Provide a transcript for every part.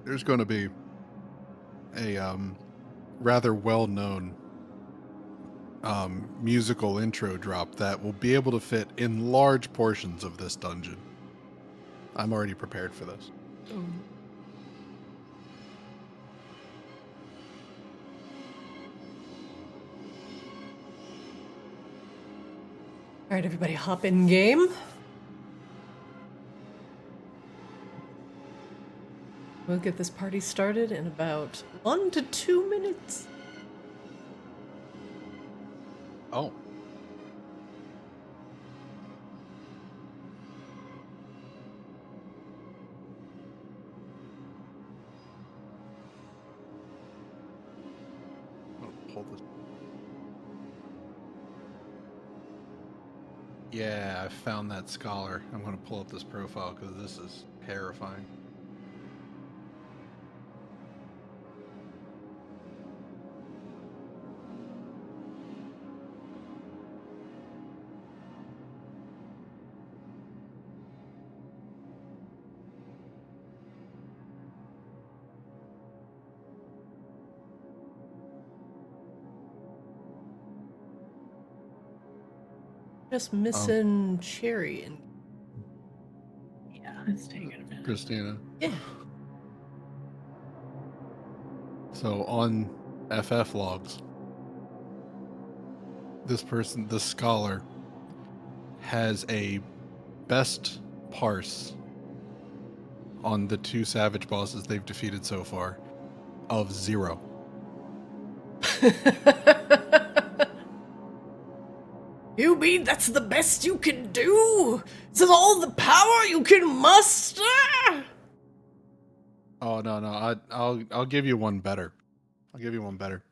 there's going to be a rather well-known musical intro drop that will be able to fit in large portions of this dungeon. I'm already prepared for this. Oh. All right, everybody, hop in game. We'll get this party started in about 1 to 2 minutes. Oh. Hold this. Yeah, I found that scholar. I'm going to pull up this profile because this is terrifying. Just missing Cherry and Yeah, it's taking a minute. Christina. yeah. So on FF logs, this person, the scholar, has a best parse on the 2 savage bosses they've defeated so far of 0. You mean that's the best you can do? This is all the power you can muster? Oh no, I'll give you one better. I'll give you one better.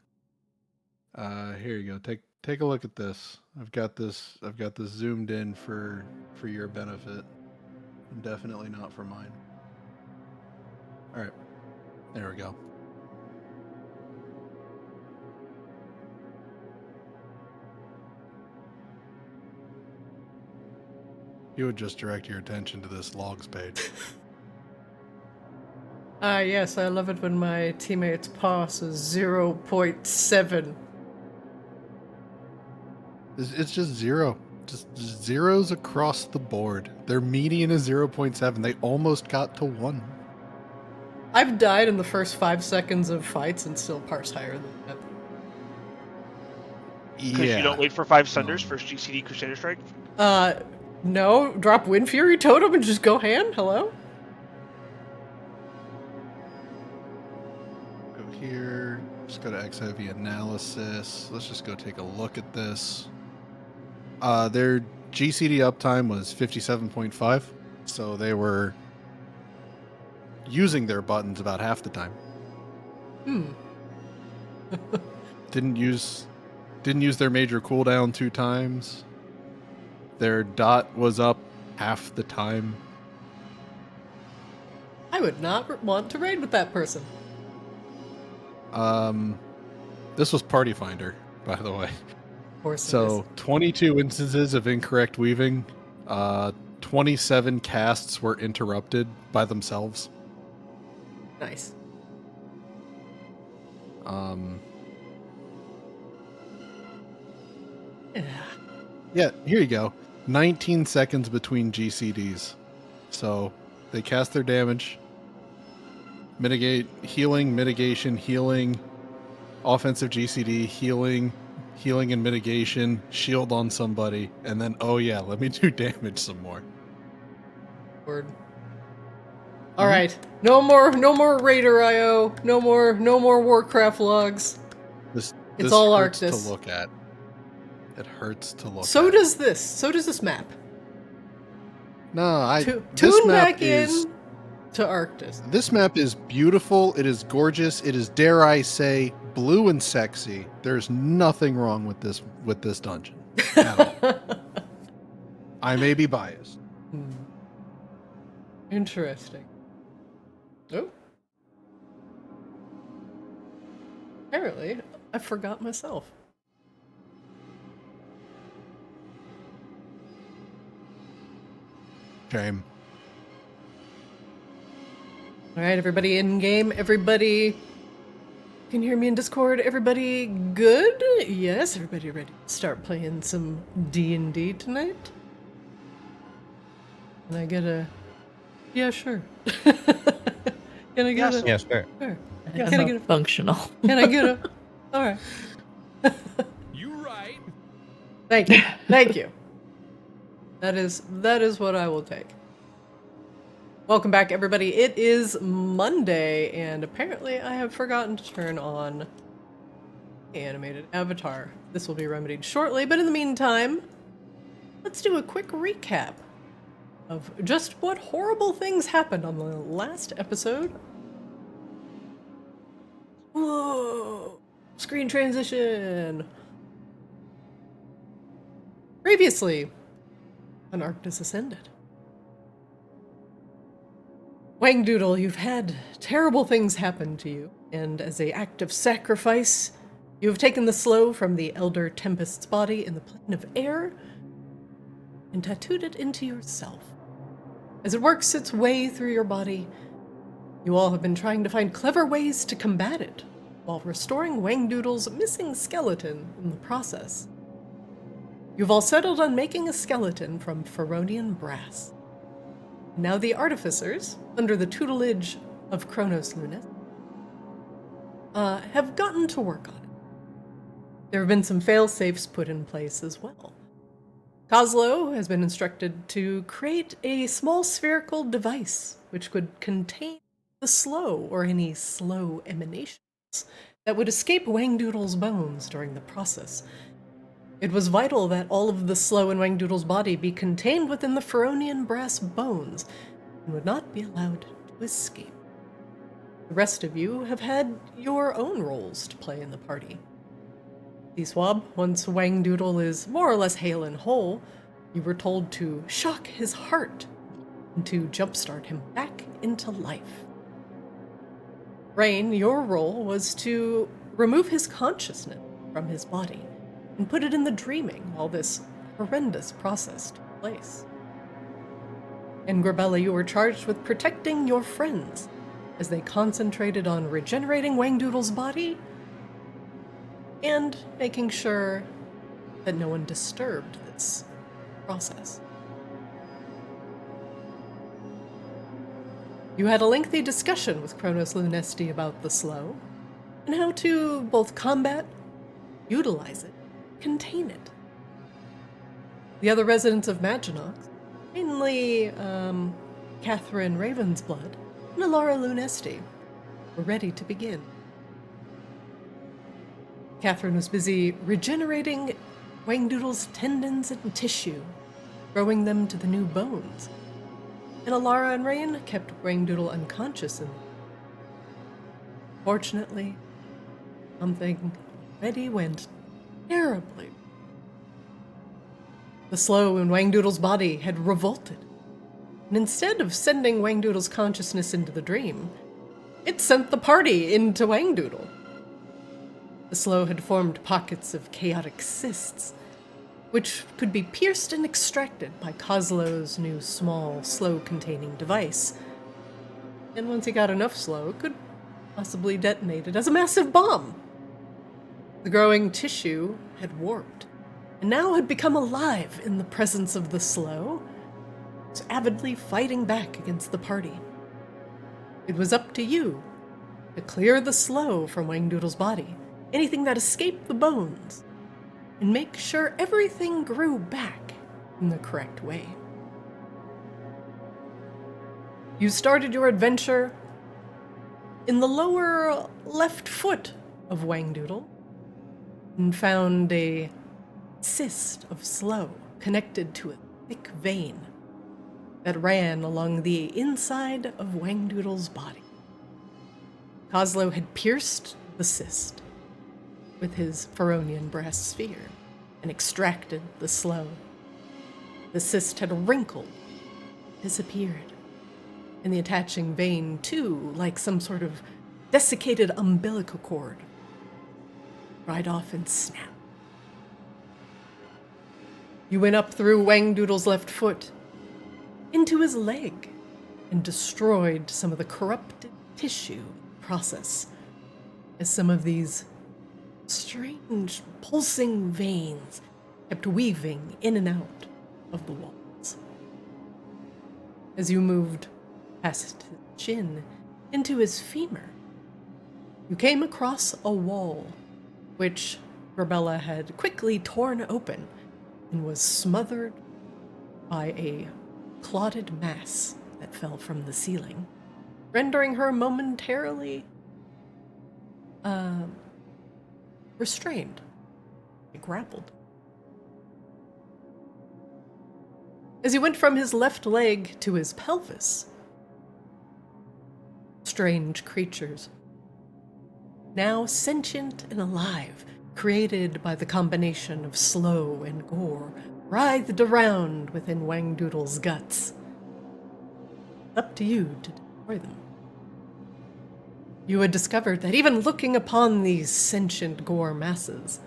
Here you go. Take a look at this. I've got this zoomed in for your benefit, and definitely not for mine. All right, there we go. You would just direct your attention to this logs page. Yes, I love it when my teammates pass is 0.7. It's just 0. Just zeros across the board. Their median is 0.7. They almost got to 1. I've died in the first 5 seconds of fights and still parse higher than that. Because you don't wait for 5 Sunders for GCD Crusader Strike? No. Drop Wind Fury Totem and just go hand? Hello? Go here. Just go to XIV analysis. Let's just go take a look at this. Their GCD uptime was 57.5, so they were using their buttons about half the time. Didn't use their major cooldown 2 times. Their dot was up half the time. I would not want to raid with that person. This was Party Finder, by the way. Of course So 22 instances of incorrect weaving. 27 casts were interrupted by themselves. Nice. Yeah, here you go. 19 seconds between GCDs. So they cast their damage, mitigate, healing, mitigation, healing, offensive GCD, healing and mitigation, shield on somebody, and then, oh yeah, let me do damage some more. Word. All right, no more Raider IO, no more Warcraft logs. This all hurts Arctis to look at. It hurts to look So at. does this. So does this map. No, Tune this map back in to Arctis. This map is beautiful. It is gorgeous. It is, dare I say, blue and sexy. There's nothing wrong with this dungeon at all. I may be biased. Interesting. Oh. Apparently, I forgot myself. Shame. All right, everybody in game. Everybody can hear me in Discord. Everybody good? Yes, everybody ready to start playing some D&D tonight? Can I get a... Yeah, sure. Can I get a... Yeah, sure. Sure. It's Can I not get a... functional. Can I get a... All right. You right. Thank you. Thank you. That is what I will take. Welcome back, everybody. It is Monday, and apparently I have forgotten to turn on the animated avatar. This will be remedied shortly, but in the meantime, let's do a quick recap of just what horrible things happened on the last episode. Whoa! Screen transition! Previously, on Arctis Ascended. Wangdoodle, you've had terrible things happen to you, and as an act of sacrifice, you have taken the sloe from the Elder Tempest's body in the plane of air and tattooed it into yourself. As it works its way through your body, you all have been trying to find clever ways to combat it, while restoring Wangdoodle's missing skeleton in the process. You've all settled on making a skeleton from Feronian brass. Now the artificers, under the tutelage of Kronos Lunas, have gotten to work on it. There have been some fail-safes put in place as well. Kozlo has been instructed to create a small spherical device which could contain the sloe or any slow emanations that would escape Wangdoodle's bones during the process. It was vital that all of the sloe in Wangdoodle's body be contained within the Feronian brass bones and would not be allowed to escape. The rest of you have had your own roles to play in the party. Swab, once Wangdoodle is more or less hale and whole, you were told to shock his heart and to jumpstart him back into life. Rain, your role was to remove his consciousness from his body and put it in the dreaming while this horrendous process took place. And Grebella, you were charged with protecting your friends as they concentrated on regenerating Wangdoodle's body and making sure that no one disturbed this process. You had a lengthy discussion with Kronos Lunesti about the sloe and how to both combat, utilize it, contain it. The other residents of Maginox, mainly Catherine Ravensblood and Alara Lunesti, were ready to begin. Catherine was busy regenerating Wangdoodle's tendons and tissue, growing them to the new bones, and Alara and Rain kept Wangdoodle unconscious and fortunately, something already went terribly. The sloe in Wangdoodle's body had revolted, and instead of sending Wangdoodle's consciousness into the dream, it sent the party into Wangdoodle. The sloe had formed pockets of chaotic cysts, which could be pierced and extracted by Kozlo's new small, sloe-containing device. And once he got enough sloe, it could possibly detonate it as a massive bomb. The growing tissue had warped, and now had become alive in the presence of the sloe, was avidly fighting back against the party. It was up to you to clear the sloe from Wangdoodle's body, anything that escaped the bones, and make sure everything grew back in the correct way. You started your adventure in the lower left foot of Wangdoodle and found a cyst of sloe connected to a thick vein that ran along the inside of Wangdoodle's body. Kozlo had pierced the cyst with his Feronian brass sphere and extracted the sloe. The cyst had wrinkled, disappeared, and the attaching vein, too, like some sort of desiccated umbilical cord, dried off and snapped. You went up through Wangdoodle's left foot, into his leg, and destroyed some of the corrupted tissue process as some of these strange pulsing veins kept weaving in and out of the walls. As you moved past his chin into his femur, you came across a wall which Grebella had quickly torn open and was smothered by a clotted mass that fell from the ceiling, rendering her momentarily restrained, grappled. As he went from his left leg to his pelvis, strange creatures, now sentient and alive, created by the combination of sloe and gore, writhed around within Wangdoodle's guts. Up to you to destroy them. You had discovered that even looking upon these sentient gore masses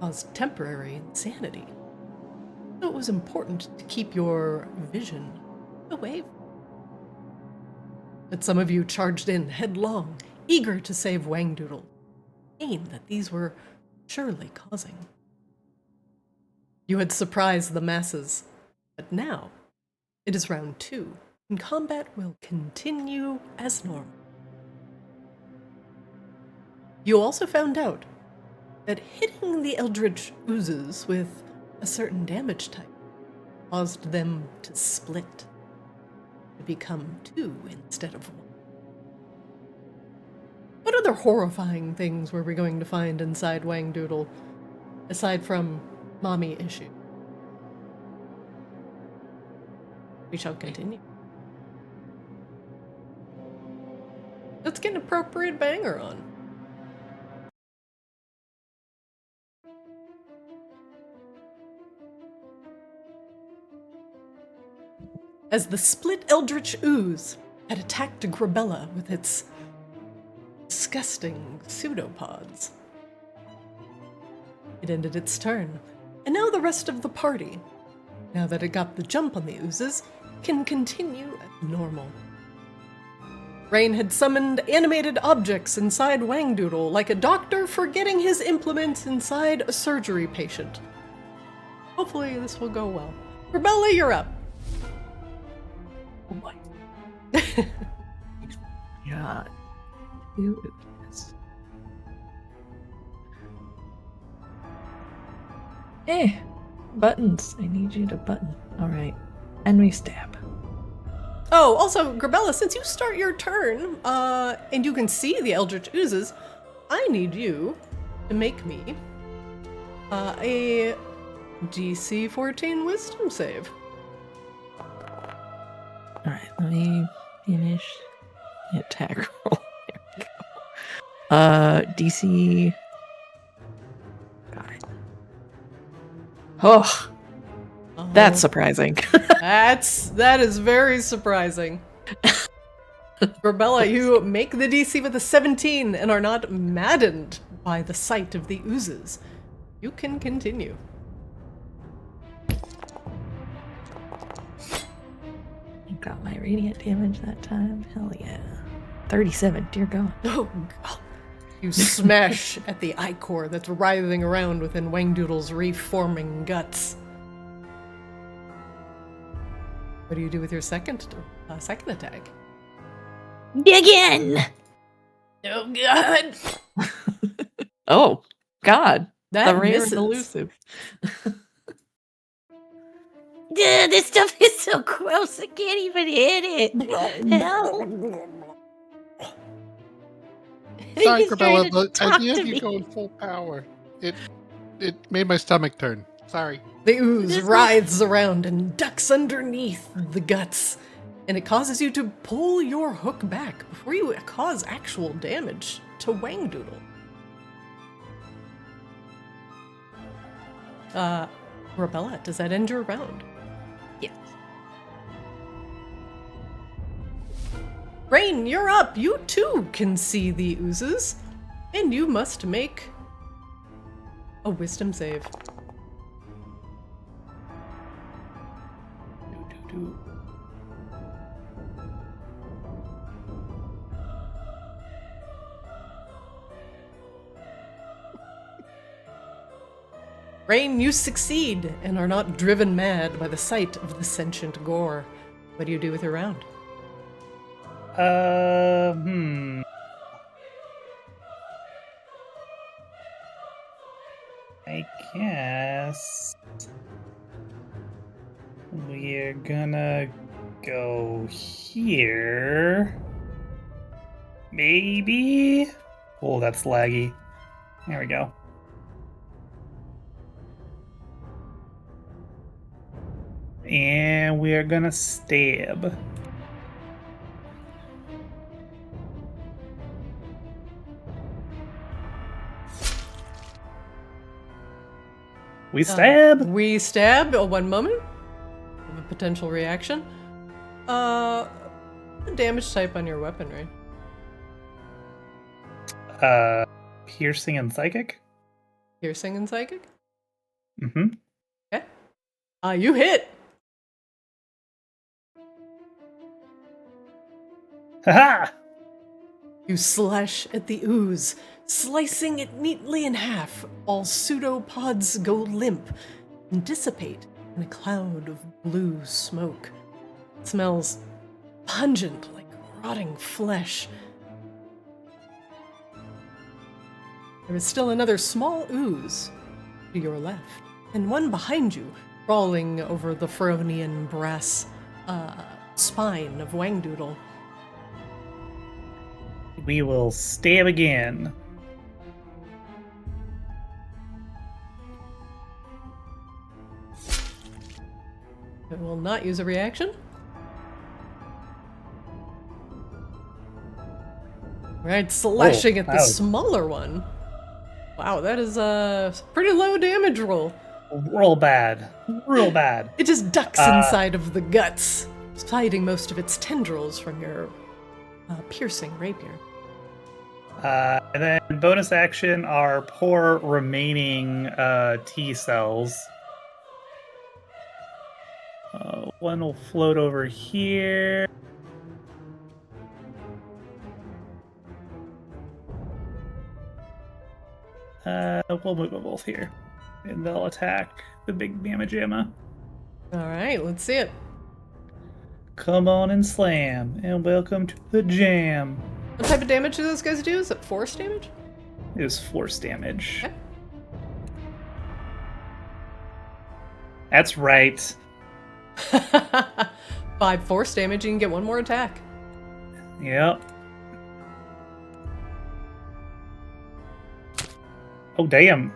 caused temporary insanity. So it was important to keep your vision away. But some of you charged in headlong, eager to save Wangdoodle, pain that these were surely causing. You had surprised the masses, but now it is round 2, and combat will continue as normal. You also found out that hitting the eldritch oozes with a certain damage type caused them to split, to become 2 instead of 1. What other horrifying things were we going to find inside Wangdoodle, aside from mommy issue? We shall continue. Let's get an appropriate banger on. As the split eldritch ooze had attacked Grebella with its disgusting pseudopods. It ended its turn, and now the rest of the party, now that it got the jump on the oozes, can continue as normal. Rain had summoned animated objects inside Wangdoodle, like a doctor forgetting his implements inside a surgery patient. Hopefully this will go well. Grebella, you're up. Oh my. God. Who is this? Buttons. I need you to button. Alright. And we stab. Oh, also, Grebella, since you start your turn, and you can see the eldritch oozes, I need you to make me a DC 14 wisdom save. Alright, let me finish the attack roll. There we go. DC. Got it. Oh, that's surprising. That is very surprising. Grebella, you make the DC with a 17 and are not maddened by the sight of the oozes. You can continue. Got my radiant damage that time. Hell yeah. 37, dear God. Oh, God. You smash at the ichor that's writhing around within Wangdoodle's reforming guts. What do you do with your second attack? Again! Oh, God! Oh, God. That the rare misses. and elusive. This stuff is so gross, I can't even hit it. Help. Sorry, He's trying Grebella, to the talk idea to of you me. going full power, it made my stomach turn. Sorry. The ooze This writhes around and ducks underneath the guts, and it causes you to pull your hook back before you cause actual damage to Wangdoodle. Grebella, does that end your round? Yes. Rain, you're up! You too can see the oozes, and you must make a wisdom save. Rain, you succeed and are not driven mad by the sight of the sentient gore. What do you do with your round? I guess we're gonna go here. Maybe? Oh, that's laggy. There we go. And we are gonna stab. We stab! We stab. Oh, 1 moment. Of a potential reaction. Damage type on your weapon, right? Piercing and psychic? Piercing and psychic? Mm-hmm. Okay. You hit! Haha! You slash at the ooze, slicing it neatly in half. All pseudopods go limp and dissipate in a cloud of blue smoke. It smells pungent like rotting flesh. There is still another small ooze to your left, and one behind you, crawling over the Feronian brass spine of Wangdoodle. We will stab again. It will not use a reaction. Right, slashing at the smaller one. Wow, that is a pretty low damage roll. Real bad. Real bad. It just ducks inside of the guts, hiding most of its tendrils from your piercing rapier. And then bonus action, our poor remaining T cells. One will float over here. We'll move them both here. And they'll attack the big mamma jamma. Alright, let's see it. Come on and slam, and welcome to the jam. What type of damage do those guys do? Is it force damage? It is force damage. Okay. That's right. 5 force damage, you can get 1 more attack. Yep. Oh, damn.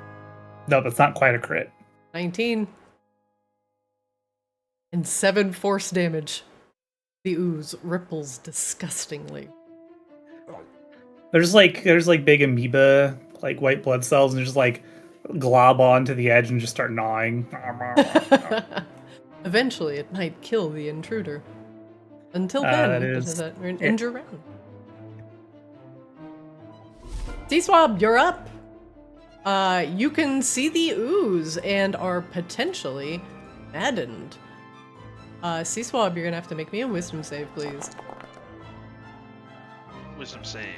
No, that's not quite a crit. 19. And 7 force damage. The ooze ripples disgustingly. There's like big amoeba, like white blood cells, and they just like glob onto the edge and just start gnawing. Eventually, it might kill the intruder. Until then, we're an injure round. T-Swab, you're up. You can see the ooze and are potentially maddened. C-Swab, you're gonna have to make me a wisdom save, please. Wisdom save.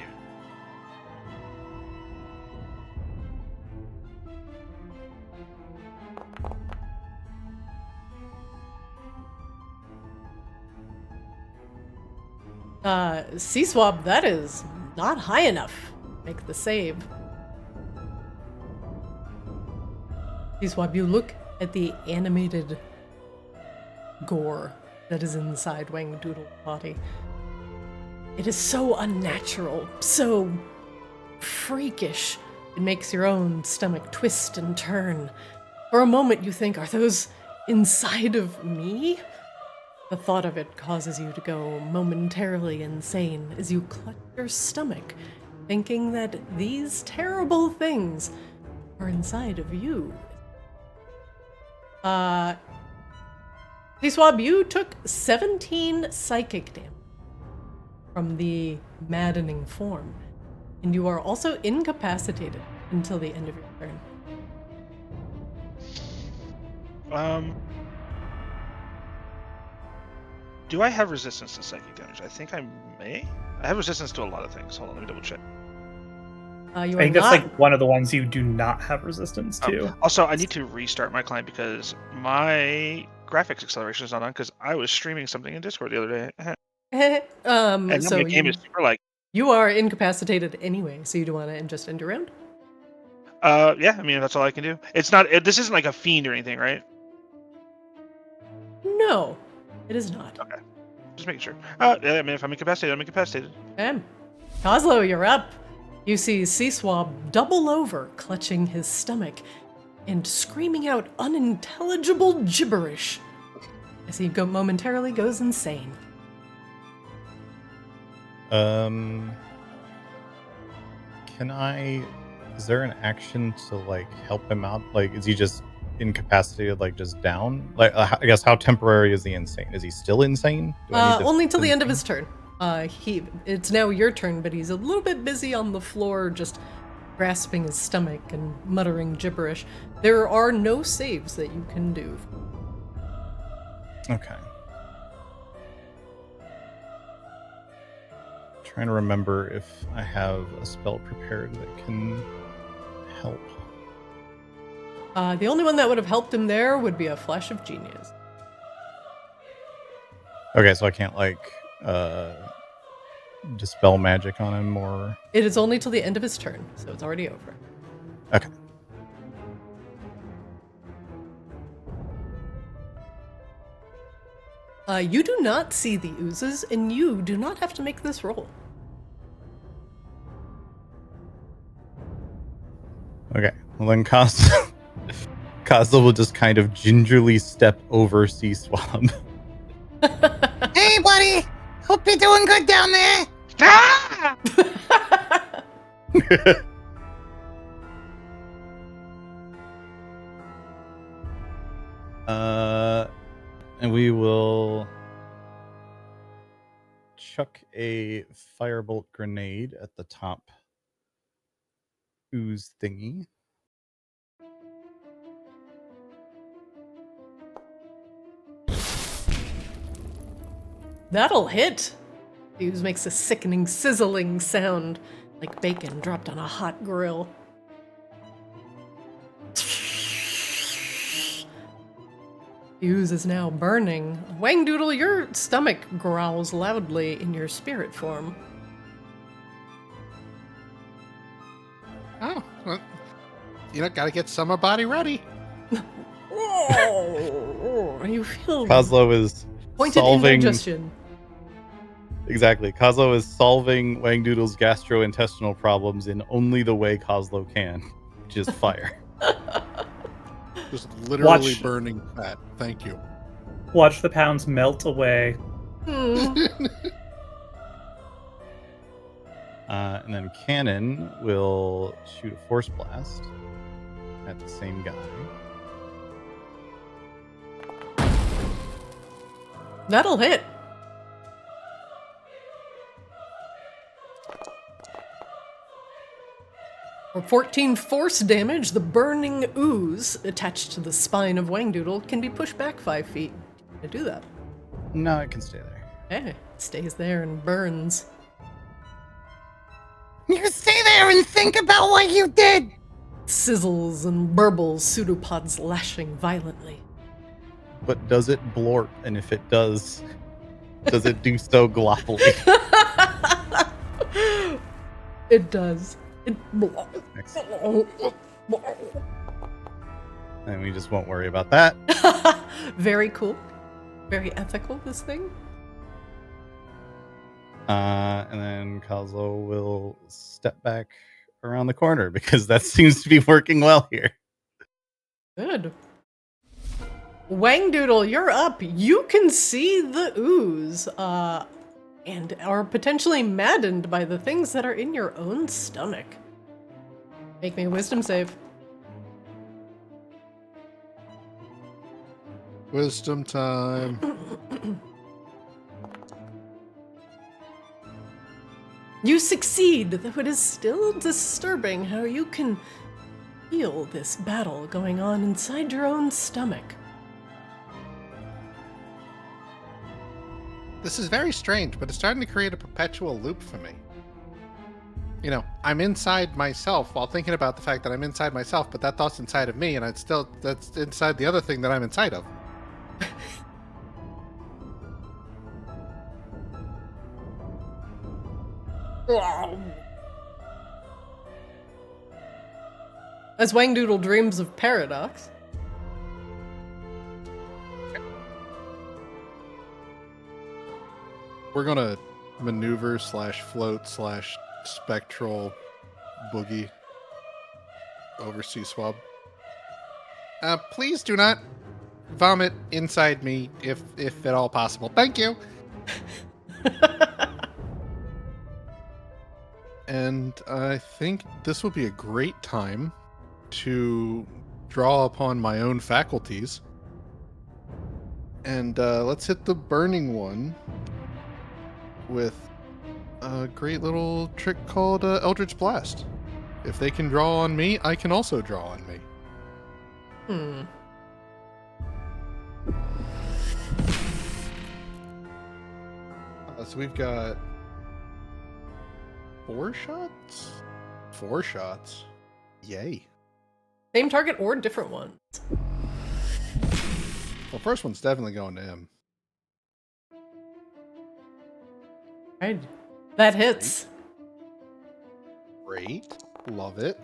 C-Swab, that is not high enough. Make the save. C-Swab, you look at the animated gore that is inside Wangdoodle's body. It is so unnatural, so freakish. It makes your own stomach twist and turn. For a moment you think, are those inside of me? The thought of it causes you to go momentarily insane as you clutch your stomach, thinking that these terrible things are inside of you. T-Swab, you took 17 psychic damage from the maddening form, and you are also incapacitated until the end of your turn. Do I have resistance to psychic damage? I think I may. I have resistance to a lot of things. Hold on, let me double check. You I are think that's not. like one of the ones you do not have resistance to. Also, I need to restart my client because my graphics acceleration is not on because I was streaming something in Discord the other day. And now So my game is super like, you are incapacitated anyway. So you do want to just end your round? yeah, I mean, that's all I can do. It's not, this isn't like a fiend or anything, right? No, it is not. Okay. Just making sure. Yeah, I mean, if I'm incapacitated, I'm incapacitated. Coslow, you're up. You see Seaswab double over, clutching his stomach and screaming out unintelligible gibberish as he momentarily goes insane. Can I? Is there an action to like help him out? Like, is he just incapacitated, like just down? Like, I guess how temporary is he insane? Is he still insane? Do I need to Only till the end of think? his turn. It's now your turn, but he's a little bit busy on the floor, just grasping his stomach and muttering gibberish. There are no saves that you can do. Okay. Trying to remember if I have a spell prepared that can help. The only one that would have helped him there would be a Flash of Genius. Okay, so I can't like dispel magic on him or. It is only till the end of his turn, so it's already over. Okay. You do not see the oozes, and you do not have to make this roll. Okay. Well then, Kazla will just kind of gingerly step over Sea Swab. Hey, buddy. Hope you're doing good down there. Ah! And we will chuck a firebolt grenade at the top ooze thingy. That'll hit. The ooze makes a sickening, sizzling sound, like bacon dropped on a hot grill. The ooze is now burning. Wangdoodle, your stomach growls loudly in your spirit form. Oh, well, gotta get summer body ready. You feel Kozlo is pointed solving indigestion. exactly. Kozlo is solving Wangdoodle's gastrointestinal problems in only the way Kozlo can, which is fire. Just literally Watch. burning fat. Thank you. Watch the pounds melt away. Hmm. And then Cannon will shoot a force blast at the same guy. That'll hit. For 14 force damage, the burning ooze attached to the spine of Wangdoodle can be pushed back 5 feet. To do that. No, it can stay there. Hey, it stays there and burns. You stay there and think about what you did. Sizzles and burbles, pseudopods lashing violently. But does it blorp? And if it does it do so gloppily? It does. It Excellent. And we just won't worry about that. Very cool. Very ethical, this thing. And then Kozlo will step back around the corner because that seems to be working well here. Good. Wangdoodle, you're up. You can see the ooze, and are potentially maddened by the things that are in your own stomach. Make me a wisdom save. Wisdom time. You succeed, though it is still disturbing how you can feel this battle going on inside your own stomach. This is very strange, but it's starting to create a perpetual loop for me. you know, I'm inside myself while thinking about the fact that I'm inside myself, but that thought's inside of me, and that's inside the other thing that I'm inside of. As Wangdoodle dreams of paradox. We're gonna maneuver / float / spectral boogie over sea swab. Please do not vomit inside me if at all possible. Thank you. And I think this will be a great time to draw upon my own faculties. And let's hit the burning one with a great little trick called Eldritch Blast. If they can draw on me, I can also draw on me. So we've got 4 shots? 4 shots. Yay. Same target or different ones? Well, first one's definitely going to him. Right. That hits. Great. Love it.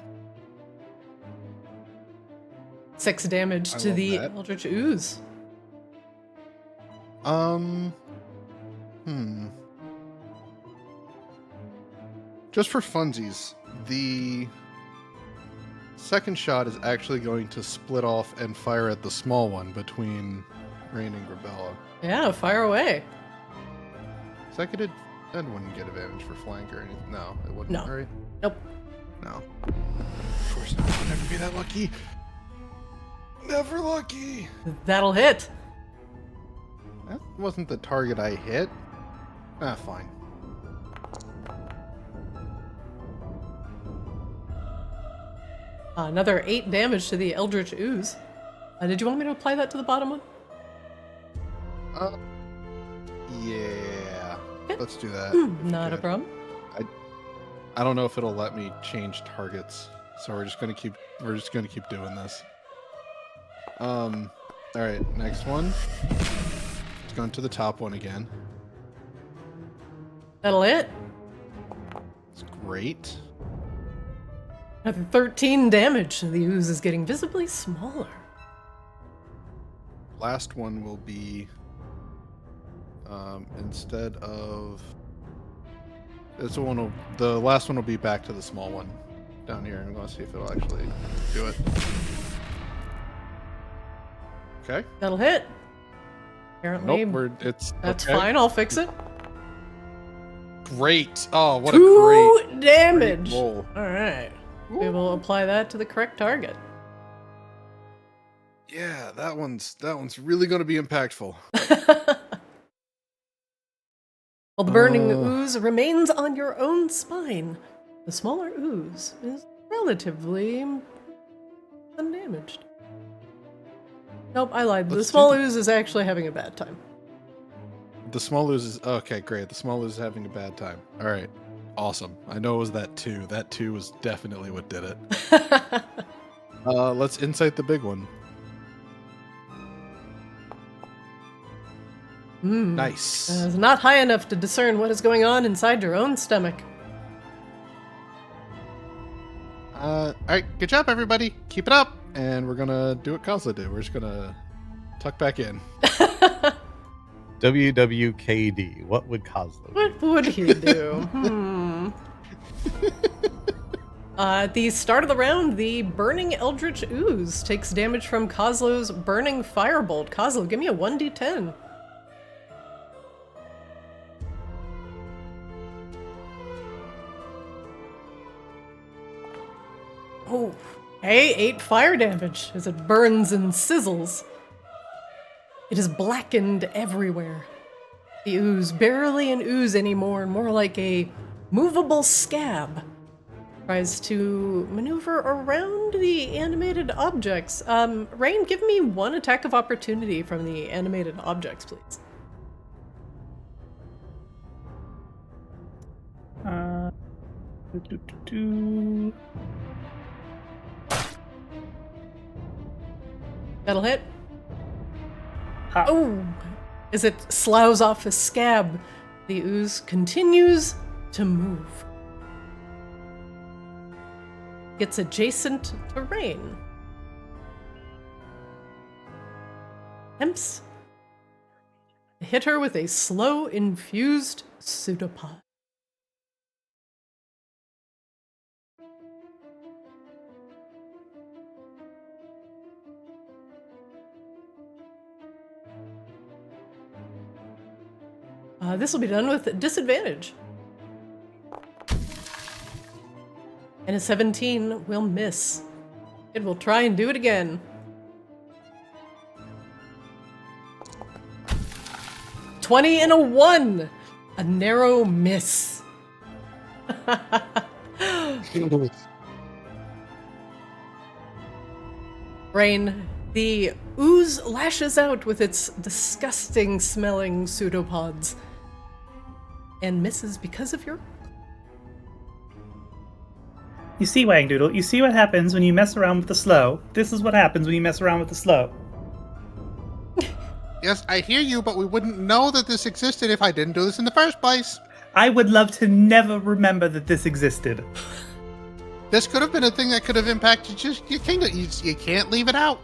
6 damage I to love the that. Eldritch Ooze. Just for funsies, the second shot is actually going to split off and fire at the small one between Rain and Grebella. Yeah, fire away. Seconded, that wouldn't get advantage for flank or anything. No, it wouldn't. No. Right? Nope. No. Of course not. I'll never be that lucky. Never lucky. That'll hit. That wasn't the target I hit. Ah, fine. Another 8 damage to the Eldritch Ooze. Did you want me to apply that to the bottom one? Yeah. Okay. Let's do that. Not a problem. I don't know if it'll let me change targets, so we're just gonna keep doing this. All right, next one. It's going to the top one again. That'll hit. It's great. Another 13 damage. The ooze is getting visibly smaller. Last one will be instead of the last one will be back to the small one down here. I'm gonna see if it'll actually do it. Okay. That'll hit. Apparently, Nope. that's okay. fine. I'll fix it. Great. Oh, what 2 a great damage. roll. All right. We will apply that to the correct target. Yeah, that one's really going to be impactful. Well, the burning ooze remains on your own spine. The smaller ooze is relatively undamaged. Nope, I lied. The small ooze is actually having a bad time. The small ooze is okay. Great. The small ooze is having a bad time. All right. Awesome. I know it was that 2. That 2 was definitely what did it. Let's insight the big one. Nice. It's not high enough to discern what is going on inside your own stomach. All right. Good job, everybody. Keep it up. And we're gonna do what Kozla did. We're just gonna tuck back in. WWKD. What would Kozlo do? What would he do? At the start of the round, the Burning Eldritch Ooze takes damage from Kozlo's Burning Firebolt. Kozlo, give me a 1d10. Oh, hey, 8 fire damage as it burns and sizzles. It is blackened everywhere. The ooze, barely an ooze anymore, more like a movable scab, tries to maneuver around the animated objects. Rain, give me 1 attack of opportunity from the animated objects, please. That'll hit. Ha. Oh! As it sloughs off a scab, the ooze continues to move. Gets adjacent to Rain. Attempts to hit her with a slow infused pseudopod. This will be done with disadvantage. And a 17 will miss. It will try and do it again. $20 and a 1! A narrow miss. Rain, the ooze lashes out with its disgusting smelling pseudopods and misses because of your... You see, Wangdoodle, you see what happens when you mess around with the slow. This is what happens when you mess around with the slow. Yes, I hear you, but we wouldn't know that this existed if I didn't do this in the first place. I would love to never remember that this existed. This could have been a thing that could have impacted just your kingdom. You can't leave it out.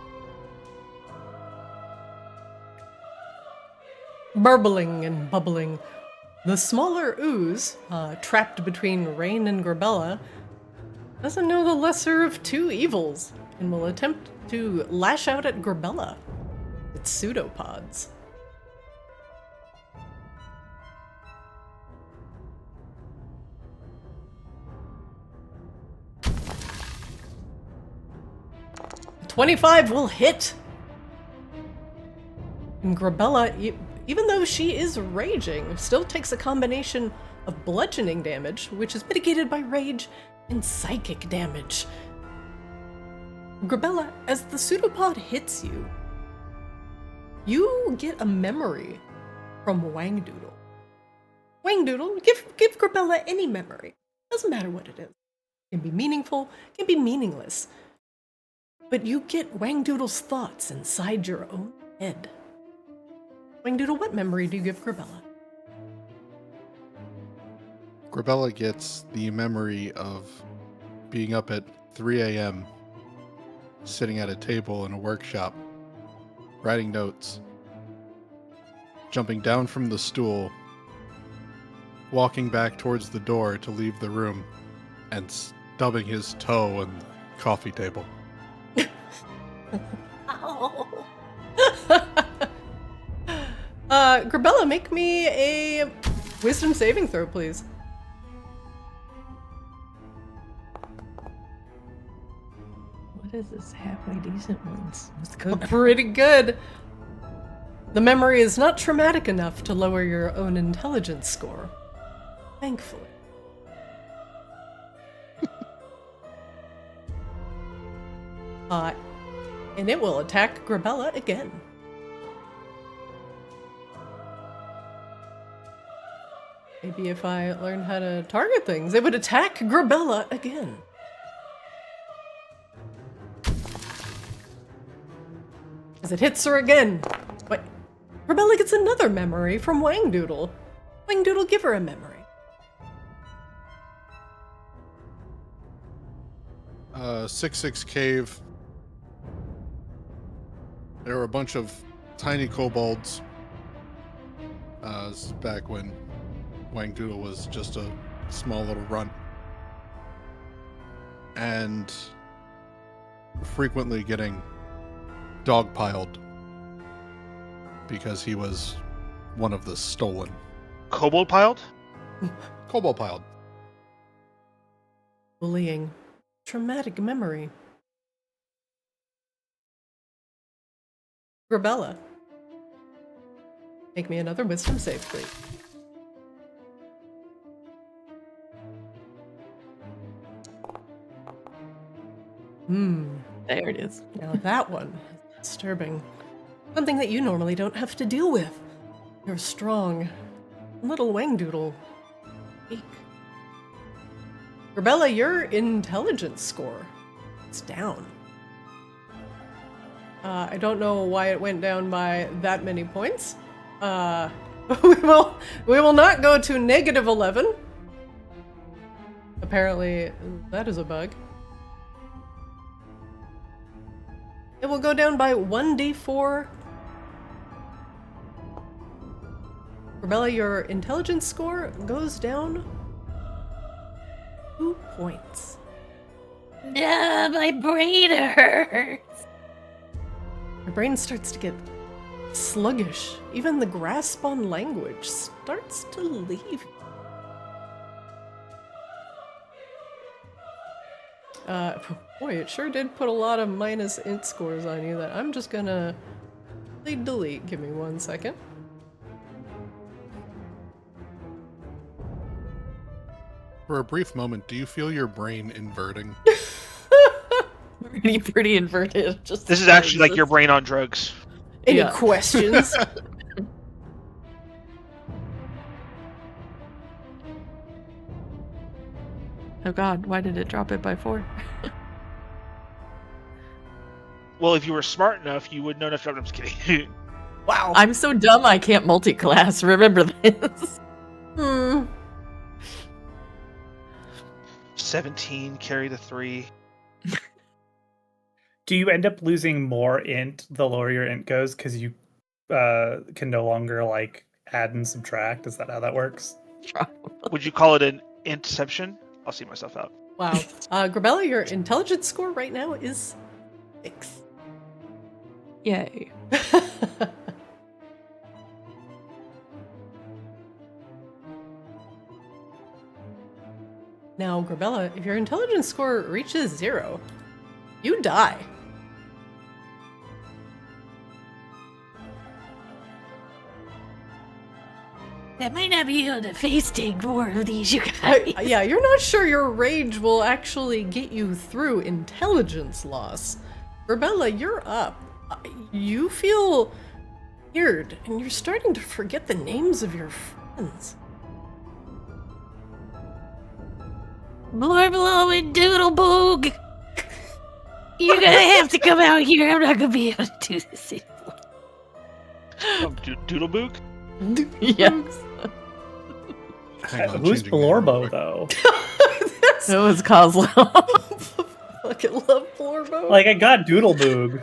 Burbling and bubbling. The smaller ooze, trapped between Rain and Grebella, doesn't know the lesser of two evils and will attempt to lash out at Grebella. Its pseudopods. $25 will hit. And Grebella, even though she is raging, still takes a combination of bludgeoning damage, which is mitigated by rage, and psychic damage. Grebella, as the pseudopod hits you, you get a memory from Wangdoodle. Wangdoodle, give Grebella any memory. Doesn't matter what it is. It can be meaningful, it can be meaningless. But you get Wangdoodle's thoughts inside your own head. Wangdoodle, what memory do you give Grebella? Grebella gets the memory of being up at 3 a.m., sitting at a table in a workshop, writing notes, jumping down from the stool, walking back towards the door to leave the room, and stubbing his toe on the coffee table. Oh. Grebella, make me a wisdom saving throw, please. What is this halfway decent ones? Let's go. Pretty good. The memory is not traumatic enough to lower your own intelligence score. Thankfully. And it will attack Grebella again. Maybe if I learned how to target things, it would attack Grebella again. As it hits her again. Wait, Grebella gets another memory from Wangdoodle. Wangdoodle, give her a memory. 6-6 cave. There were a bunch of tiny kobolds. This is back when Wangdoodle was just a small little runt. And frequently getting dogpiled because he was one of the stolen. Kobold piled? Kobold piled. Bullying. Traumatic memory. Grebella. Make me another wisdom save, please. There it is. Now that one is disturbing. Something that you normally don't have to deal with. You're strong. Little Wangdoodle. Weak. Grebella, your intelligence score is down. I don't know why it went down by that many points. We will not go to -11. Apparently, that is a bug. It will go down by 1d4. Grebella, your intelligence score goes down 2 points. My brain hurts. Your brain starts to get sluggish. Even the grasp on language starts to leave. Boy, it sure did put a lot of minus int scores on you that I'm just gonna delete. Give me 1 second. For a brief moment, do you feel your brain inverting? Pretty inverted. Just This is actually like your brain on drugs. Any Yeah. questions? Oh god, why did it drop it by 4? Well, if you were smart enough, you would know enough. I'm just kidding. Wow. I'm so dumb I can't multi-class. Remember this. 17, carry the 3. Do you end up losing more int the lower your int goes because you can no longer like add and subtract? Is that how that works? Would you call it an interception? I'll see myself out. Wow. Grebella, your intelligence score right now is 6. Yay. Now, Grebella, if your intelligence score reaches 0, you die. I might not be able to face take more of these, you guys. Yeah, you're not sure your rage will actually get you through intelligence loss. Grebella, you're up. You feel weird, and you're starting to forget the names of your friends. Blorbo and Doodleboog. You're gonna have to come out here. I'm not gonna be able to do this anymore. Doodleboog? Yes. Hang on, Who's changing name real Blorbo quick. though? It was Coslow. Fucking love Blorbo. Like I got Doodleboog.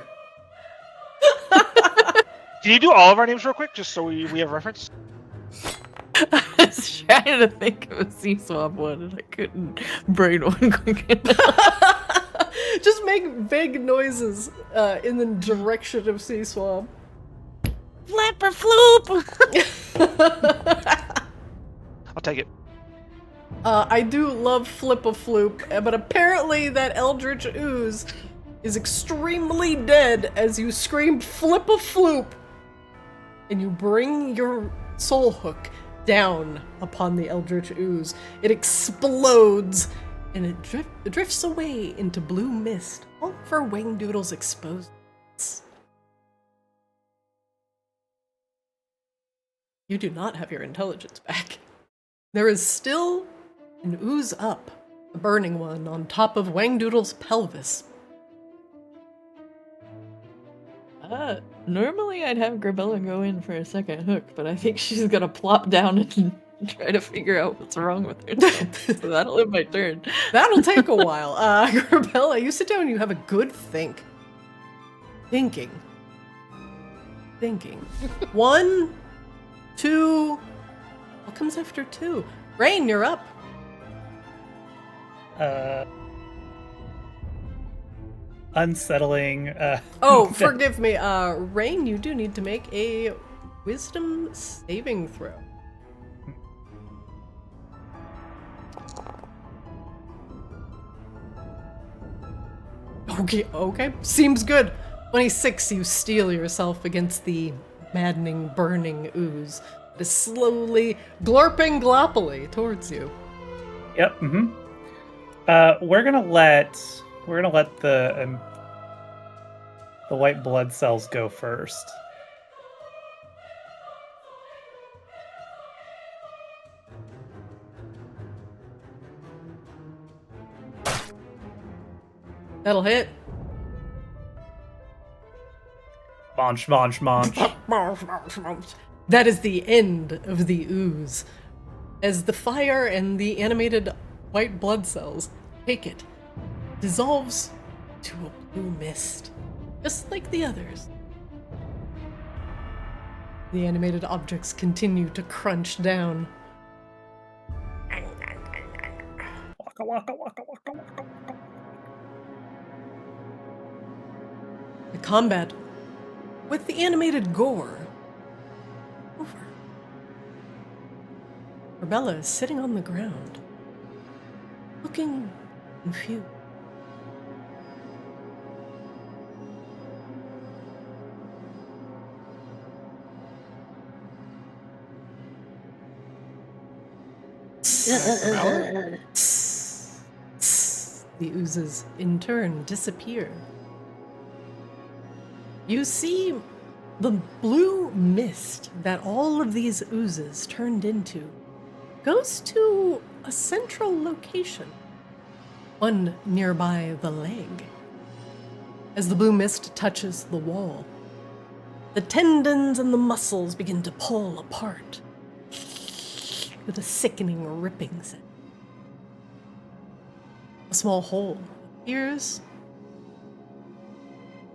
Can you do all of our names real quick, just so we have reference? I was trying to think of a sea swap one and I couldn't brain one quick enough. Just make vague noises in the direction of Sea Swamp. Flapper Floop. I'll take it. I do love Flip a Floop, but apparently that Eldritch Ooze is extremely dead as you scream Flip a Floop and you bring your soul hook down upon the Eldritch Ooze. It explodes and it drifts away into blue mist, all for Wangdoodle's exposed. You do not have your intelligence back. There is still an ooze up, the burning one, on top of Wangdoodle's pelvis. Normally I'd have Grebella go in for a second hook, but I think she's gonna plop down and try to figure out what's wrong with her. So that'll end my turn. That'll take a while. Grebella, you sit down and you have a good think. Thinking. 1, 2... What comes after 2? Rain, you're up. Unsettling. Oh, forgive me. Rain, you do need to make a wisdom saving throw. Okay. Seems good. 26, you steel yourself against the maddening, burning ooze that is slowly glorping gloppily towards you. Yep. We're gonna let the white blood cells go first. That'll hit. Launch, launch, launch. That is the end of the ooze. As the fire and the animated white blood cells take it, dissolves to a blue mist, just like the others. The animated objects continue to crunch down. Waka, waka, waka, waka, waka. The combat with the animated gore over. Grebella is sitting on the ground, looking confused. The oozes in turn disappear. You see the blue mist that all of these oozes turned into goes to a central location, one nearby the leg. As the blue mist touches the wall, the tendons and the muscles begin to pull apart with a sickening ripping sound. A small hole appears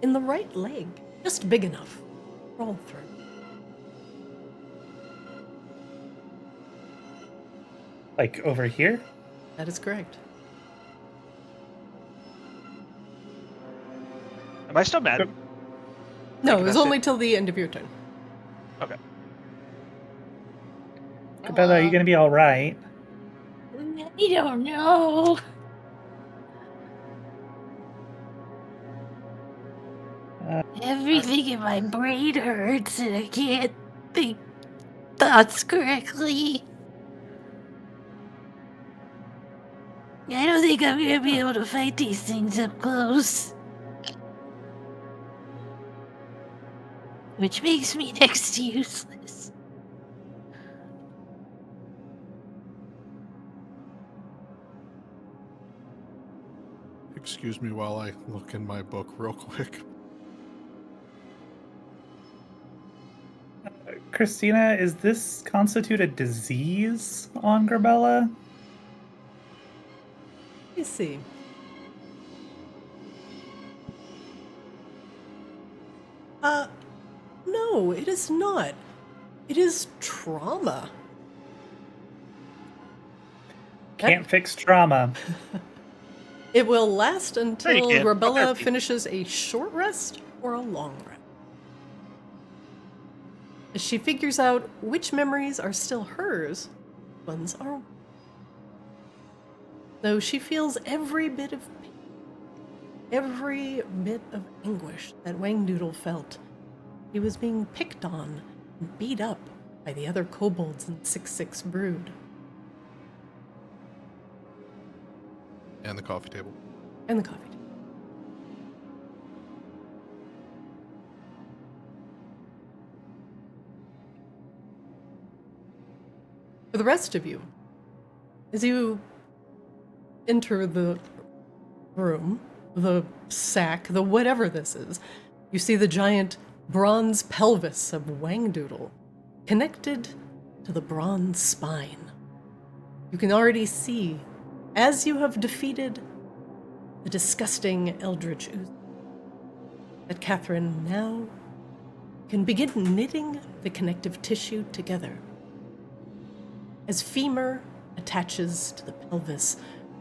in the right leg, just big enough to crawl through. Like over here? That is correct. Am I still mad? No, it was that's only till the end of your turn. Okay. Grebella, are you gonna be alright? I don't know. Everything in my brain hurts and I can't think thoughts correctly. I don't think I'm gonna be able to fight these things up close. Which makes me next to useless. Excuse me while I look in my book real quick. Christina, is this constitute a disease on Grebella? Let me see. No, it is not. It is trauma. Can't fix trauma. It will last until you can. Grebella Okay. finishes a short rest or a long rest. As she figures out which memories are still hers, ones are. Though she feels every bit of pain, every bit of anguish that Wangdoodle felt. He was being picked on and beat up by the other kobolds in 6-6 brood. And the coffee table. And the coffee table. For the rest of you, as you enter the room, the sack, the whatever this is, you see the giant bronze pelvis of Wangdoodle connected to the bronze spine. You can already see, as you have defeated the disgusting eldritch ooze, that Catherine now can begin knitting the connective tissue together. As femur attaches to the pelvis,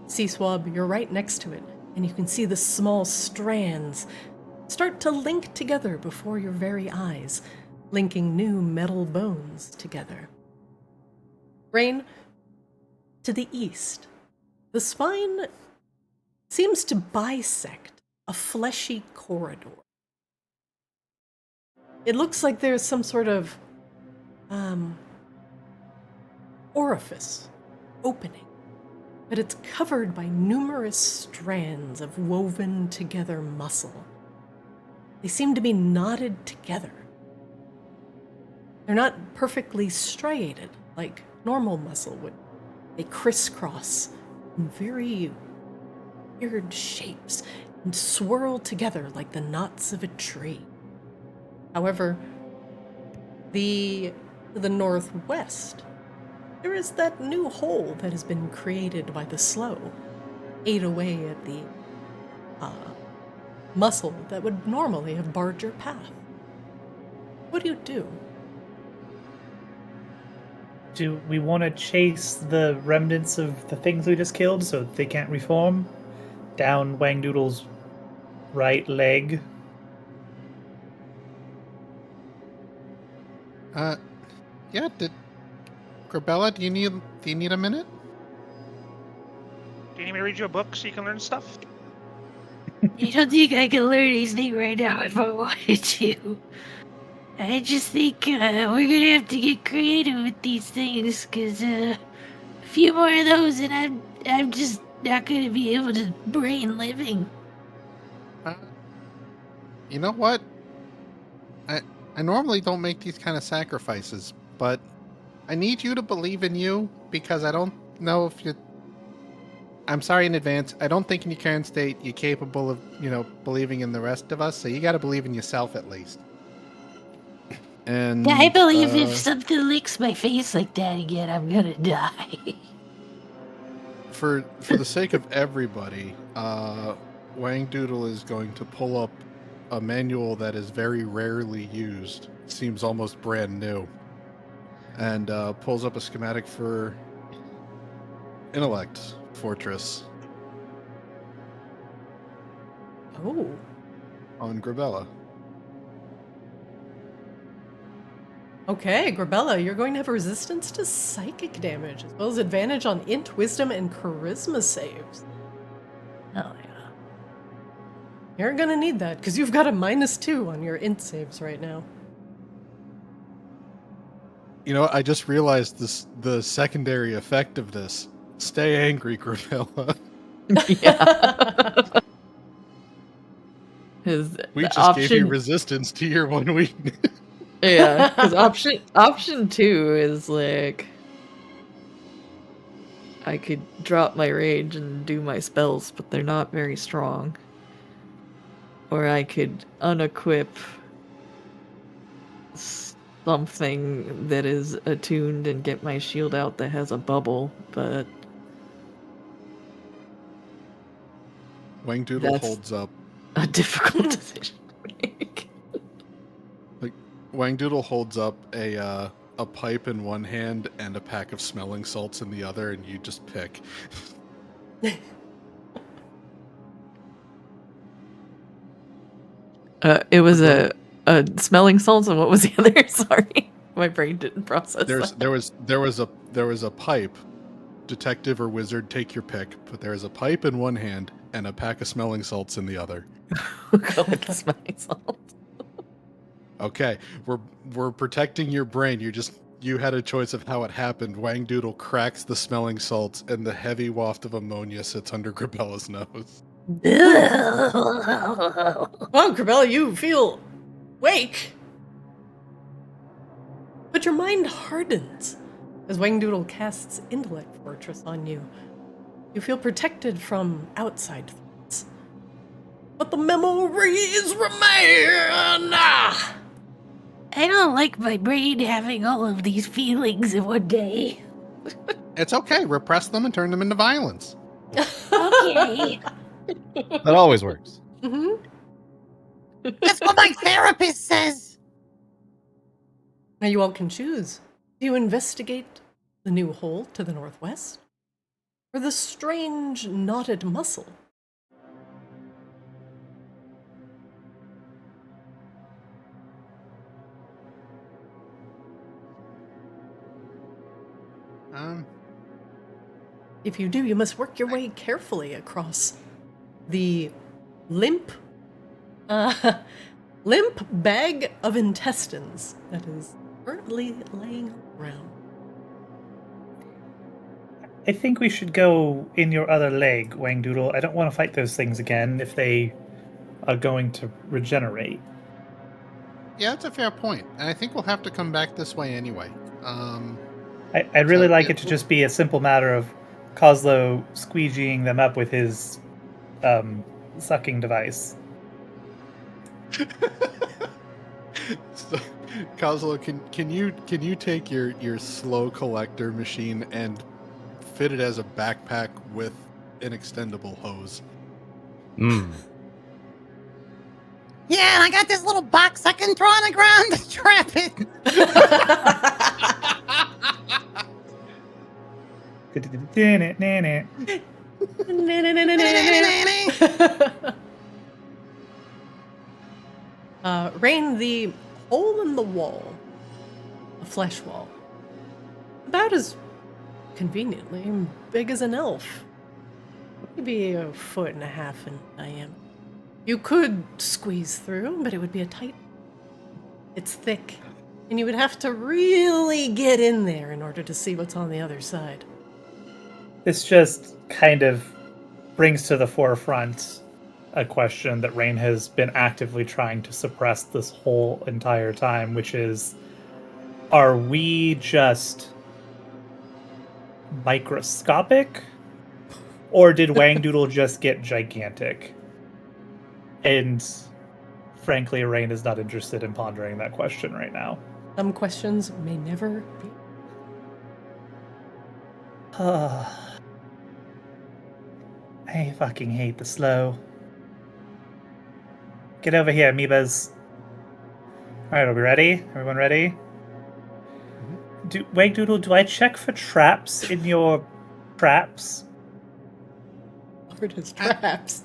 Seaswab, you're right next to it, and you can see the small strands start to link together before your very eyes, linking new metal bones together. Rain, to the east, the spine seems to bisect a fleshy corridor. It looks like there's some sort of orifice opening, but it's covered by numerous strands of woven together muscle. They seem to be knotted together. They're not perfectly striated like normal muscle would. They crisscross in very weird shapes, and swirl together like the knots of a tree. However, to the northwest, there is that new hole that has been created by the sloe, ate away at the muscle that would normally have barred your path. What do you do? Do we want to chase the remnants of the things we just killed so they can't reform? Down Wangdoodle's right leg? Yeah, Grebella, do you need a minute? Do you need me to read you a book so you can learn stuff? I don't think I can learn anything right now if I wanted to. I just think we're gonna have to get creative with these things, because a few more of those and I'm just not gonna be able to brain living. You know what? I normally don't make these kind of sacrifices, but I need you to believe in you, because I don't know if you... I'm sorry in advance. I don't think in your current state you're capable of, believing in the rest of us, so you gotta believe in yourself at least. And I believe if something licks my face like that again, I'm gonna die. For the sake of everybody, Wangdoodle is going to pull up a manual that is very rarely used. Seems almost brand new. And pulls up a schematic for Intellect Fortress. Oh. On Grebella. Okay, Grebella, you're going to have resistance to psychic damage, as well as advantage on int, wisdom, and charisma saves. Oh yeah. You're gonna need that, because you've got a -2 on your int saves right now. I just realized the secondary effect of this. Stay angry, Grebella. Yeah. We just gave you resistance to your one weakness. Yeah, because option 2 is like I could drop my rage and do my spells, but they're not very strong. Or I could unequip something that is attuned and get my shield out that has a bubble, but Wangdoodle That's- holds up. a difficult decision to make. Wangdoodle holds up a pipe in one hand and a pack of smelling salts in the other, and you just pick. It was a smelling salts, and what was the other? Sorry, my brain didn't process that. There was a pipe. Detective or wizard, take your pick. But there is a pipe in one hand and a pack of smelling salts in the other. We'll go with the smelling salts. Okay, we're protecting your brain. You had a choice of how it happened. Wangdoodle cracks the smelling salts, and the heavy waft of ammonia sits under Grebella's nose. Well, Grebella, you feel wake, but your mind hardens as Wangdoodle casts Intellect Fortress on you. You feel protected from outside threats, but the memories remain. I don't like my brain having all of these feelings in one day. It's okay. Repress them and turn them into violence. Okay. That always works. Mm-hmm. That's what my therapist says. Now you all can choose. Do you investigate the new hole to the northwest, or the strange knotted muscle? If you do, you must work your way carefully across the limp bag of intestines that is currently laying on the ground. I think we should go in your other leg, Wangdoodle. I don't want to fight those things again if they are going to regenerate. Yeah, that's a fair point. And I think we'll have to come back this way anyway. I'd really like it to just be a simple matter of Kozlo squeegeeing them up with his sucking device. So, Kozlo, can you take your slow collector machine and fit it as a backpack with an extendable hose? Hmm. Yeah, and I got this little box I can throw on the ground to trap it. Rain, the hole in the wall, a flesh wall, about as conveniently big as an elf. Maybe 1.5 foot in diameter. You could squeeze through, but it would be a tight. It's thick, and you would have to really get in there in order to see what's on the other side. This just kind of brings to the forefront a question that Rain has been actively trying to suppress this whole entire time, which is, are we just microscopic? Or did Wangdoodle just get gigantic? And frankly, Rain is not interested in pondering that question right now. Some questions may never be. I fucking hate the slow. Get over here, amoebas. Alright, are we ready? Everyone ready? Wangdoodle, do I check for traps in your traps? Lord, his traps.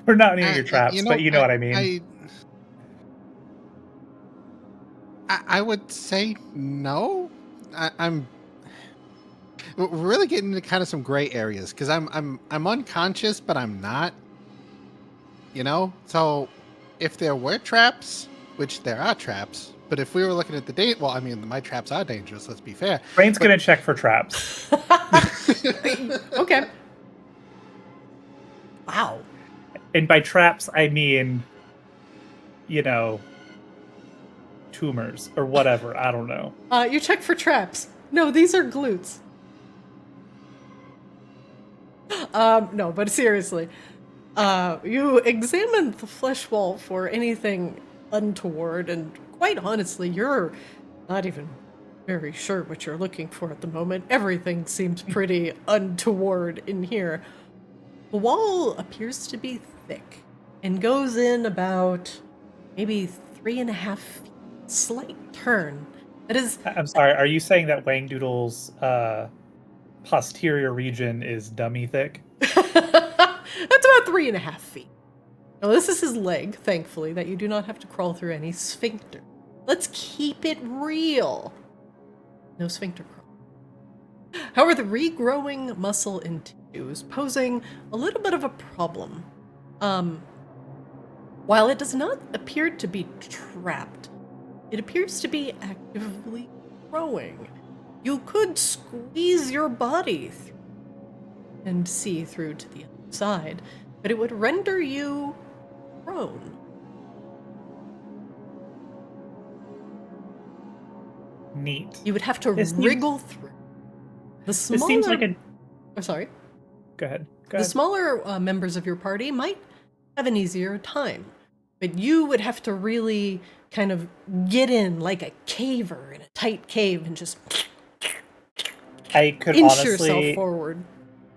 We're not near your traps, but you know what I mean. I would say no. I'm we're really getting into kind of some gray areas because I'm unconscious, but I'm not. So if there were traps, which there are traps, but if we were looking at the date, well, I mean, my traps are dangerous. Let's be fair. Rain's gonna check for traps. Okay. Wow. And by traps, I mean, tumors or whatever. I don't know. You check for traps. No, these are glutes. No, but seriously. You examine the flesh wall for anything untoward, and quite honestly, you're not even very sure what you're looking for at the moment. Everything seems pretty untoward in here. The wall appears to be thick and goes in about maybe 3.5 feet. Slight turn. That is. I'm sorry, are you saying that Wangdoodle's posterior region is dummy thick? That's about 3.5 feet. Now, this is his leg, thankfully, that you do not have to crawl through any sphincter. Let's keep it real. No sphincter crawl. However, the regrowing muscle and tissue is posing a little bit of a problem. While it does not appear to be trapped, it appears to be actively growing. You could squeeze your body through and see through to the other side, but it would render you prone. Neat. You would have to wriggle through. The smaller... This seems like a... Oh, sorry. Go ahead. The smaller members of your party might have an easier time, but you would have to really kind of get in like a caver in a tight cave and just I could inch honestly, yourself forward.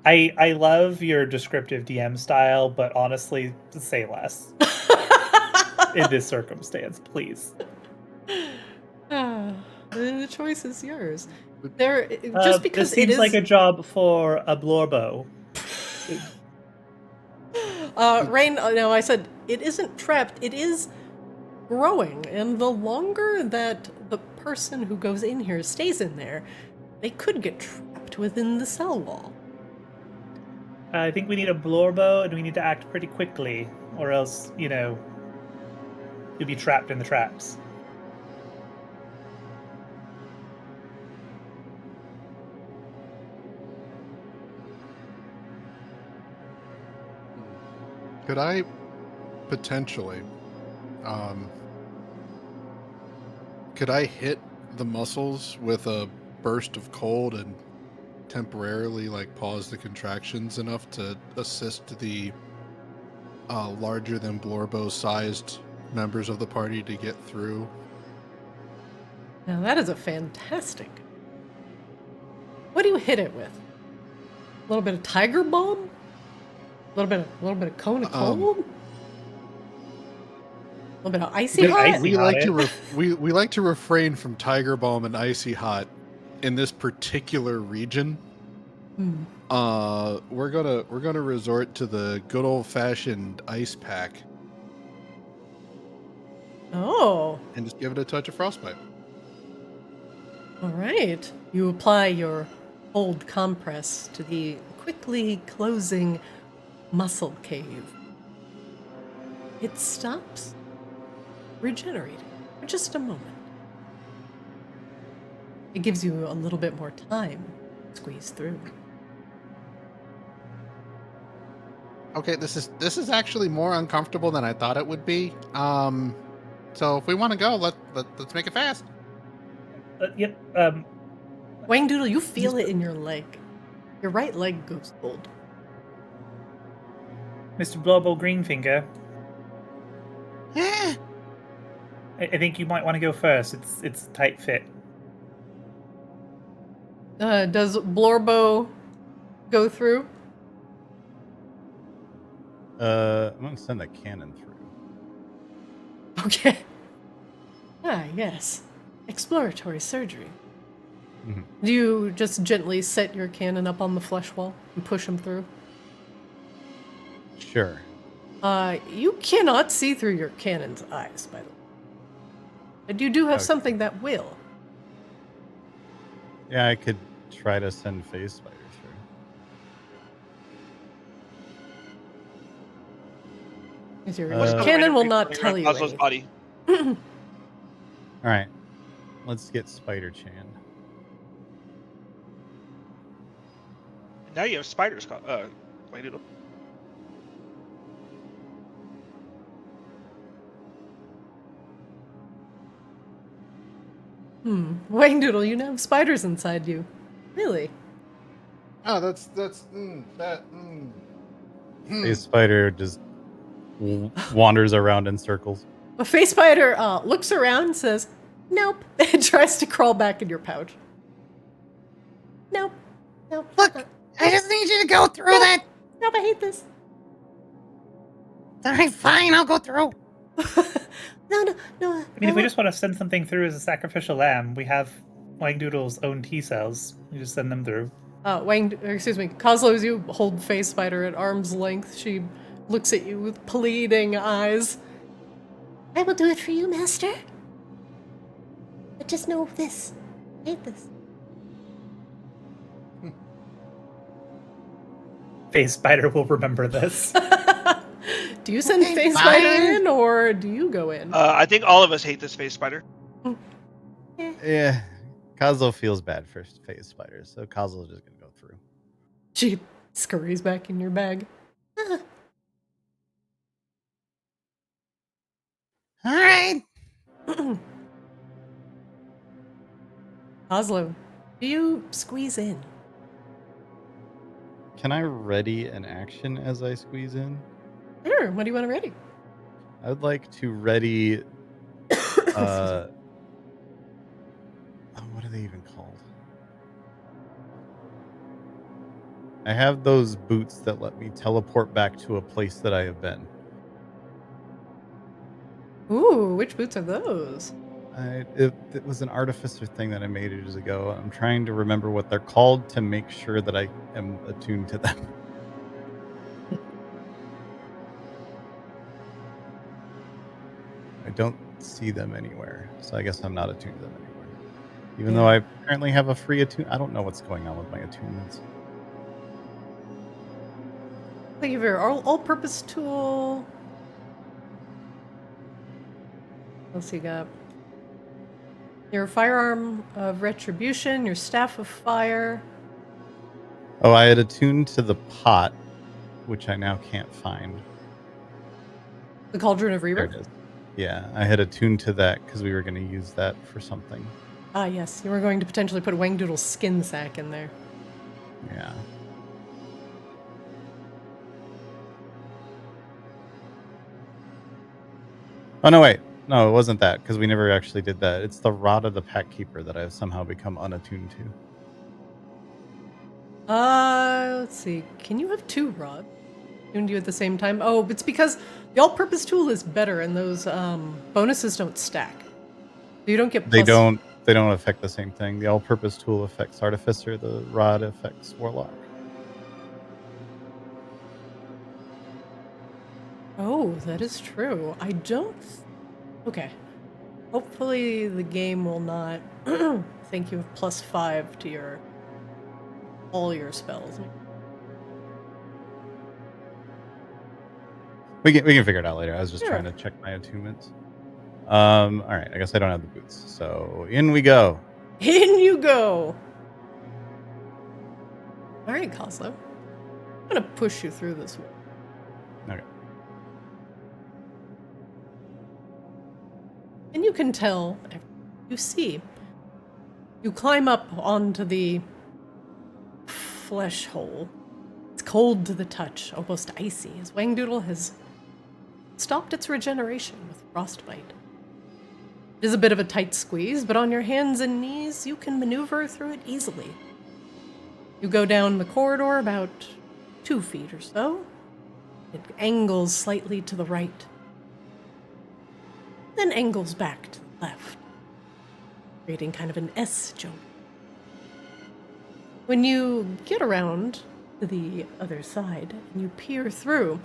I love your descriptive DM style, but honestly, say less in this circumstance, please. The choice is yours. Just because this seems it is like a job for a Blorbo. Rain, no, I said it isn't trapped, it is growing, and the longer that the person who goes in here stays in there, they could get trapped within the cell wall. I think we need a Blorbo, and we need to act pretty quickly, or else, you'll be trapped in the traps. Could I potentially, could I hit the muscles with a burst of cold and temporarily pause the contractions enough to assist the larger than Blorbo sized members of the party to get through. Now that is a fantastic. What do you hit it with? A little bit of tiger balm? A little bit of cone of cold? A little bit of icy hot? We like to we like to refrain from tiger balm and icy hot in this particular region. We're gonna resort to the good old fashioned ice pack. Oh. And just give it a touch of frostbite. All right. You apply your hold compress to the quickly closing muscle cave. It stops regenerating for just a moment. It gives you a little bit more time to squeeze through. Okay, this is actually more uncomfortable than I thought it would be. So if we want to go, let's make it fast. Yep. Wangdoodle, you feel it in your leg. Your right leg goes cold. Mr. Blorbo Greenfinger, Yeah. I think you might want to go first. It's a tight fit. Does Blorbo go through? I'm gonna send the cannon through. Okay. Ah, yes. Exploratory surgery. Mhm. Do you just gently set your cannon up on the flesh wall and push him through? Sure. You cannot see through your cannon's eyes, by the way. But you do have Okay. something that will. Yeah, I could try to send phase spider through. Because your What's the cannon will random not thing tell around you Cosmo's anything. body? All right, let's get Spider Chan. Now you have spiders. Wangdoodle. Wangdoodle, you now have spiders inside you. Really? Oh, that. Phase spider just wanders around in circles. A face spider looks around and says, nope, and tries to crawl back in your pouch. Nope. Nope. Look, I just need you to go through that. Nope, I hate this. All right, fine, I'll go through. No. I mean, if we just want to send something through as a sacrificial lamb, we have Wangdoodle's own T cells. We just send them through. Kozlo, as you hold face spider at arm's length, she looks at you with pleading eyes. I will do it for you, Master. But just know this. I hate this. Phase Spider will remember this. Do you send Okay, face fine. spider in, or do you go in? I think all of us hate this phase spider. Yeah, Kazuo feels bad for phase spiders, so Kazuo's just gonna go through. She scurries back in your bag. All right. Oslo, do you squeeze in? Can I ready an action as I squeeze in? Sure, what do you want to ready? I would like to ready. What are they even called? I have those boots that let me teleport back to a place that I have been. Ooh, which boots are those? It was an artificer thing that I made ages ago. I'm trying to remember what they're called to make sure that I am attuned to them. I don't see them anywhere, so I guess I'm not attuned to them anywhere. Even though I apparently have a free attune. I don't know what's going on with my attunements. Think of your all-purpose tool. Let's see, you got your firearm of retribution, your staff of fire. Oh, I had attuned to the pot, which I now can't find. The Cauldron of There Rebirth? it is. Yeah, I had attuned to that because we were going to use that for something. Ah, yes. You were going to potentially put a Wangdoodle skin sack in there. Yeah. Oh, no, wait. No, it wasn't that, because we never actually did that. It's the Rod of the Pack Keeper that I've somehow become unattuned to. Let's see. Can you have 2 rods tuned to you at the same time? Oh, it's because the all-purpose tool is better, and those bonuses don't stack. You don't get plus... They don't affect the same thing. The all-purpose tool affects Artificer. The Rod affects Warlock. Oh, that is true. I don't... Okay. Hopefully the game will not think you have +5 to your... all your spells. We can figure it out later. I was just trying to check my attunements. All right. I guess I don't have the boots. So in we go. In you go. All right, Coslo. I'm gonna push you through this one. Okay. And you can tell, you see, you climb up onto the flesh hole. It's cold to the touch, almost icy, as Wangdoodle has stopped its regeneration with frostbite. It is a bit of a tight squeeze, but on your hands and knees, you can maneuver through it easily. You go down the corridor about 2 feet or so. It angles slightly to the right, then angles back to the left, creating kind of an S joint. When you get around to the other side and you peer through,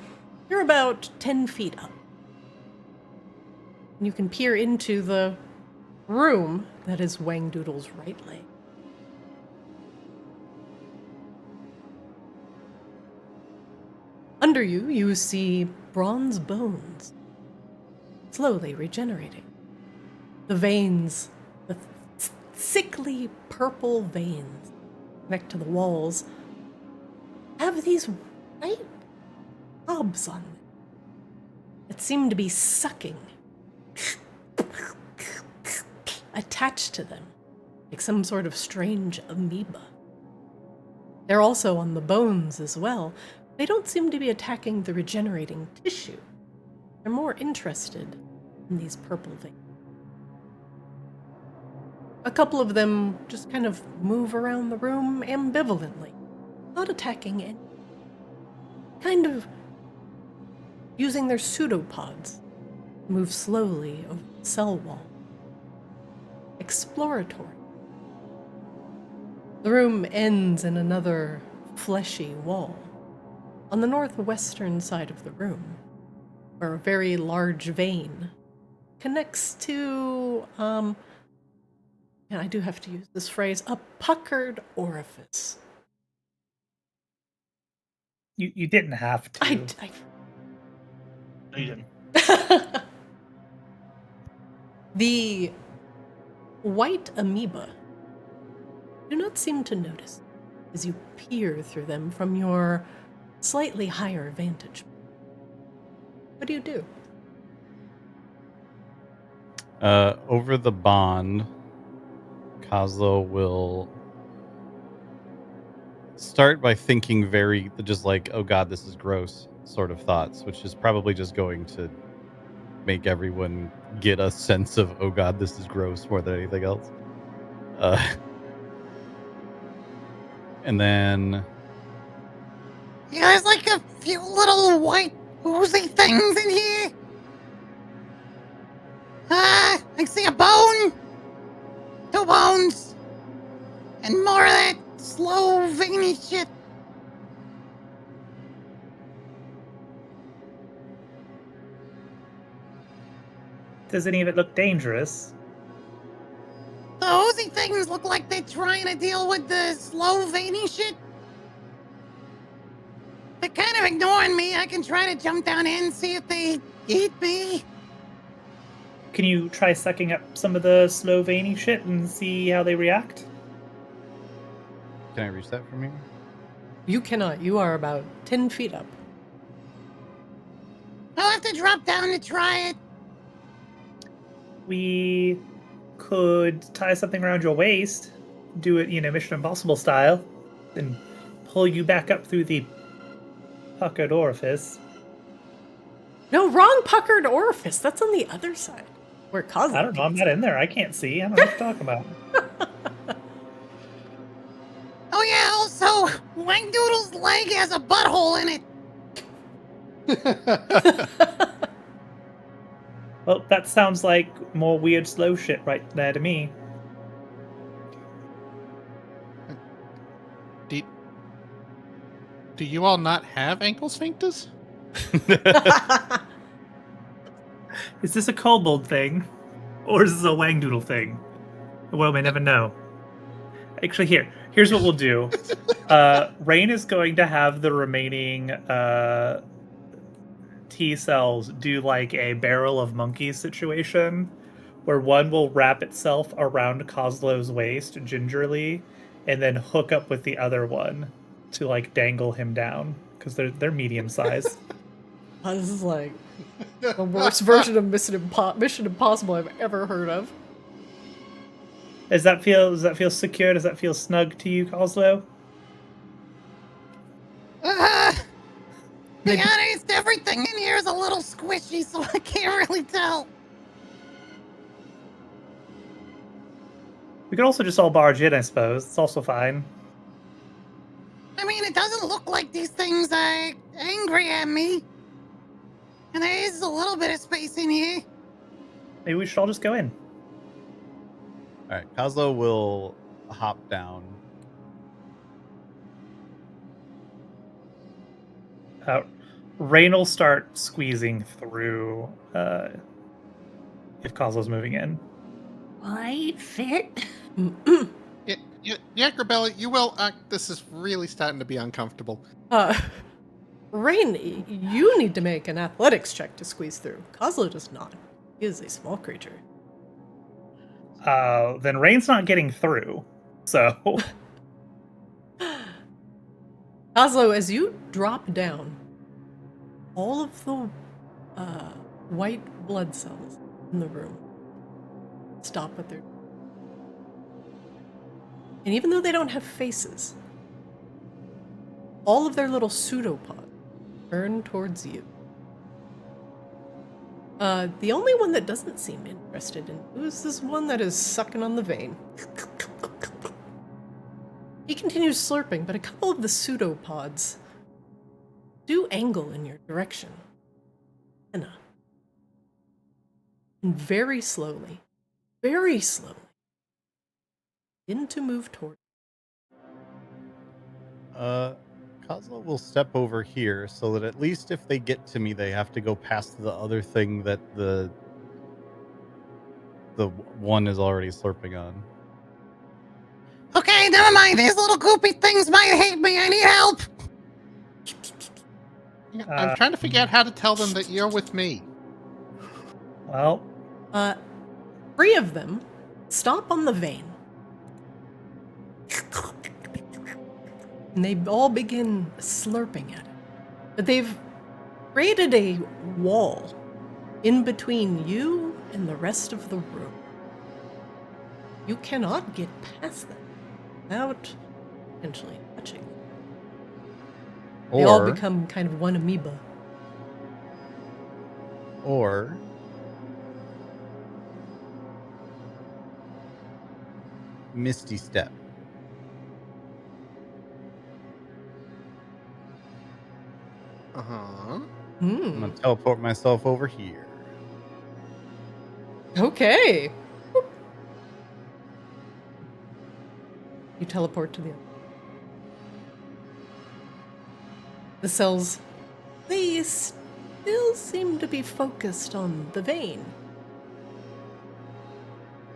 you're about 10 feet up. You can peer into the room that is Wangdoodle's right leg. Under you, you see bronze bones, slowly regenerating. The veins, the sickly purple veins connect to the walls, have these white knobs on them that seem to be sucking attached to them, like some sort of strange amoeba. They're also on the bones as well. They don't seem to be attacking the regenerating tissue. They're more interested in these purple veins. A couple of them just kind of move around the room ambivalently, not attacking any. Kind of using their pseudopods to move slowly over the cell wall. Exploratory. The room ends in another fleshy wall. On the northwestern side of the room, where a very large vein connects to, and I do have to use this phrase, a puckered orifice. You didn't have to. No, you didn't. The white amoeba do not seem to notice as you peer through them from your slightly higher vantage. What do you do? Over the bond, Kozlo will start by thinking just like, oh god, this is gross sort of thoughts, which is probably just going to make everyone get a sense of, oh god, this is gross more than anything else. And then... Yeah, there's like a few little white oozy things in here. I see a bone. 2 bones. And more of that slow, veiny shit. Does any of it look dangerous? The oozy things look like they're trying to deal with the slow, veiny shit. They're kind of ignoring me. I can try to jump down in and see if they eat me. Can you try sucking up some of the slow, veiny shit and see how they react? Can I reach that from here? You cannot. You are about 10 feet up. I'll have to drop down to try it. We could tie something around your waist, do it, Mission Impossible style, and pull you back up through the puckered orifice. No, wrong puckered orifice. That's on the other side. Where Cosmo I don't know. I'm not in there. I can't see. I don't know what you're talking about. Oh yeah, also, Wangdoodle's leg has a butthole in it. Well, that sounds like more weird slow shit right there to me. Do you all not have ankle sphincters? Is this a kobold thing? Or is this a Wangdoodle thing? Well, we never know. Actually, here's what we'll do. Rain is going to have the remaining T cells do like a barrel of monkeys situation, where one will wrap itself around Coslow's waist gingerly, and then hook up with the other one to like dangle him down because they're medium sized. This is like the worst version of Mission Impossible I've ever heard of. Does that feel secure? Does that feel snug to you, Coslow? Be honest, everything in here is a little squishy, so I can't really tell. We could also just all barge in, I suppose. It's also fine. I mean, it doesn't look like these things are angry at me. And there is a little bit of space in here. Maybe we should all just go in. All right, Coslo will hop down. Rain will start squeezing through if Coslow's moving in. Will I fit? Yeah, Grebella, you will. This is really starting to be uncomfortable. Rain, you need to make an athletics check to squeeze through. Coslo does not. He is a small creature. Then Rain's not getting through. So Coslo, as you drop down, all of the white blood cells in the room stop what they're doing. And even though they don't have faces, all of their little pseudopods turn towards you. The only one that doesn't seem interested in you is this one that is sucking on the vein. He continues slurping, but a couple of the pseudopods do angle in your direction. And very slowly, begin to move toward. Coslo will step over here so that at least if they get to me, they have to go past the other thing that the one is already slurping on. Okay, never mind. These little goopy things might hate me. I need help. I'm trying to figure out how to tell them that you're with me. well, 3 of them stop on the vein. And they all begin slurping at it. But they've created a wall in between you and the rest of the room. You cannot get past them without potentially touching them. They all become kind of one amoeba. Or Misty Step. I'm gonna teleport myself over here. Okay. You teleport to the other. The cells, they still seem to be focused on the vein.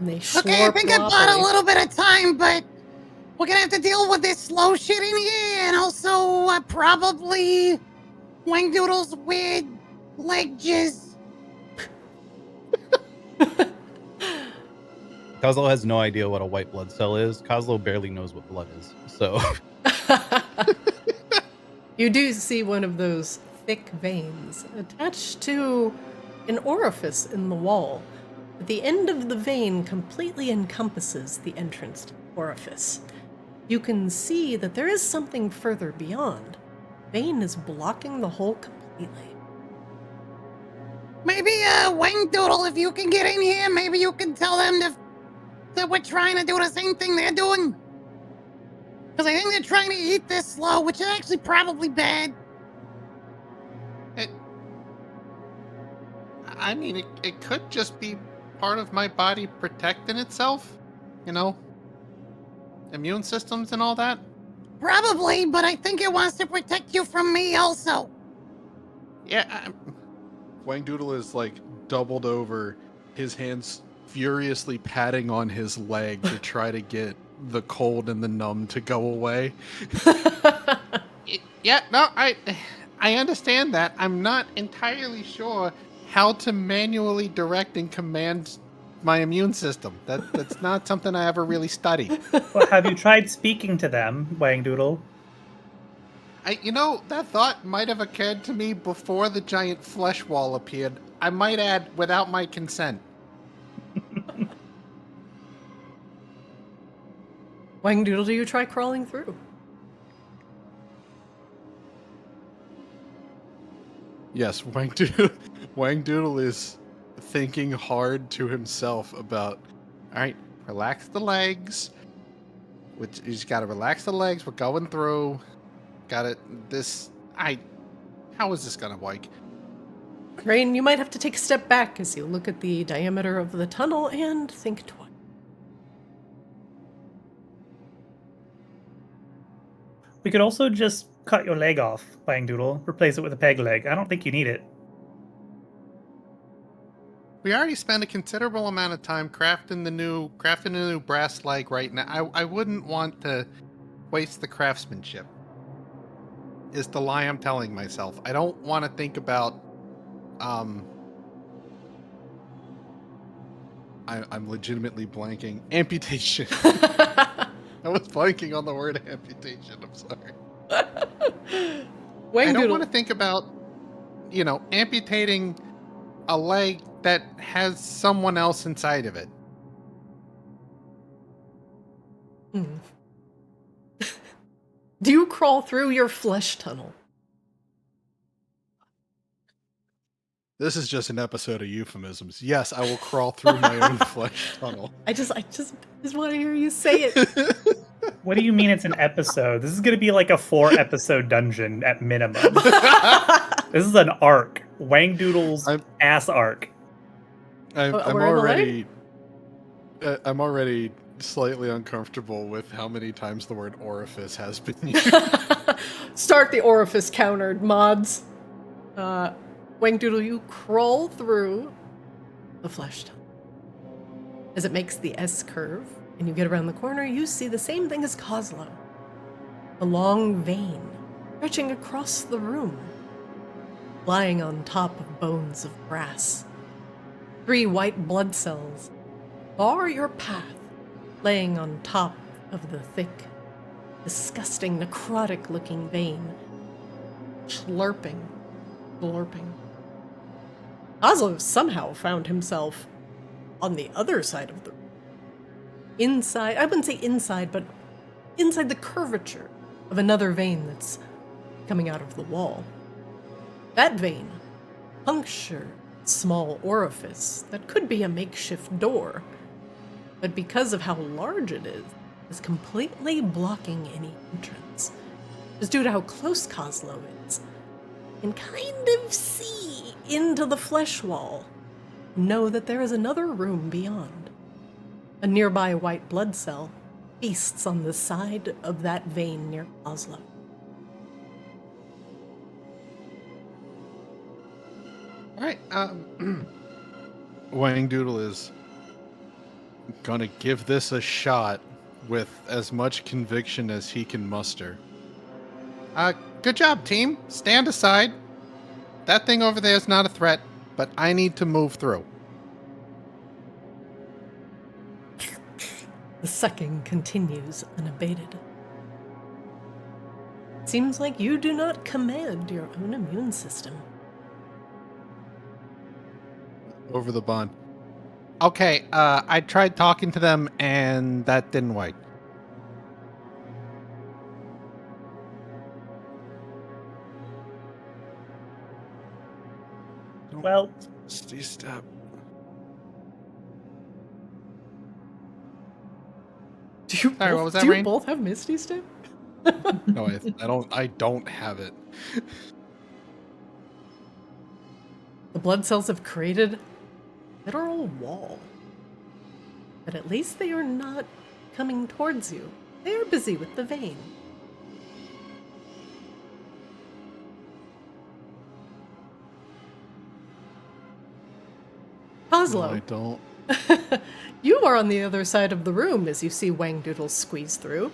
And they Okay, I think I bought a little bit of time, but we're gonna have to deal with this slow shit in here, and also probably Wangdoodle's weird leg jizz. Coslo has no idea what a white blood cell is. Coslo barely knows what blood is. So you do see one of those thick veins attached to an orifice in the wall. But the end of the vein completely encompasses the entrance to the orifice. You can see that there is something further beyond. The vein is blocking the hole completely. Maybe, Wangdoodle, if you can get in here, maybe you can tell them that we're trying to do the same thing they're doing. Because I think they're trying to eat this slow, which is actually probably bad. I mean, it could just be part of my body protecting itself. You know? Immune systems and all that. Probably, but I think it wants to protect you from me also. Yeah, Wangdoodle is like doubled over, his hands furiously patting on his leg to try to get the cold and the numb to go away. Yeah, no, I understand that. I'm not entirely sure how to manually direct and command my immune system. That's not something I ever really studied. Well, have you tried speaking to them, Wangdoodle? That thought might have occurred to me before the giant flesh wall appeared. I might add, without my consent. Wangdoodle, do you try crawling through? Yes, Wangdoodle is thinking hard to himself about, all right, relax the legs. You just gotta relax the legs. We're going through. How is this gonna work? Rain, you might have to take a step back as you look at the diameter of the tunnel and think twice. We could also just cut your leg off, Wangdoodle. Replace it with a peg leg. I don't think you need it. We already spent a considerable amount of time crafting a new brass leg right now. I wouldn't want to waste the craftsmanship. Is the lie I'm telling myself. I don't want to think about I'm legitimately blanking. Amputation. I was blanking on the word amputation. I'm sorry. I don't want to think about, amputating a leg that has someone else inside of it. Do you crawl through your flesh tunnel? This is just an episode of euphemisms. Yes, I will crawl through my own flesh tunnel. I just want to hear you say it. What do you mean it's an episode? This is going to be like a 4-episode dungeon at minimum. This is an arc. Wangdoodle's ass arc. I'm already slightly uncomfortable with how many times the word orifice has been used. Start the orifice counter, mods. Wangdoodle, you crawl through the flesh tunnel. As it makes the S curve, and you get around the corner, you see the same thing as Kozlo. A long vein stretching across the room, lying on top of bones of brass. 3 white blood cells bar your path, laying on top of the thick, disgusting, necrotic-looking vein, slurping, glorping. Kozlo somehow found himself on the other side of the room. Inside, I wouldn't say inside, but inside the curvature of another vein that's coming out of the wall. That vein punctured a small orifice that could be a makeshift door, but because of how large it is completely blocking any entrance. Just due to how close Kozlo is, and kind of see into the flesh wall. Know that there is another room beyond. A nearby white blood cell feasts on the side of that vein near Kozlo. Alright, Wangdoodle is gonna give this a shot with as much conviction as he can muster. Good job, team. Stand aside. That thing over there is not a threat, but I need to move through. The sucking continues unabated. Seems like you do not command your own immune system. Over the bond. Okay, I tried talking to them and that didn't work. Well, Step. Do you, Sorry, both, what was that, do you Rain? both have Misty Step? No, I don't have it. The blood cells have created a literal wall. But at least they are not coming towards you. They are busy with the vein. Oslo. No, I don't. You are on the other side of the room as you see Wangdoodle squeeze through.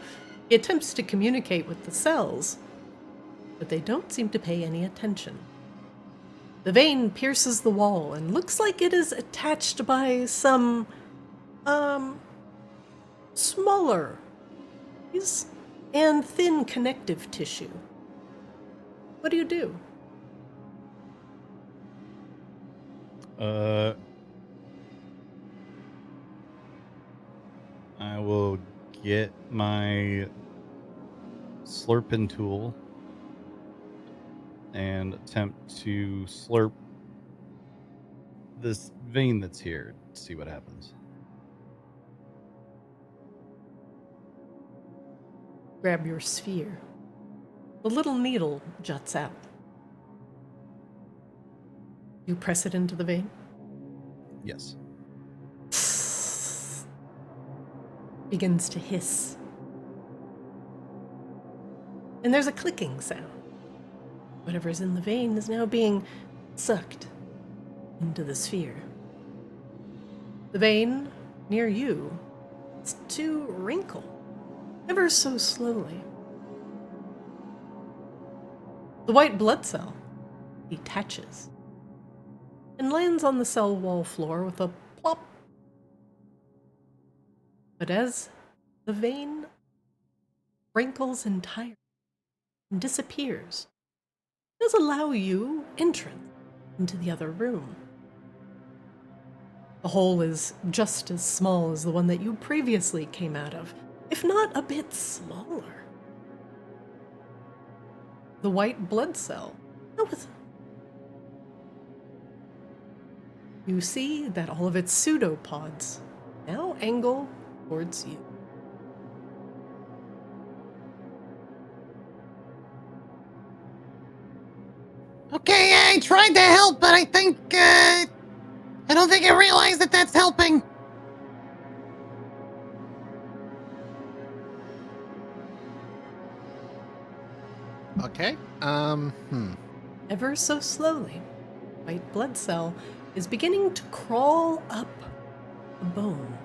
He attempts to communicate with the cells, but they don't seem to pay any attention. The vein pierces the wall and looks like it is attached by some, smaller and thin connective tissue. What do you do? I will get my slurping tool and attempt to slurp this vein that's here. See what happens. Grab your sphere. The little needle juts out. You press it into the vein. Yes. Begins to hiss. And there's a clicking sound. Whatever's in the vein is now being sucked into the sphere. The vein near you is to wrinkle, ever so slowly. The white blood cell detaches and lands on the cell wall floor with a plop. But as the vein wrinkles entirely and disappears, it does allow you entrance into the other room. The hole is just as small as the one that you previously came out of, if not a bit smaller. The white blood cell. You see that all of its pseudopods now angle towards you. Okay, I tried to help, but I don't think I realized that that's helping. Okay. Ever so slowly, white blood cell is beginning to crawl up the bone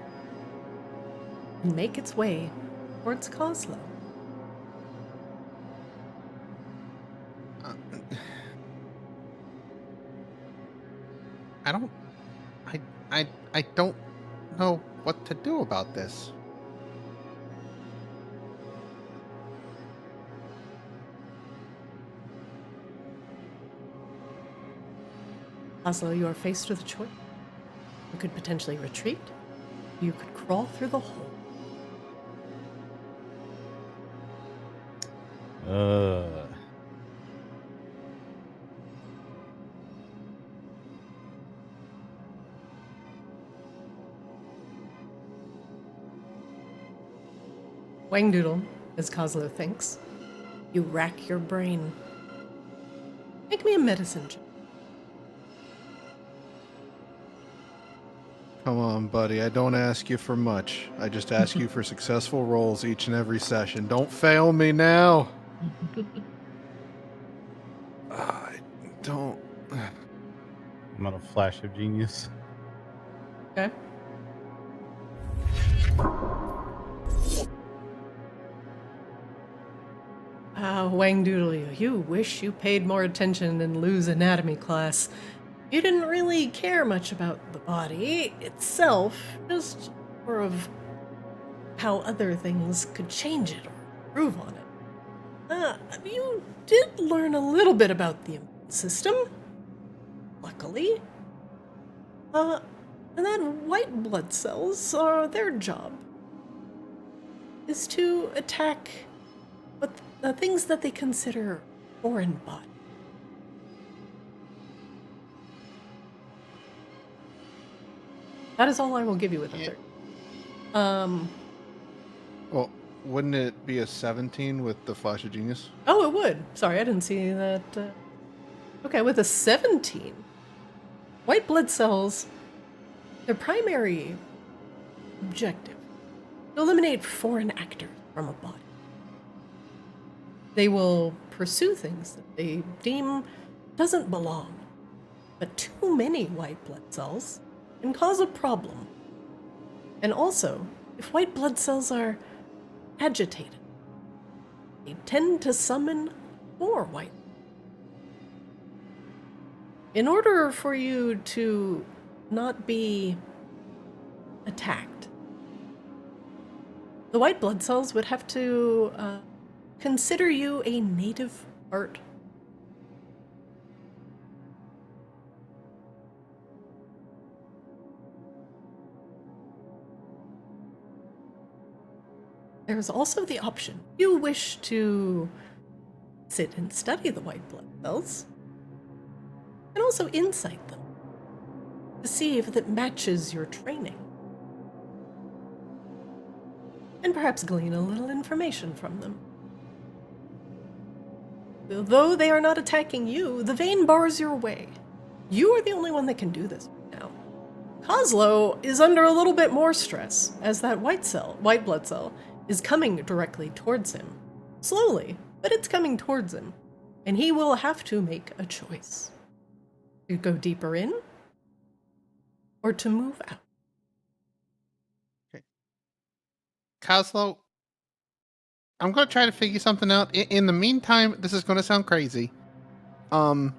and make its way towards Coslow. I don't know what to do about this. Oslo, you are faced with a choice. You could potentially retreat. You could crawl through the hole. Wangdoodle, as Coslow thinks, you rack your brain. Make me a medicine check. Come on, buddy. I don't ask you for much. I just ask you for successful rolls each and every session. Don't fail me now. I don't. I'm on a flash of genius. Okay. Wangdoodle, you wish you paid more attention in Lou's anatomy class. You didn't really care much about the body itself, just more of how other things could change it or improve on it. You did learn a little bit about the immune system, luckily. And then white blood cells are their job is to attack what the things that they consider foreign body. That is all I will give you with a Yeah. 30. Well, wouldn't it be a 17 with the Flash of Genius? Oh, it would. Sorry, I didn't see that. Okay, with a 17, white blood cells, their primary objective, to eliminate foreign actors from a body. They will pursue things that they deem doesn't belong. But too many white blood cells can cause a problem. And also, if white blood cells are agitated, they tend to summon more white. In order for you to not be attacked, the white blood cells would have to consider you a native part. There's also the option, if you wish to sit and study the white blood cells, and also insight them to see if it matches your training. And perhaps glean a little information from them. Though they are not attacking you, the vein bars your way. You are the only one that can do this right now. Kozlo is under a little bit more stress, as that white blood cell, is coming directly towards him. Slowly, but it's coming towards him. And he will have to make a choice. To go deeper in, or to move out. Kozlo, I'm going to try to figure something out. In the meantime, this is going to sound crazy. Cover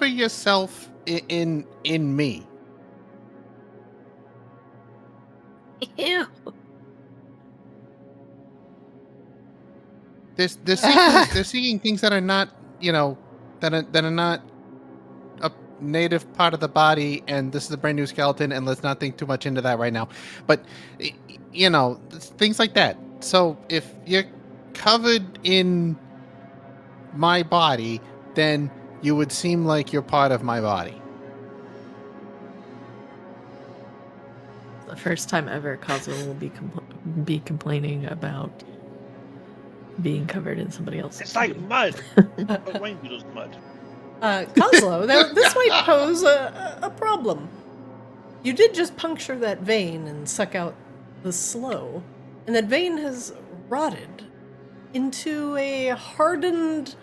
yourself in me. Ew. They're seeing things that are not, that are not a native part of the body, and this is a brand new skeleton, and let's not think too much into that right now. But, things like that. So if you're covered in my body, then you would seem like you're part of my body. The first time ever, Kazuo will be complaining about being covered in somebody else's. It's like mud. But Wangdoodle's mud. Kozlo, this might pose a problem. You did just puncture that vein and suck out the sloe, and that vein has rotted into a hardened,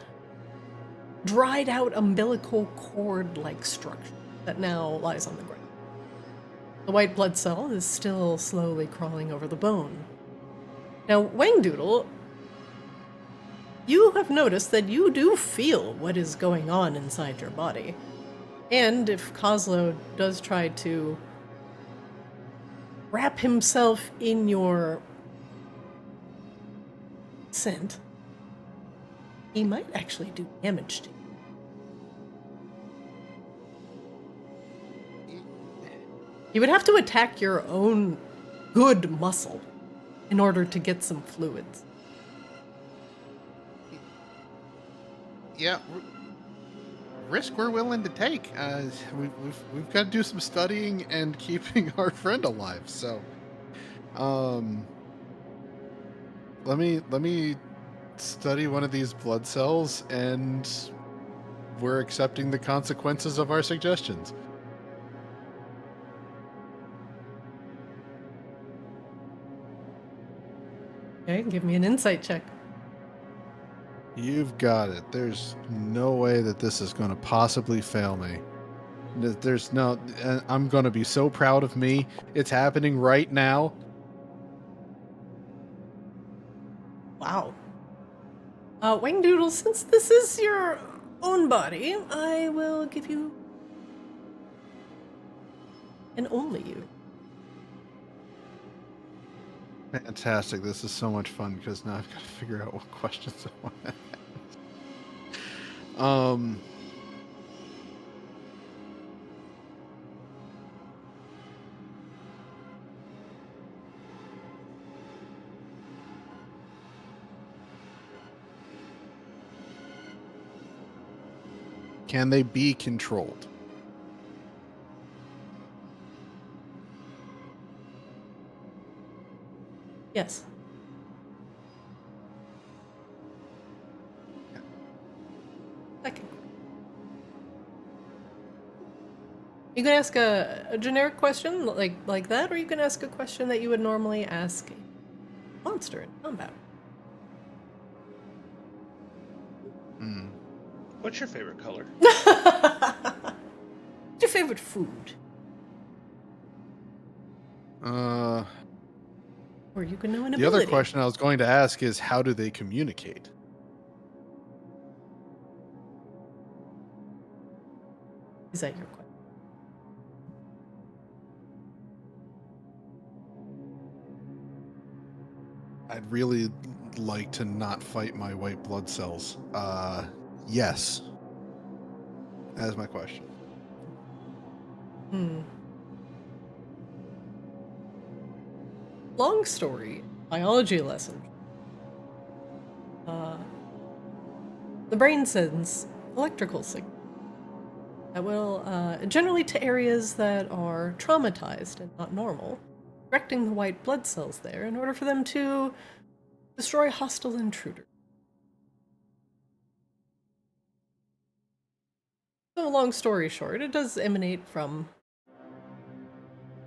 dried out umbilical cord-like structure that now lies on the ground. The white blood cell is still slowly crawling over the bone. Now, Wangdoodle, you have noticed that you do feel what is going on inside your body. And if Kozlo does try to wrap himself in your scent, he might actually do damage to you. You would have to attack your own good muscle in order to get some fluids. Yeah, risk we're willing to take. We've got to do some studying and keeping our friend alive. So, let me study one of these blood cells, and we're accepting the consequences of our suggestions. Okay, give me an insight check. You've got it. There's no way that this is going to possibly fail me. There's no... I'm going to be so proud of me. It's happening right now. Wow. Wangdoodle, since this is your own body, I will give you and only you. Fantastic. This is so much fun because now I've got to figure out what questions I want to ask. Can they be controlled? Yes. Second. You can ask a generic question like that, or you can ask a question that you would normally ask a monster in combat. What's your favorite color? What's your favorite food? Or you can know an The ability. other question I was going to ask is, how do they communicate? Is that your question? I'd really like to not fight my white blood cells. Yes. That is my question. Long story, biology lesson. The brain sends electrical signals that will, generally to areas that are traumatized and not normal, directing the white blood cells there in order for them to destroy hostile intruders. So, long story short, it does emanate from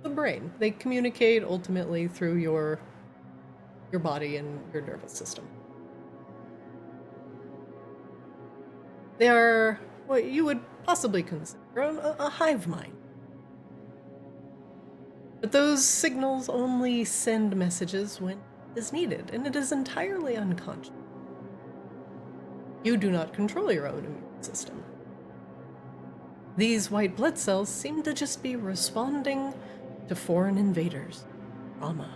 the brain. They communicate ultimately through your body and your nervous system. They are what you would possibly consider a hive mind. But those signals only send messages when it is needed, and it is entirely unconscious. You do not control your own immune system. These white blood cells seem to just be responding to foreign invaders, trauma,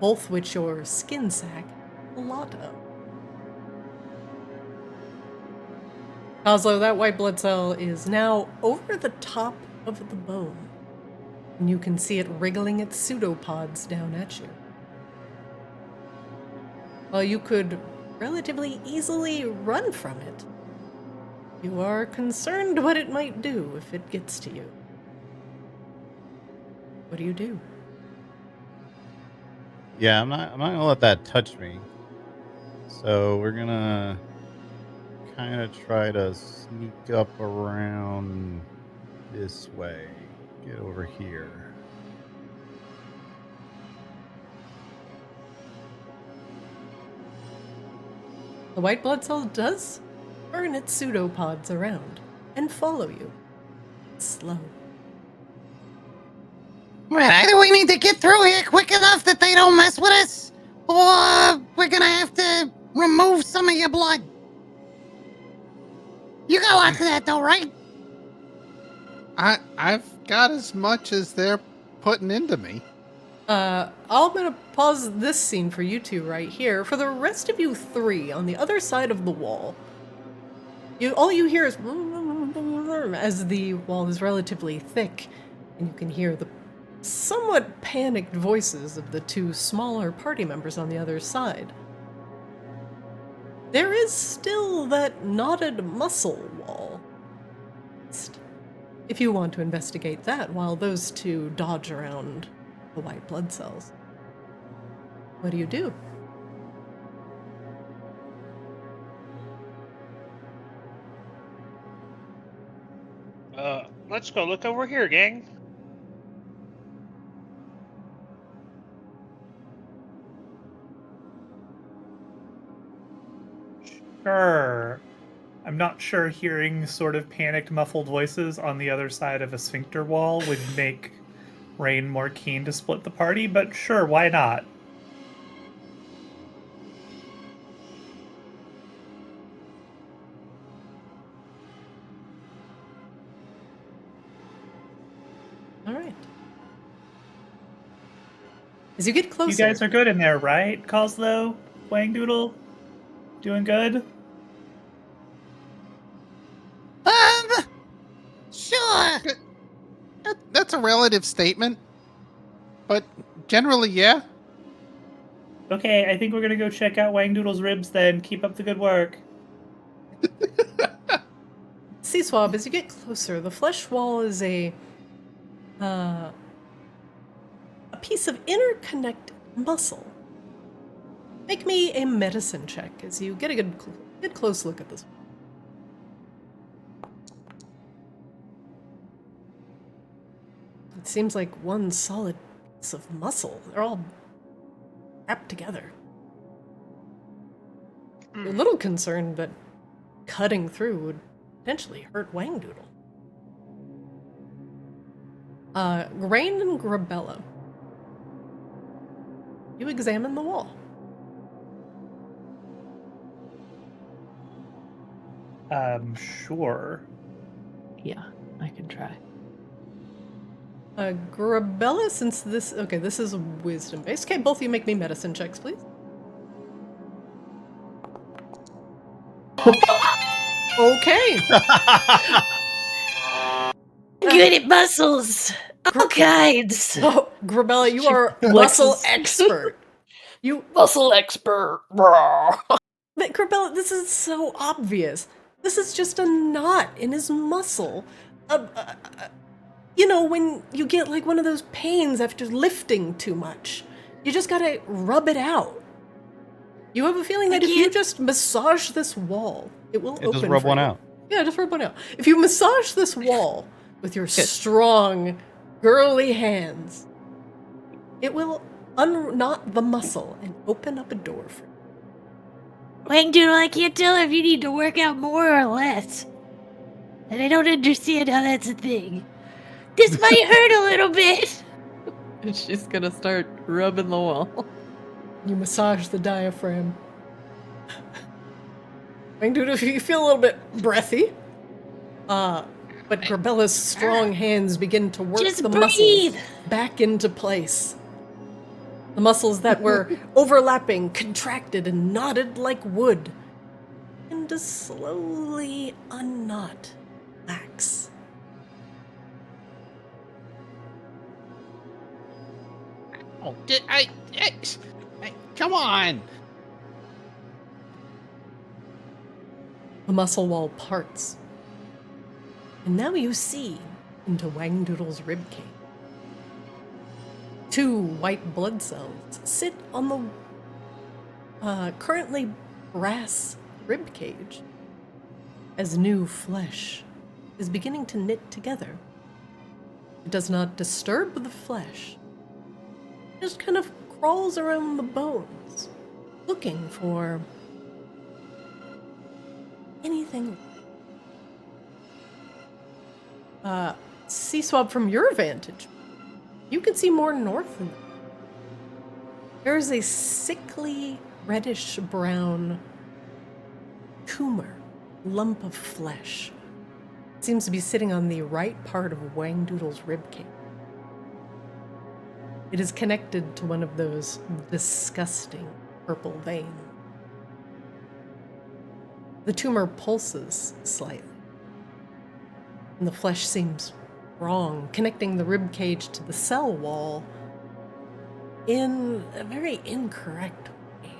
both which your skin sac has a lot of. Oslo, that white blood cell is now over the top of the bone, and you can see it wriggling its pseudopods down at you. While you could relatively easily run from it, you are concerned what it might do if it gets to you. What do you do? Yeah, I'm not gonna let that touch me. So we're gonna kind of try to sneak up around this way. Get over here. The white blood cell does burn its pseudopods around and follow you. Slow. Right, either we need to get through here quick enough that they don't mess with us, or we're gonna have to remove some of your blood. You got lots of that though, right? I've got as much as they're putting into me. I'm gonna pause this scene for you two right here. For the rest of you three, on the other side of the wall, all you hear is as the wall is relatively thick, and you can hear the somewhat panicked voices of the two smaller party members on the other side. There is still that knotted muscle wall. If you want to investigate that while those two dodge around the white blood cells. What do you do? Let's go look over here, gang. Sure. I'm not sure hearing sort of panicked, muffled voices on the other side of a sphincter wall would make Rain more keen to split the party, but sure, why not? All right. As you get closer, You guys are good in there, right? Coslow, Wangdoodle, doing good? Sure. That's a relative statement, but generally, yeah. Okay, I think we're gonna go check out Wangdoodle's ribs then. Keep up the good work. Sea Swab, as you get closer, the flesh wall is a piece of interconnected muscle make me a medicine check as you get a good close look at this. It seems like one solid piece of muscle. They're all wrapped together. You're a little concerned that cutting through would potentially hurt Wangdoodle. Rain and Grebella. You examine the wall. Sure. Yeah, I can try. Grebella, since this is wisdom based. Okay, both of you make me medicine checks, please. Okay. Good at muscles. All kinds. Oh, Grebella, you are a muscle expert. You Muscle expert. But Grebella, this is so obvious. This is just a knot in his muscle. You know, when you get like one of those pains after lifting too much, you just gotta rub it out. You have a feeling that if you just massage this wall, it will open. Just rub for one you. out. Yeah, just rub one out. If you massage this wall with your strong, girly hands, it will unknot the muscle and open up a door for you. Wangdoodle, I can't tell if you need to work out more or less. And I don't understand how that's a thing. This might hurt a little bit. And she's gonna start rubbing the wall. You massage the diaphragm. Wangdoodle, if you feel a little bit breathy, but Grebella's strong hands begin to work Just the breathe. muscles back into place. The muscles that were overlapping, contracted, and knotted like wood, and to slowly unknot, relax. Oh, come on! The muscle wall parts. And now you see into Wangdoodle's ribcage. 2 white blood cells sit on the currently brass ribcage as new flesh is beginning to knit together. It does not disturb the flesh. It just kind of crawls around the bones, looking for anything. C-Swab, from your vantage, you can see more north than that. There is a sickly, reddish-brown tumor, lump of flesh. It seems to be sitting on the right part of Wangdoodle's ribcage. It is connected to one of those disgusting purple veins. The tumor pulses slightly, and the flesh seems wrong, connecting the ribcage to the cell wall in a very incorrect way.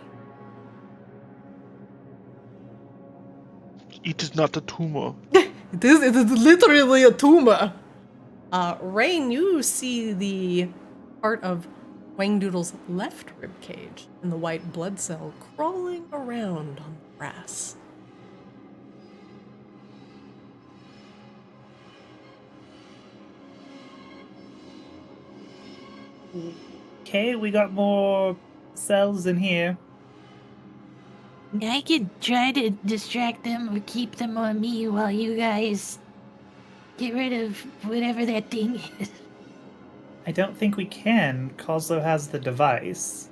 It is not a tumor. It is literally a tumor. Rain, you see the part of Wangdoodle's left ribcage and the white blood cell crawling around on the grass. Okay, we got more cells in here. I could try to distract them or keep them on me while you guys get rid of whatever that thing is. I don't think we can. Kozlo has the device.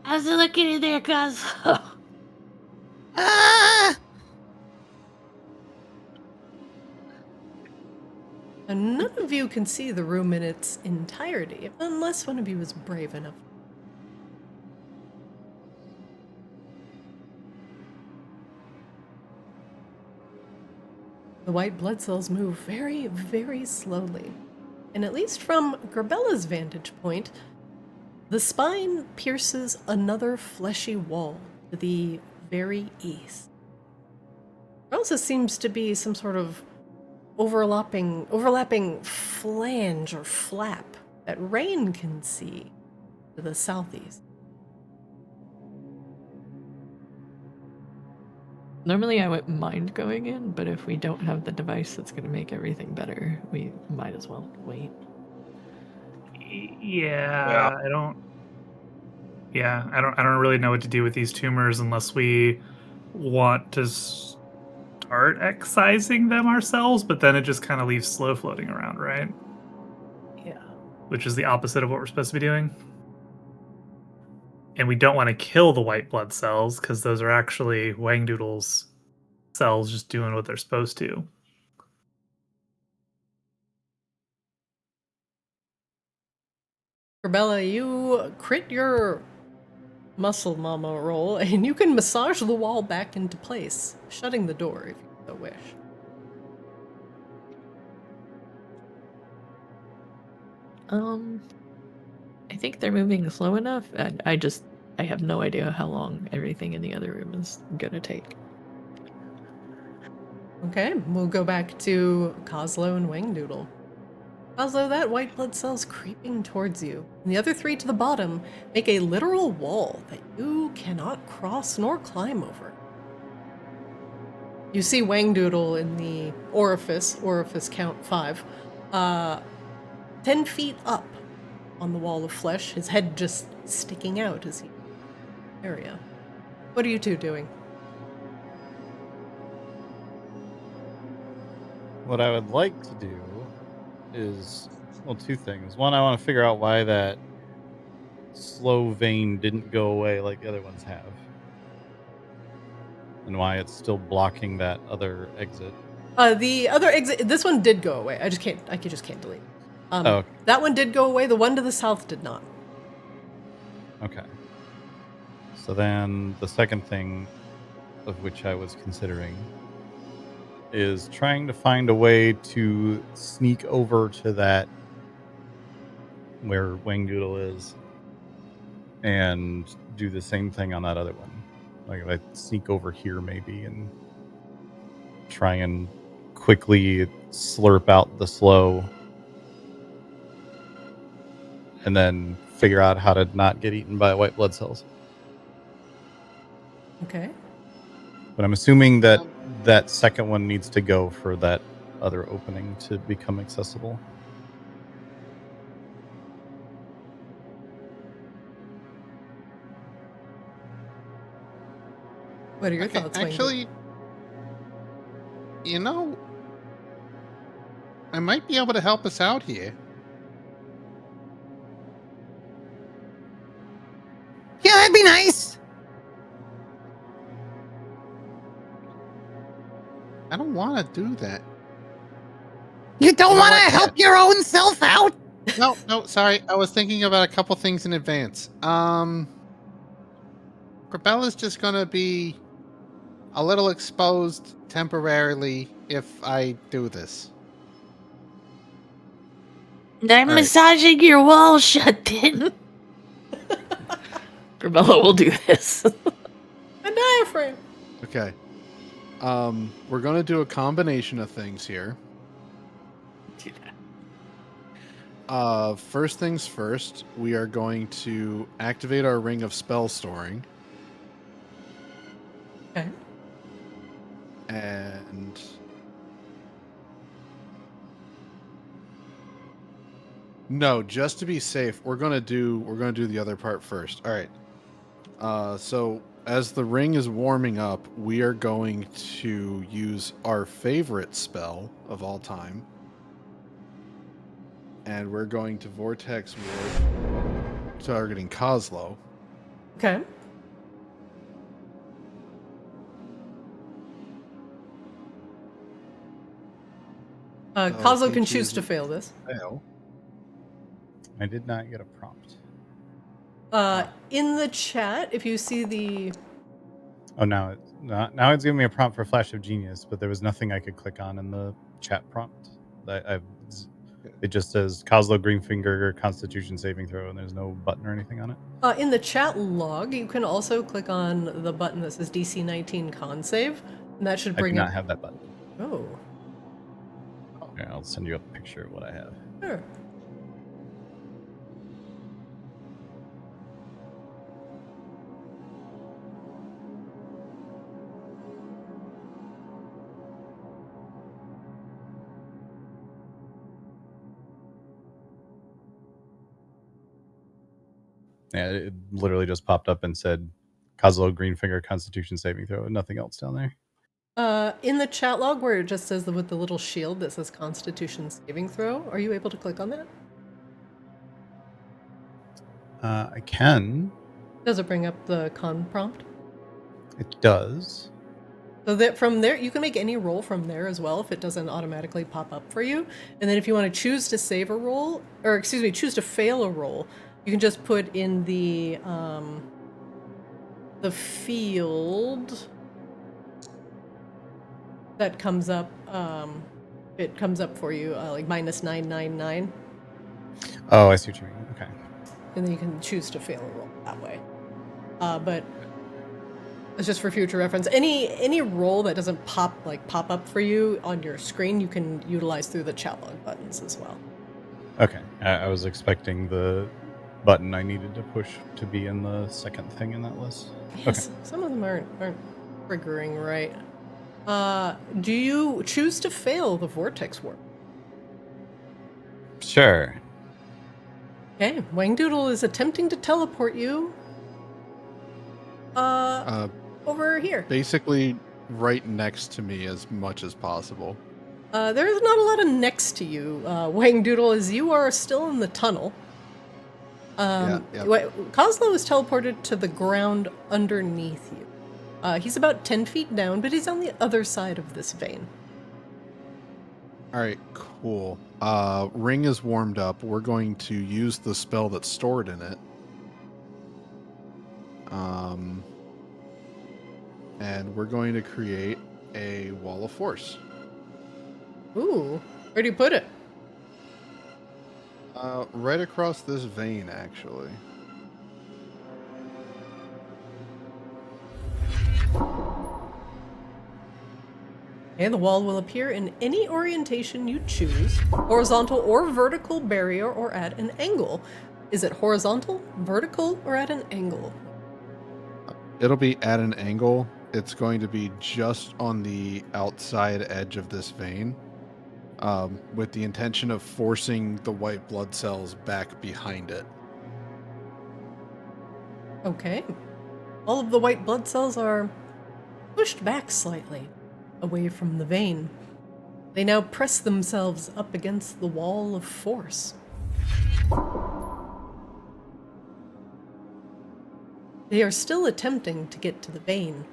How's it looking in there, Kozlo? Ah! And none of you can see the room in its entirety, unless one of you is brave enough. The white blood cells move very, very slowly. And at least from Grebella's vantage point, the spine pierces another fleshy wall to the very east. There also seems to be some sort of overlapping flange or flap that Rain can see to the southeast. Normally I wouldn't mind going in, but if we don't have the device that's going to make everything better, we might as well wait. Yeah, I don't. Yeah, I don't really know what to do with these tumors unless we want to start excising them ourselves, but then it just kind of leaves slow floating around, right? Yeah. Which is the opposite of what we're supposed to be doing. And we don't want to kill the white blood cells because those are actually Wangdoodle's cells just doing what they're supposed to. Grebella, you crit your muscle mama roll, and you can massage the wall back into place, shutting the door if you so wish. I think they're moving slow enough. I have no idea how long everything in the other room is gonna take. Okay, we'll go back to Coslo and Wangdoodle. Coslo, that white blood cell's creeping towards you, and the other three to the bottom make a literal wall that you cannot cross nor climb over. You see Wangdoodle in the orifice count 5, 10 feet up on the wall of flesh, his head just sticking out as he area. What are you two doing? What I would like to do is, well, two things. One, I want to figure out why that slow vein didn't go away like the other ones have, and why it's still blocking that other exit. The other exit, this one did go away. I just can't delete it. Okay. That one did go away. The one to the south did not. Okay. So then the second thing of which I was considering is trying to find a way to sneak over to that where Wangdoodle is and do the same thing on that other one. Like if I sneak over here maybe and try and quickly slurp out the slow and then figure out how to not get eaten by white blood cells. Okay. But I'm assuming that that second one needs to go for that other opening to become accessible. What are your thoughts, Wangdoodle? Actually, you know, I might be able to help us out here. Yeah, that'd be nice. I don't want to do that. You don't You know want to what? help your own self out? No, sorry. I was thinking about a couple things in advance. Grebella's just gonna be a little exposed temporarily if I do this. I'm right. massaging your wall shut then. Grebella will do this. A diaphragm. Okay. We're gonna do a combination of things here. Do that. First things first, we are going to activate our ring of spell storing. Okay. And no, just to be safe, we're gonna do the other part first. All right. So as the ring is warming up, we are going to use our favorite spell of all time, and we're going to vortex ward targeting Coslo. Okay. Coslo can choose to fail this. Fail. I did not get a prompt. In the chat, if you see the... Oh, now it's giving me a prompt for Flash of Genius, but there was nothing I could click on in the chat prompt. It just says Coslo Greenfinger Constitution saving throw, and there's no button or anything on it. In the chat log, you can also click on the button that says DC 19 con save, and that should I do bring not up... have that button. Oh, Okay, I'll send you a picture of what I have. sure. Yeah, it literally just popped up and said Kozlo Greenfinger Constitution saving throw and nothing else down there. In the chat log where it just says with the little shield that says Constitution saving throw, are you able to click on that? I can. Does it bring up the con prompt? It does. So that from there, you can make any roll from there as well if it doesn't automatically pop up for you. And then if you want to choose to save a roll, or excuse me, choose to fail a roll, you can just put in the field that comes up. It comes up for you like -999, Oh, I see what you mean. Okay. and then you can choose to fail a roll that way. But it's just for future reference. Any roll that doesn't pop up for you on your screen, you can utilize through the chat log buttons as well. Okay. I was expecting the button I needed to push to be in the second thing in that list. Yes, some of them aren't triggering right. Do you choose to fail the vortex warp? Sure. Okay, Wangdoodle is attempting to teleport you over here. Basically, right next to me as much as possible. There is not a lot of next to you, Wangdoodle, as you are still in the tunnel. Kozlo is teleported to the ground underneath you. He's about 10 feet down, but he's on the other side of this vein. All right, cool. Ring is warmed up. We're going to use the spell that's stored in it. And we're going to create a wall of force. Ooh, where do you put it? Right across this vein, actually. And the wall will appear in any orientation you choose, horizontal or vertical barrier, or at an angle. Is it horizontal, vertical, or at an angle? It'll be at an angle. It's going to be just on the outside edge of this vein, with the intention of forcing the white blood cells back behind it. Okay. All of the white blood cells are pushed back slightly, away from the vein. They now press themselves up against the wall of force. They are still attempting to get to the vein,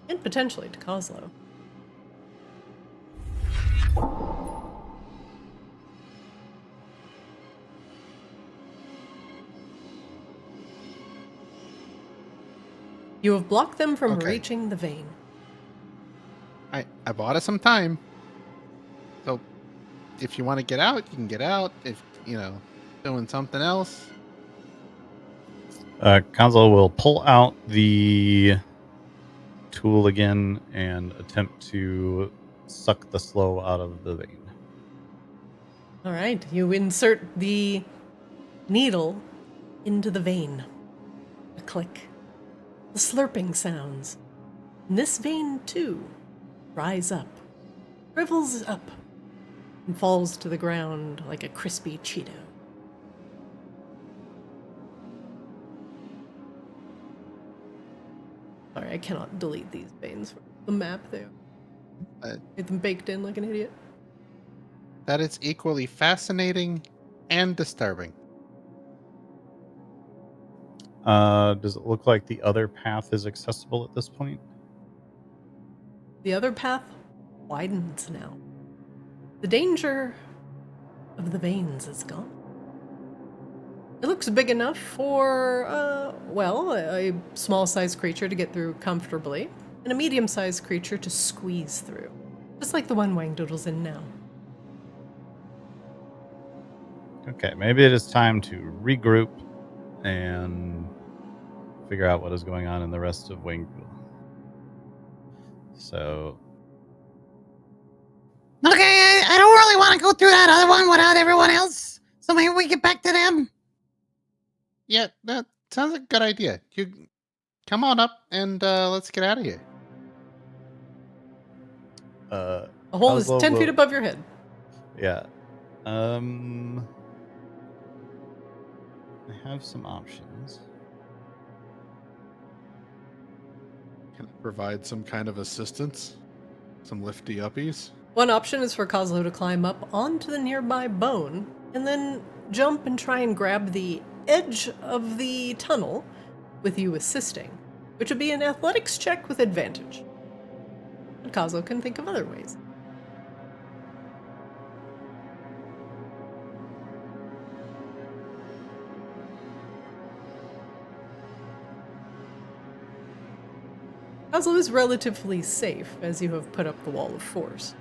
and potentially to Kozlo. You have blocked them from reaching the vein. I bought us some time. So if you want to get out, you can get out. If, doing something else. Kozlo will pull out the tool again and attempt to suck the sloe out of the vein. All right, you insert the needle into the vein. A click. The slurping sounds. And this vein, too, rise up, shrivels up, and falls to the ground like a crispy Cheeto. Sorry, I cannot delete these veins from the map there. Get them baked in like an idiot. That is equally fascinating and disturbing. Does it look like the other path is accessible at this point? The other path widens now. The danger of the veins is gone. It looks big enough for, a small-sized creature to get through comfortably, and a medium-sized creature to squeeze through, just like the one Wangdoodle's in now. Okay, maybe it is time to regroup and figure out what is going on in the rest of Wangdoodle. So... Okay, I don't really want to go through that other one without everyone else. So maybe we get back to them. Yeah, that sounds like a good idea. You come on up and let's get out of here. A hole is 10 feet above your head. Yeah. I have some options. Can I provide some kind of assistance? Some lifty uppies? One option is for Kozlo to climb up onto the nearby bone and then jump and try and grab the edge of the tunnel with you assisting, which would be an athletics check with advantage. And Kozlo can think of other ways. Kozlo is relatively safe, as you have put up the wall of force.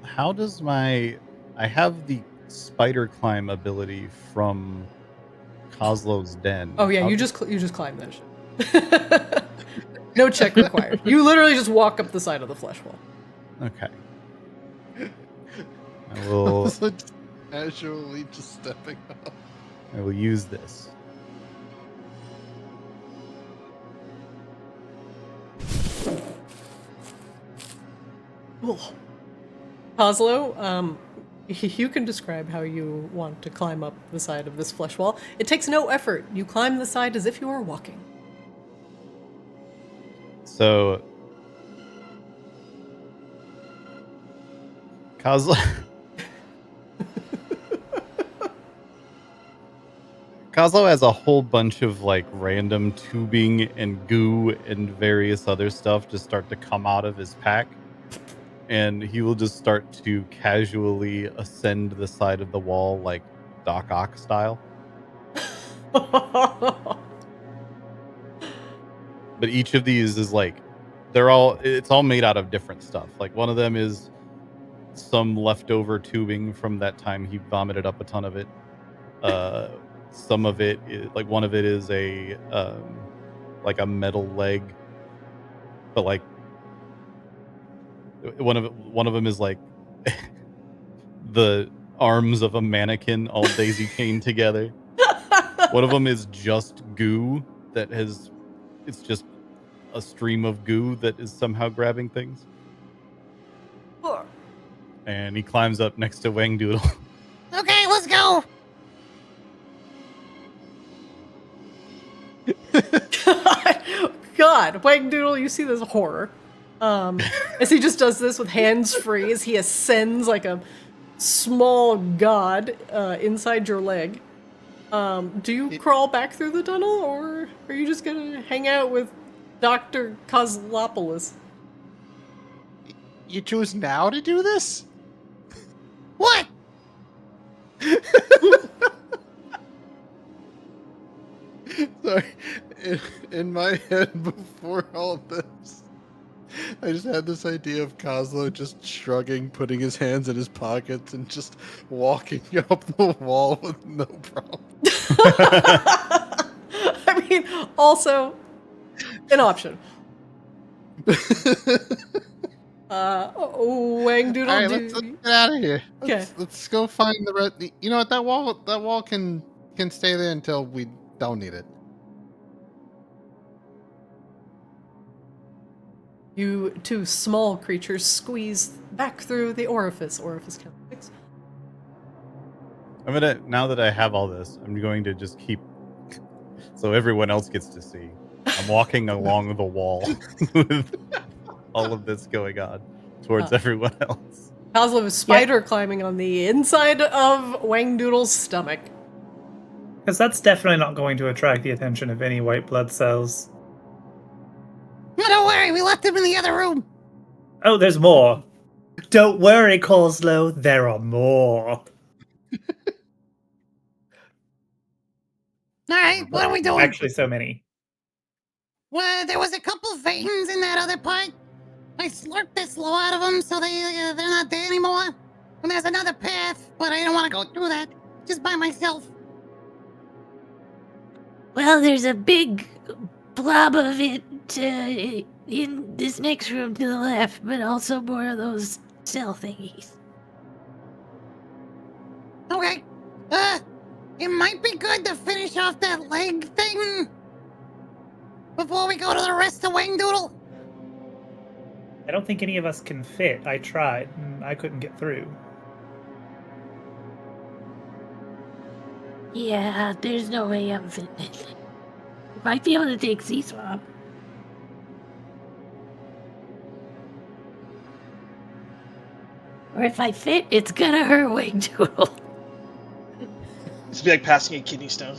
How does I have the spider climb ability from Kozlo's den. Oh yeah, How you just climb that shit. No check required. You literally just walk up the side of the flesh wall. Okay. I will Also just casually just stepping up. I will use this. Kozlo, you can describe how you want to climb up the side of this flesh wall. It takes no effort. You climb the side as if you are walking. So Kozlo Kozlo has a whole bunch of like random tubing and goo and various other stuff just start to come out of his pack. And he will just start to casually ascend the side of the wall like Doc Ock style. But each of these is like, it's all made out of different stuff. Like one of them is some leftover tubing from that time he vomited up a ton of it. Some of it is, like one of it is a metal leg, but like one of them is like the arms of a mannequin all daisy chained together. One of them is just goo it's just a stream of goo that is somehow grabbing things. And he climbs up next to Wangdoodle. Okay, let's go. God, Wangdoodle, you see this horror. As he just does this with hands free, as he ascends like a small god inside your leg. Do you crawl back through the tunnel, or are you just gonna hang out with Dr. Kozlopoulos? You choose now to do this? What? Sorry, in my head before all of this, I just had this idea of Kozlo just shrugging, putting his hands in his pockets, and just walking up the wall with no problem. I mean, also an option. Wangdoodle, All right, let's get out of here. Okay. Let's go find the red. You know what? That wall can stay there until we don't need it. You two small creatures squeeze back through the orifice. Orifice count 6. Now that I have all this, I'm going to just keep so everyone else gets to see. I'm walking along the wall with all of this going on towards everyone else. Kozlo is spider climbing on the inside of Wangdoodle's stomach. Because that's definitely not going to attract the attention of any white blood cells. No, don't worry, we left him in the other room. Oh, there's more. Don't worry, Kozlo, there are more. Alright, what are we doing? Actually, so many. Well, there was a couple veins in that other part. I slurped the slow out of them, so they're not there anymore. And there's another path, but I don't want to go through that. Just by myself. Well, there's a big blob of it in this next room to the left, but also more of those cell thingies. Okay. It might be good to finish off that leg thing before we go to the rest of Wangdoodle. I don't think any of us can fit. I tried, and I couldn't get through. Yeah, there's no way I'm fitting. Might be able to take sea swap. Or if I fit, it's gonna hurt Wangdoodle. It's be like passing a kidney stone.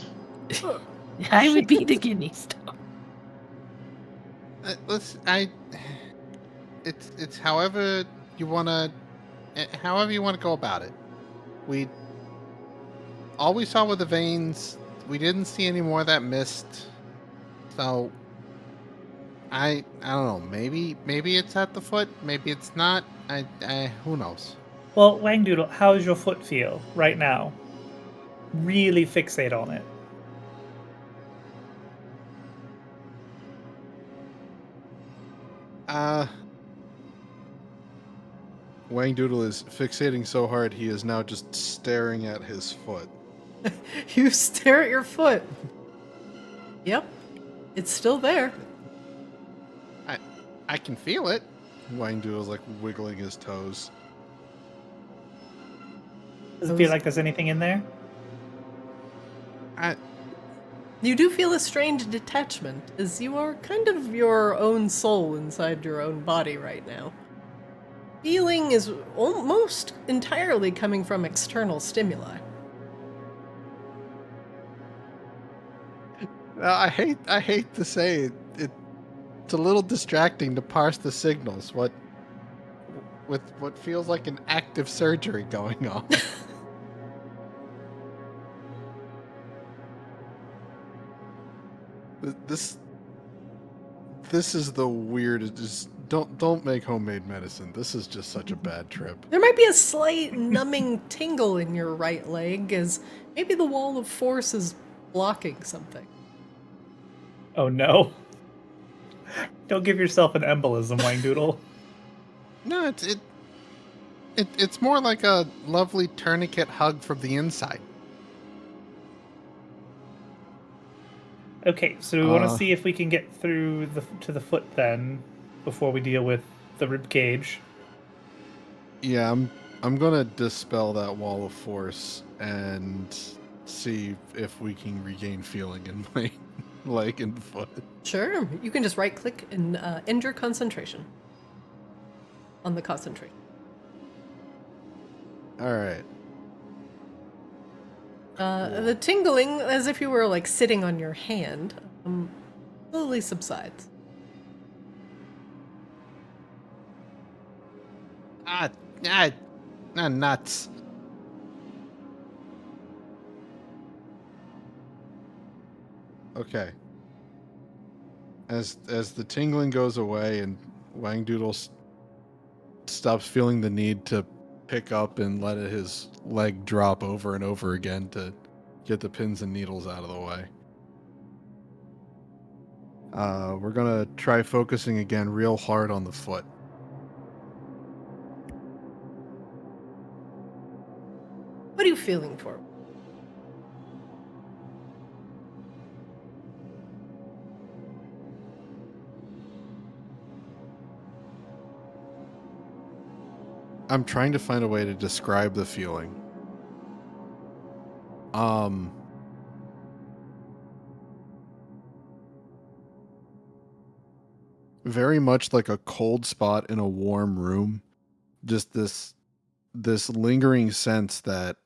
I would be the kidney stone. It's however you wanna go about it. All we saw were the veins. We didn't see any more of that mist. So I don't know. Maybe it's at the foot. Maybe it's not. Who knows? Well, Wangdoodle, how does your foot feel right now? Really fixate on it. Wangdoodle is fixating so hard he is now just staring at his foot. You stare at your foot. Yep. It's still there. I can feel it. Wangdoodle's like wiggling his toes. Does it feel like there's anything in there? You do feel a strange detachment, as you are kind of your own soul inside your own body right now. Feeling is almost entirely coming from external stimuli. I hate to say it. It's a little distracting to parse the signals. With what feels like an active surgery going on. This is the weirdest. Don't make homemade medicine. This is just such a bad trip. There might be a slight numbing tingle in your right leg, as maybe the wall of force is blocking something. Oh no. Don't give yourself an embolism, Wangdoodle. No, it's more like a lovely tourniquet hug from the inside. Okay, so we want to see if we can get through to the foot then, before we deal with the rib cage. Yeah, I'm gonna dispel that wall of force and see if we can regain feeling in my leg and foot. Sure, you can just right click and end your concentration on the concentration. All right. The tingling, as if you were like sitting on your hand, slowly subsides. Nuts. Okay. As the tingling goes away and Wangdoodle stops feeling the need to pick up and let his leg drop over and over again to get the pins and needles out of the way. We're gonna try focusing again real hard on the foot. What are you feeling for? I'm trying to find a way to describe the feeling. Very much like a cold spot in a warm room. Just this lingering sense that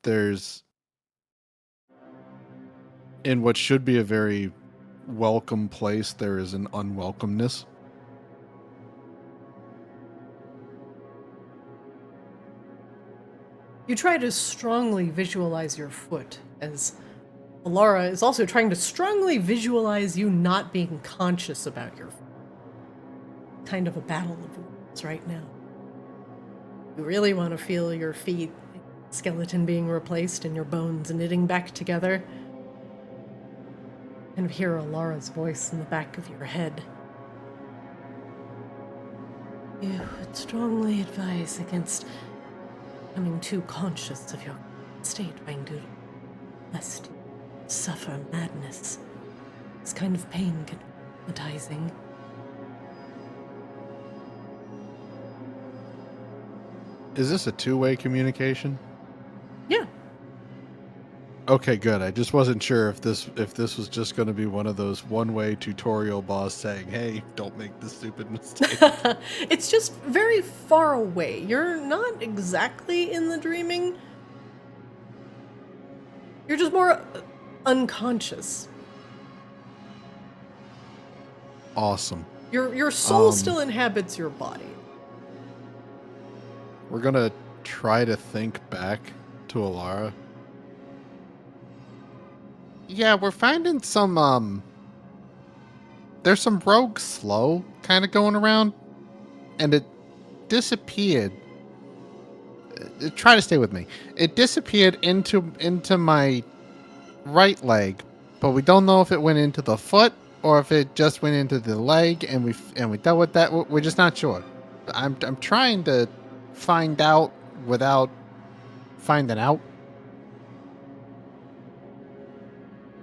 there's, in what should be a very welcome place, there is an unwelcomeness. You try to strongly visualize your foot, as Alara is also trying to strongly visualize you not being conscious about your foot. Kind of a battle of words right now. You really want to feel your feet, skeleton being replaced and your bones knitting back together. Kind of hear Alara's voice in the back of your head. You would strongly advise against becoming too conscious of your state, Wangdoodle, lest you suffer madness. This kind of pain can be traumatizing. Is this a two-way communication? Yeah. Okay, good. I just wasn't sure if this was just going to be one of those one-way tutorial boss saying, "Hey, don't make this stupid mistake." It's just very far away. You're not exactly in the dreaming. You're just more unconscious. Awesome. Your soul still inhabits your body. We're gonna try to think back to Alara. Yeah, we're finding some there's some rogue sloe kind of going around, and it disappeared. Try to stay with me. It disappeared into my right leg, but we don't know if it went into the foot or if it just went into the leg, and we dealt with that. We're just not sure. I'm trying to find out without finding out.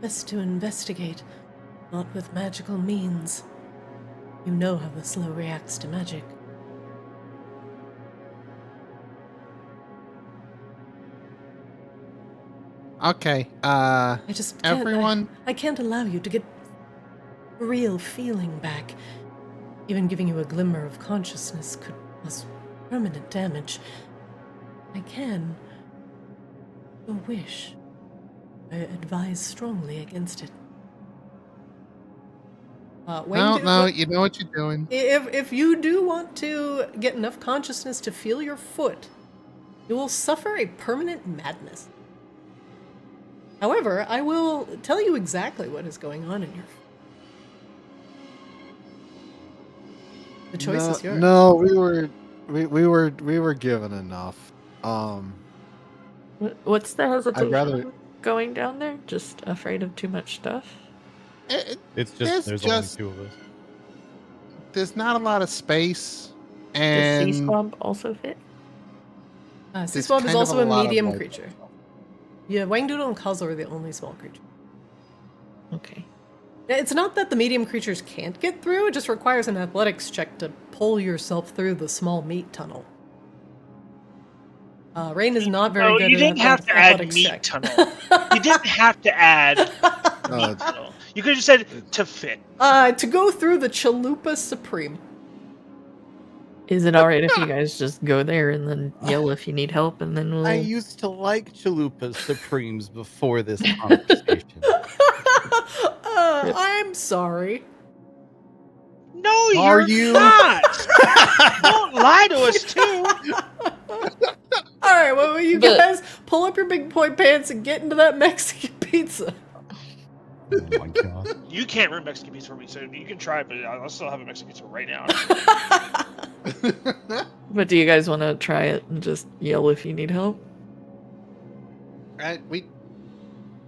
Best to investigate, not with magical means. You know how the slow reacts to magic. Okay. I just can't, everyone. I can't allow you to get a real feeling back. Even giving you a glimmer of consciousness could cause permanent damage. I can. A wish. I advise strongly against it. No, you know what you're doing. If you do want to get enough consciousness to feel your foot, you will suffer a permanent madness. However, I will tell you exactly what is going on in your foot. The choice is yours. No, we were given enough. What's the hesitation I'd rather. going down there? Just afraid of too much stuff? It's just there's only two of us. There's not a lot of space, Does and Sea Swamp also fit? Sea there's Swamp is kind of also a a lot of, medium like- creature. Yeah, Wangdoodle and Kazo are the only small creatures. Okay. It's not that the medium creatures can't get through, it just requires an athletics check to pull yourself through the small meat tunnel. Rain is not very good you at didn't have to add athletics meat check. tunnel. You didn't have to add meat tunnel. You could have just said to fit. To go through the Chalupa Supreme. Is it alright if you guys just go there and then yell if you need help, and then we'll... I used to like Chalupas Supremes before this conversation. I'm sorry. No, Are you're you? not. Don't lie to us too. Alright, well, you guys pull up your big boy pants and get into that Mexican pizza. Oh my god. You can't ruin Mexican pizza for me, so you can try, but I'll still have a Mexican pizza right now. But do you guys want to try it and just yell if you need help? we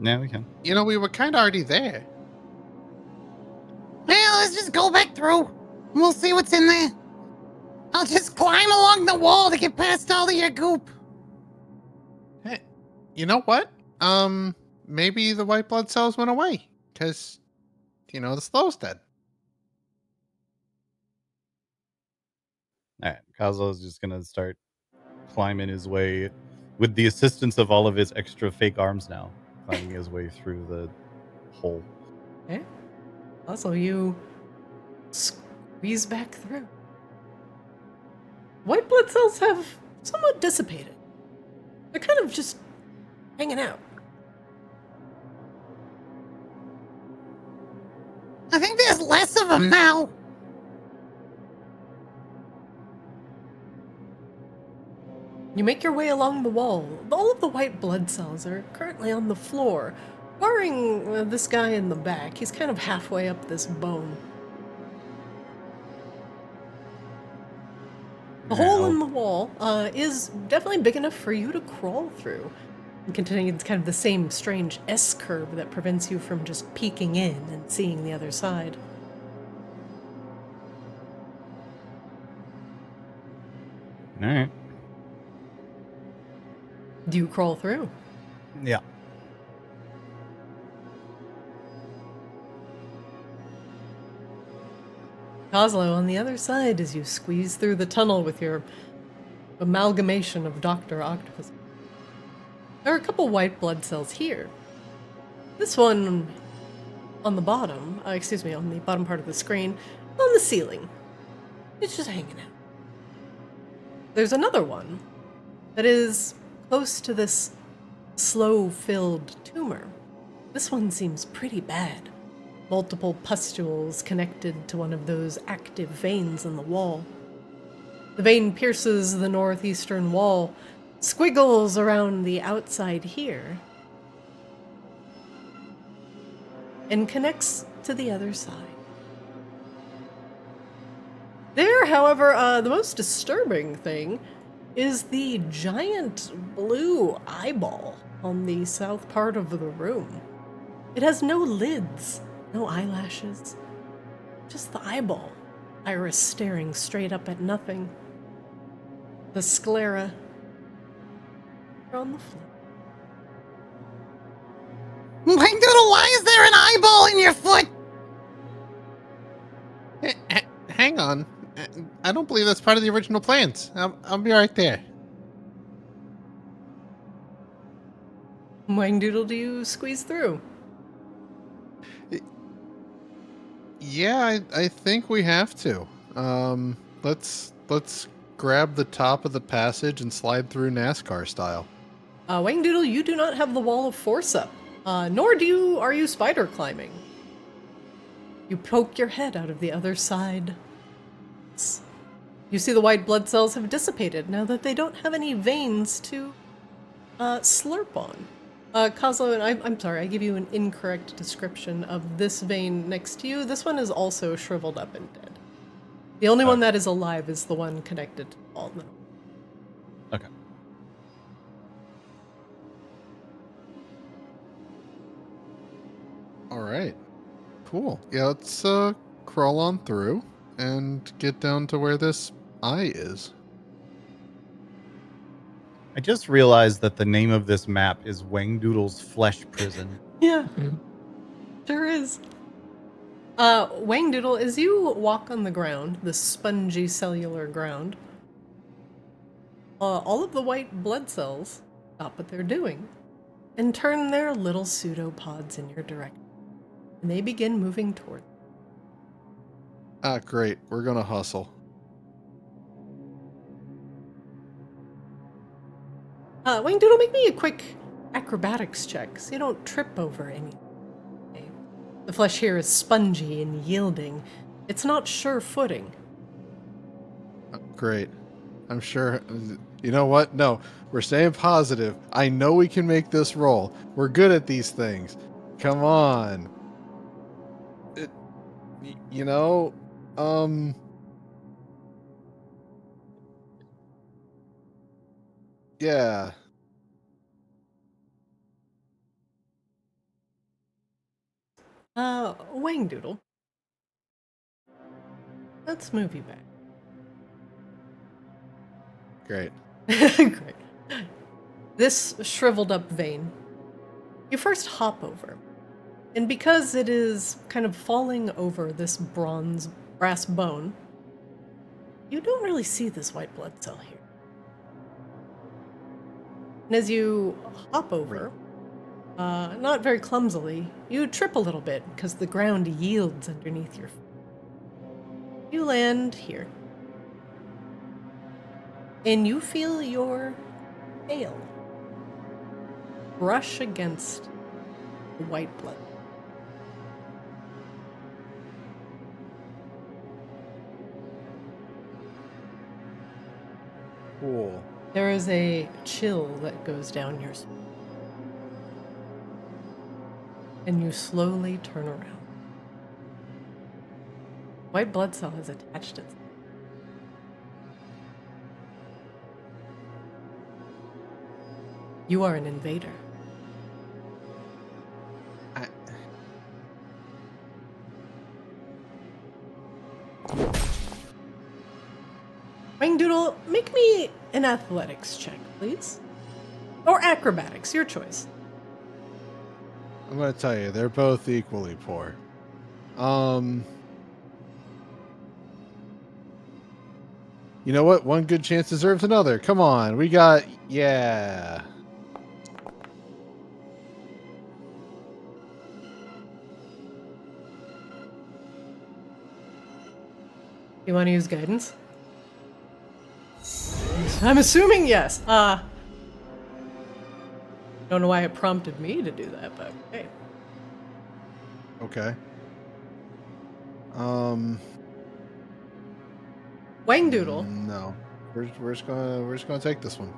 Now we can. we were kind of already there. Well, let's just go back through. We'll see what's in there. I'll just climb along the wall to get past all of your goop. Hey, you know what? Maybe the white blood cells went away because, the slow's dead. Alright, Kazuo's just gonna start climbing his way with the assistance of all of his extra fake arms now, climbing his way through the hole. Okay. Also, you squeeze back through. White blood cells have somewhat dissipated. They're kind of just hanging out. I think there's less of them now. You make your way along the wall. All of the white blood cells are currently on the floor, barring this guy in the back. He's kind of halfway up this bone. The hole in the wall is definitely big enough for you to crawl through, and containing kind of the same strange S-curve that prevents you from just peeking in and seeing the other side. Alright. Do you crawl through? Yeah. Kozlo on the other side as you squeeze through the tunnel with your amalgamation of Dr. Octopus. There are a couple white blood cells here. This one on the bottom, on the bottom part of the screen, on the ceiling. It's just hanging out. There's another one that is close to this sloe-filled tumor. This one seems pretty bad. Multiple pustules connected to one of those active veins in the wall. The vein pierces the northeastern wall, squiggles around the outside here, and connects to the other side. There, however, the most disturbing thing is the giant blue eyeball on the south part of the room. It has no lids, no eyelashes, just the eyeball, iris staring straight up at nothing. The sclera are on the floor. Wangdoodle, why is there an eyeball in your foot? Hang on. I don't believe that's part of the original plans. I'll be right there. Wangdoodle, do you squeeze through? Yeah, I think we have to. Let's grab the top of the passage and slide through NASCAR style. Wangdoodle, you do not have the wall of force up, nor are you spider climbing. You poke your head out of the other side. You see the white blood cells have dissipated now that they don't have any veins to slurp on. Kozlo, and I'm sorry, I give you an incorrect description of this vein next to you. This one is also shriveled up and dead. The only one that is alive is the one connected to the wall. Okay. All right. Cool. Yeah, let's crawl on through and get down to where this eye is. I just realized that the name of this map is Wangdoodle's Flesh Prison. Yeah, sure is. Wangdoodle, as you walk on the ground, the spongy cellular ground, all of the white blood cells stop what they're doing and turn their little pseudopods in your direction. And they begin moving toward you. Ah, great. We're gonna hustle. Wangdoodle, make me a quick acrobatics check so you don't trip over anything. Okay. The flesh here is spongy and yielding. It's not sure footing. Great. I'm sure. You know what? No, we're staying positive. I know we can make this roll. We're good at these things. Come on. You know, yeah. Wangdoodle. Let's move you back. Great. Great. This shriveled up vein, you first hop over. And because it is kind of falling over this brass bone, you don't really see this white blood cell here. And as you hop over, not very clumsily, you trip a little bit because the ground yields underneath your feet. You land here. And you feel your tail brush against the white blood. Cool. There is a chill that goes down your spine. And you slowly turn around. White blood cell has attached itself. You are an invader. Wangdoodle, make me an athletics check, please. Or acrobatics, your choice. I'm gonna tell you, they're both equally poor. You know what? One good chance deserves another. Come on. We got... Yeah. You want to use guidance? I'm assuming yes. Don't know why it prompted me to do that, but okay. Okay. Wangdoodle. No. We're just gonna take this one.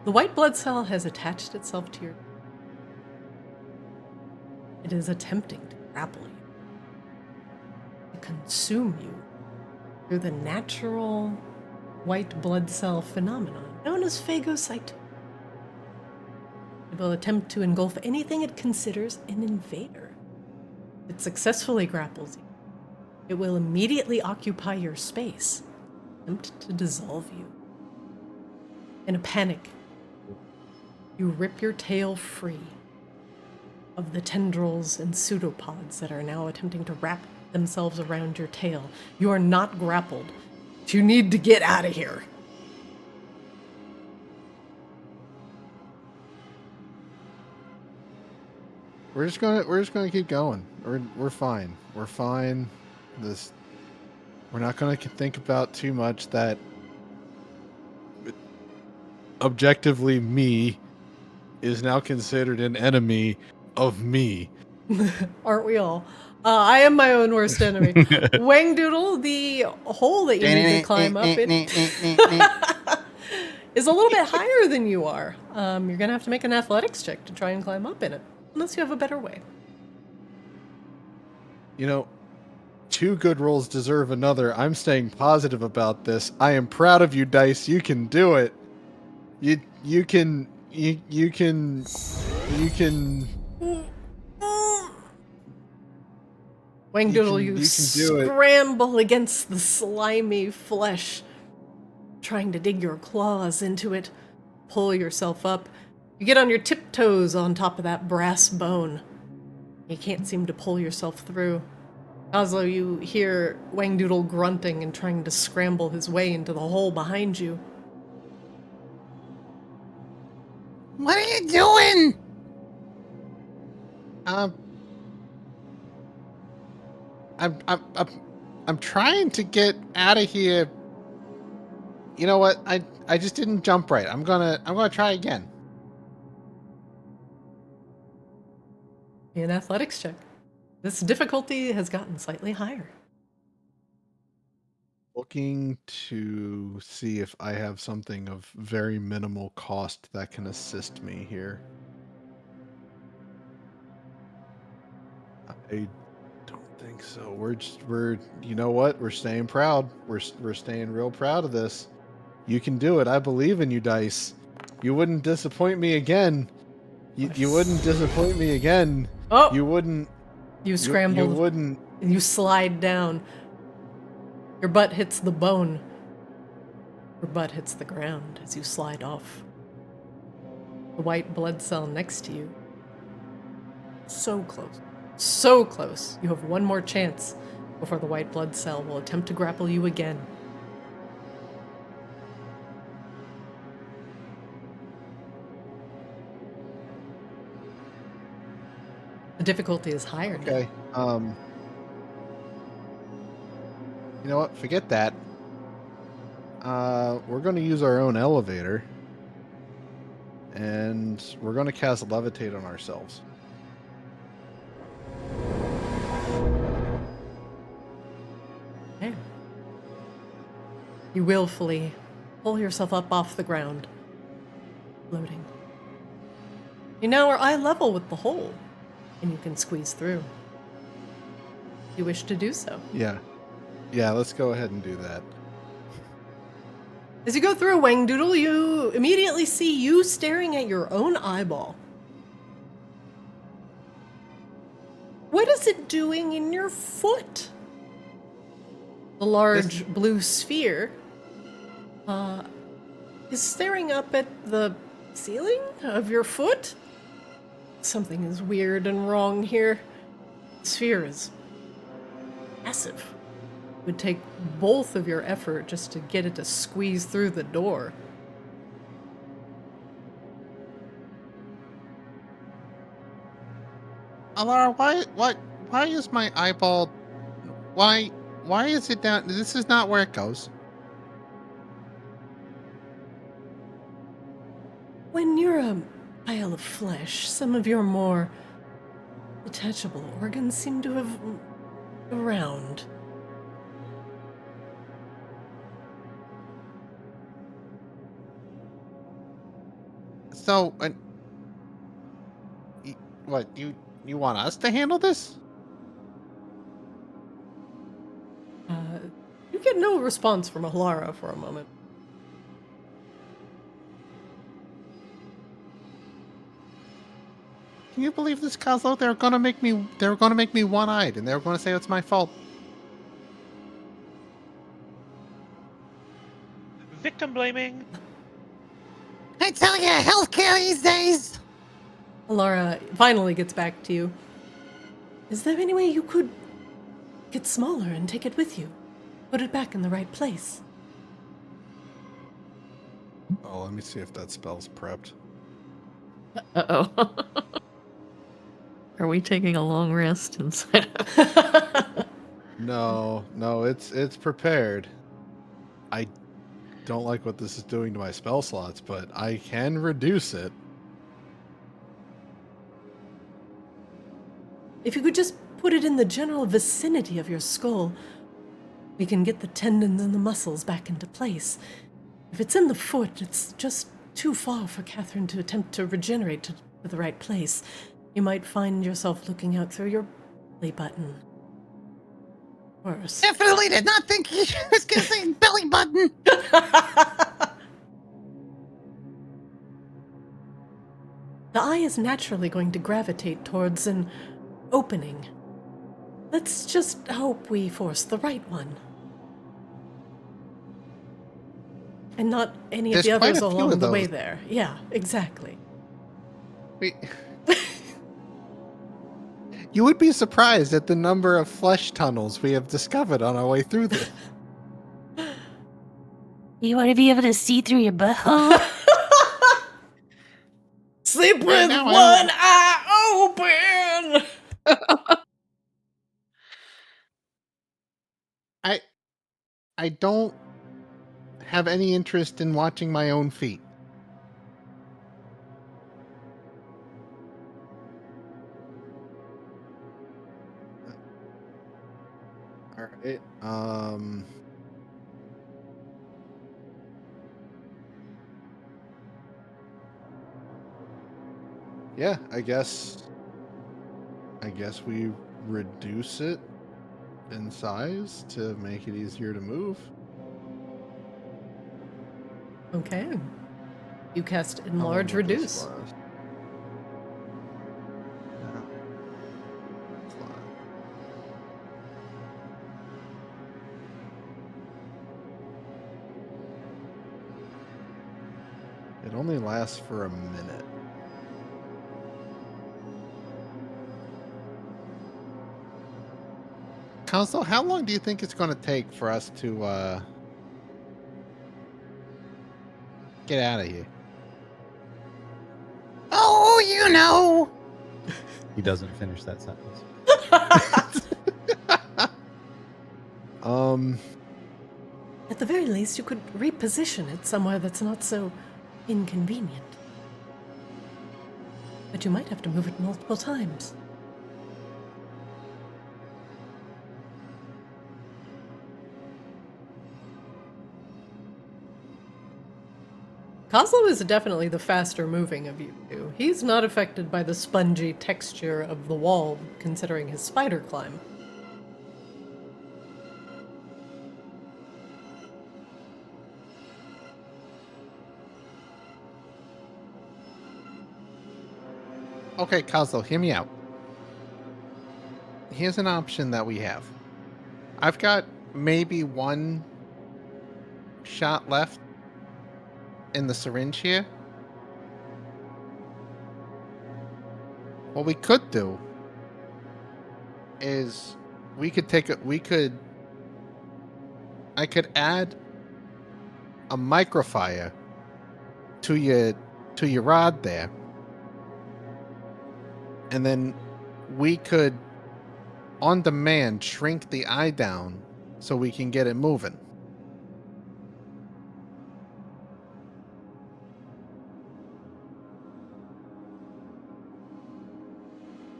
The white blood cell has attached itself to your... It is attempting to grapple you. To consume you through the natural white blood cell phenomenon known as phagocytosis. It will attempt to engulf anything it considers an invader. If it successfully grapples you, it will immediately occupy your space, attempt to dissolve you. In a panic, you rip your tail free of the tendrils and pseudopods that are now attempting to wrap themselves around your tail. You are not grappled. You need to get out of here. We're just gonna keep going. We're fine. We're fine. We're not gonna think about too much that objectively me is now considered an enemy of me. Aren't we all? I am my own worst enemy. Wangdoodle, the hole that you need to climb up in is a little bit higher than you are. You're gonna have to make an athletics check to try and climb up in it, unless you have a better way. You know, 2 good rolls deserve another. I'm staying positive about this. I am proud of you, Dice. You can do it. You can. Wangdoodle, you can do it. scramble against the slimy flesh, trying to dig your claws into it, pull yourself up. You get on your tiptoes on top of that brass bone. You can't seem to pull yourself through. Oslo, you hear Wangdoodle grunting and trying to scramble his way into the hole behind you. What are you doing? I'm trying to get out of here. You know what? I just didn't jump right. I'm gonna try again. An athletics check. This difficulty has gotten slightly higher. Looking to see if I have something of very minimal cost that can assist me here. I don't think so. We're you know what? We're staying proud. We're staying real proud of this. You can do it. I believe in you, Dice. You wouldn't disappoint me again. You wouldn't disappoint me again. Oh! You wouldn't. You scramble. You wouldn't. And you slide down. Your butt hits the bone. Your butt hits the ground as you slide off. The white blood cell next to you. So close. So close. You have one more chance before the white blood cell will attempt to grapple you again. The difficulty is higher now. Okay. You know what? Forget that. We're going to use our own elevator. And we're going to cast Levitate on ourselves. Okay. You willfully pull yourself up off the ground, floating. You now are eye level with the hole, and you can squeeze through. You wish to do so. Yeah, let's go ahead and do that. As you go through Wangdoodle, you immediately see you staring at your own eyeball. What is it doing in your foot? The large blue sphere is staring up at the ceiling of your foot. Something is weird and wrong here. The sphere is massive. would take both of your effort just to get it to squeeze through the door. Alara, why is my eyeball, why is it down? This is not where it goes. When you're a pile of flesh, some of your more detachable organs seem to have around. So, what, you want us to handle this? You get no response from Alara for a moment. Can you believe this, Coslo? They're gonna make me one-eyed, and they're gonna say it's my fault. Victim blaming. I tell you, healthcare these days. Alara finally gets back to you. Is there any way you could get smaller and take it with you? Put it back in the right place. Oh, let me see if that spell's prepped. Uh-oh. Are we taking a long rest inside of No, it's prepared. I don't like what this is doing to my spell slots, but I can reduce it. If you could just put it in the general vicinity of your skull, we can get the tendons and the muscles back into place. If it's in the foot, it's just too far for Catherine to attempt to regenerate to the right place. You might find yourself looking out through your belly button. Worse. Definitely did not think he was gonna say belly button. The eye is naturally going to gravitate towards an opening. Let's just hope we force the right one. And not any of There's the quite others a few along of the way those. there. Yeah, exactly. You would be surprised at the number of flesh tunnels we have discovered on our way through this. You want to be able to see through your butthole? Sleep Right with now, one eye open! I don't have any interest in watching my own feet. All right. Yeah, I guess we reduce it in size to make it easier to move. Okay. You cast How long Enlarge will this Reduce. last? It only lasts for a minute. Council, how long do you think it's going to take for us to get out of here? Oh, you know. He doesn't finish that sentence. At the very least, you could reposition it somewhere that's not so inconvenient. But you might have to move it multiple times. Kozlo is definitely the faster moving of you two. He's not affected by the spongy texture of the wall, considering his spider climb. Okay, Kozlo, hear me out. Here's an option that we have. I've got maybe one shot left in the syringe here. What we could do is we could I could add a microfire to your rod there, and then we could, on demand, shrink the eye down so we can get it moving.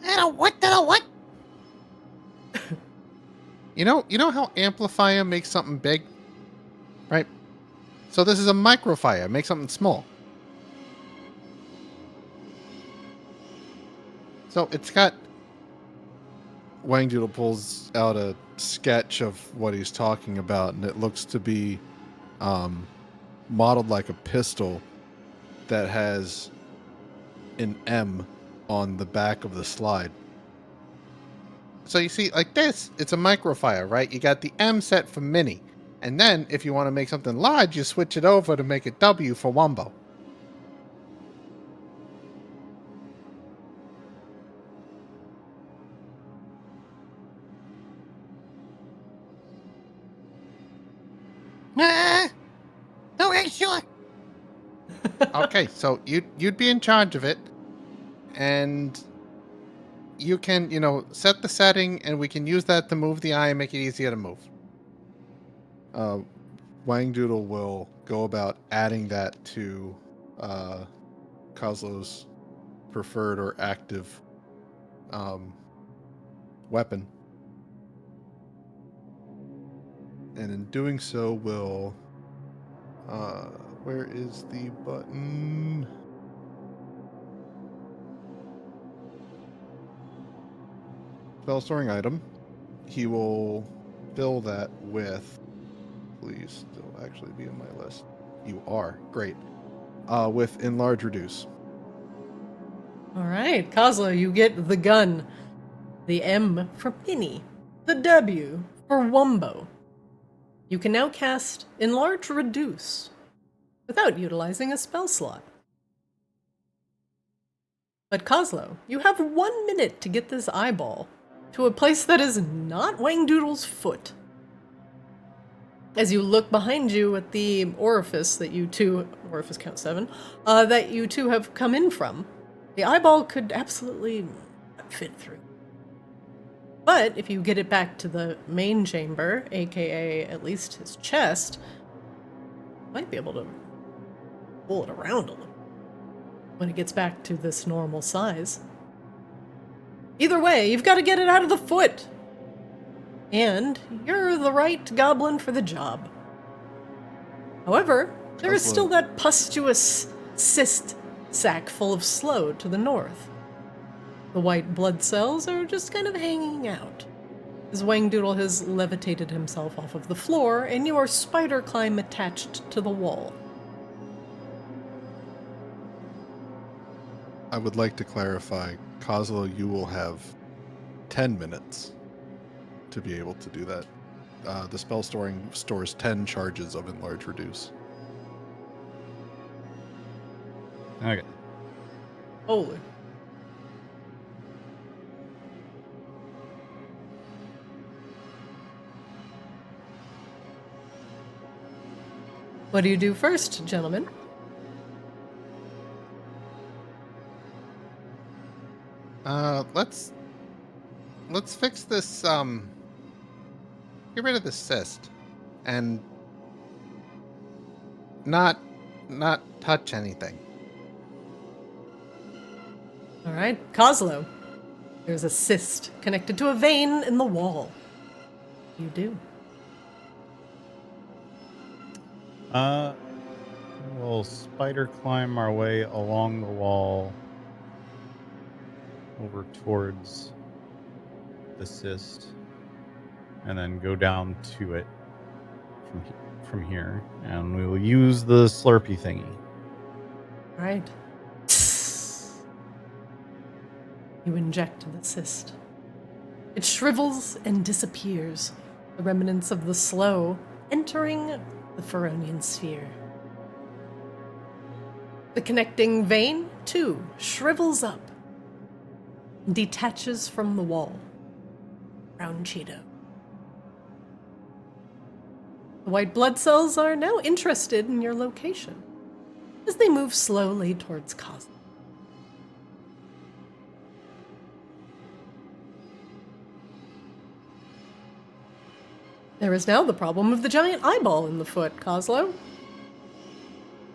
And a what? And a what? You know how amplifier makes something big, right? So this is a microfire, make something small. So it's got. Wangdoodle pulls out a sketch of what he's talking about, and it looks to be modeled like a pistol that has an M on the back of the slide. So you see, like this, it's a microfire, right? You got the M set for mini. And then, if you want to make something large, you switch it over to make it W for Wombo. Okay, sure. Okay, so you'd be in charge of it, and you can, set the setting, and we can use that to move the eye and make it easier to move. Wangdoodle will go about adding that to Kozlo's preferred or active weapon. And in doing so, will... where is the button? Spell storing item. He will fill that with... Please still actually be in my list. You are. Great. With enlarge reduce. All right, Kozlo, you get the gun. The M for mini. The W for Wumbo. You can now cast enlarge reduce without utilizing a spell slot. But Kozlo, you have 1 minute to get this eyeball to a place that is not Wangdoodle's foot. As you look behind you at the orifice that you two, orifice count 7, that you two have come in from, the eyeball could absolutely fit through. But if you get it back to the main chamber, aka at least his chest, you might be able to pull it around a little when it gets back to this normal size. Either way, you've got to get it out of the foot. And you're the right goblin for the job. However, there is still that pustulous cyst sac full of sloe to the north. The white blood cells are just kind of hanging out, as Wangdoodle has levitated himself off of the floor and your spider climb attached to the wall. I would like to clarify, Kozlo, you will have 10 minutes to be able to do that. The spell storing stores 10 charges of enlarge reduce. Okay. Holy. What do you do first, gentlemen? Let's fix this, get rid of the cyst. And not touch anything. Alright, Kozlo. There's a cyst connected to a vein in the wall. You do. We'll spider climb our way along the wall over towards the cyst, and then go down to it from here, and we will use the Slurpee thingy. Alright. You inject the cyst. It shrivels and disappears, the remnants of the sloe entering the Feronian sphere. The connecting vein, too, shrivels up and detaches from the wall. Brown Cheeto. The white blood cells are now interested in your location as they move slowly towards Cosmo. There is now the problem of the giant eyeball in the foot, Coslo,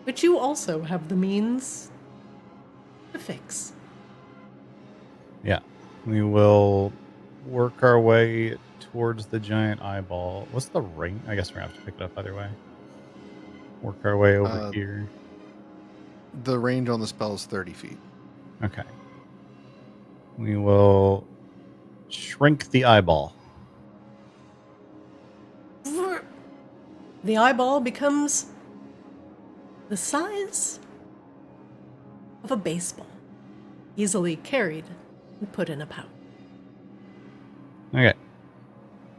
which you also have the means to fix. Yeah. We will work our way towards the giant eyeball. What's the ring? I guess we're going to have to pick it up either way. Work our way over here. The range on the spell is 30 feet. Okay. We will shrink the eyeball. The eyeball becomes the size of a baseball, easily carried and put in a pouch. Okay.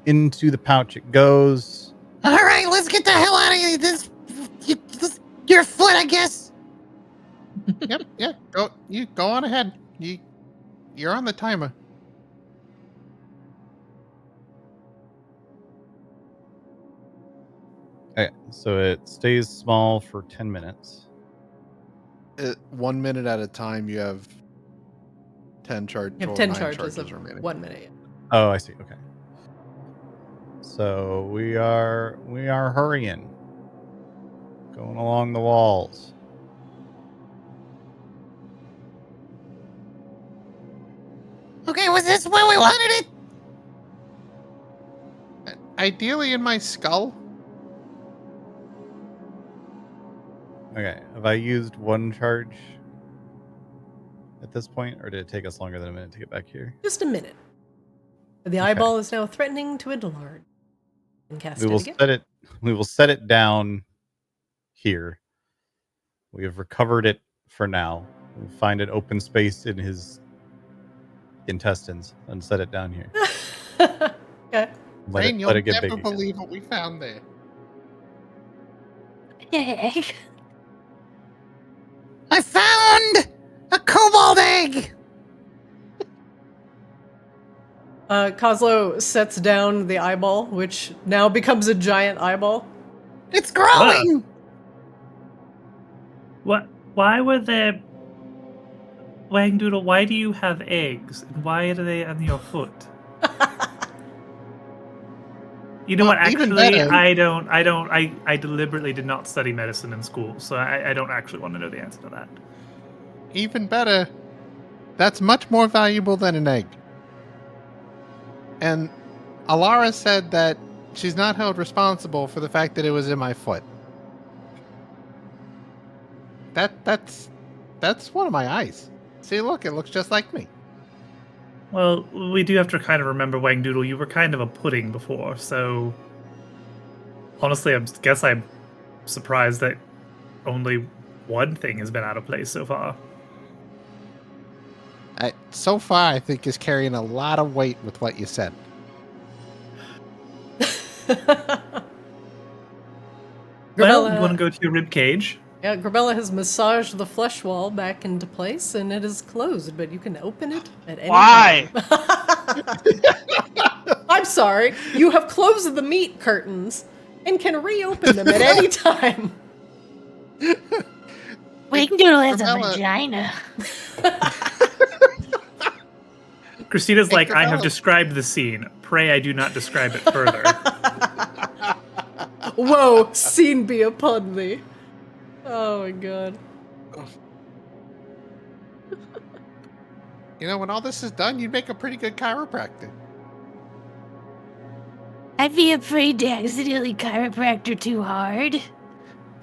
Into the pouch it goes. All right, let's get the hell out of here. This your foot, I guess. Yep, yeah. Go on ahead. You're on the timer. Okay, so it stays small for 10 minutes. 1 minute at a time, you have 10 charges. You have 10 charges of remaining. 1 minute. Oh, I see. Okay. So we are hurrying. Going along the walls. Okay, was this where we wanted it? Ideally in my skull. Okay, have I used one charge at this point, or did it take us longer than a minute to get back here? Just a minute. The eyeball is now threatening to enlarge. And cast We will it again. set it. We will set it down here. We have recovered it for now. We'll find an open space in his intestines and set it down here. Okay. Rain, you'll let it get never big believe what we found there. I found a cobalt egg. Coslo sets down the eyeball, which now becomes a giant eyeball. It's growing. What? Why were there... Wangdoodle, why do you have eggs? And why are they on your foot? You know Well, what, even actually, better- I deliberately did not study medicine in school, so I don't actually want to know the answer to that. Even better, that's much more valuable than an egg. And Alara said that she's not held responsible for the fact that it was in my foot. That's one of my eyes. See, look, it looks just like me. Well, we do have to kind of remember, Wangdoodle, you were kind of a pudding before, so... Honestly, I guess I'm surprised that only one thing has been out of place so far. So far, I think is carrying a lot of weight with what you said. Well, you want to go to your rib cage? Yeah, Grebella has massaged the flesh wall back into place, and it is closed, but you can open it at any Why? time. I'm sorry. You have closed the meat curtains and can reopen them at any time. Wangdoodle has a Grebella- vagina. Christina's like, I have Grebella- described the scene. Pray I do not describe it further. Whoa, scene be upon thee. Oh my god. You know, when all this is done, you'd make a pretty good chiropractor. I'd be afraid to accidentally chiropractor too hard.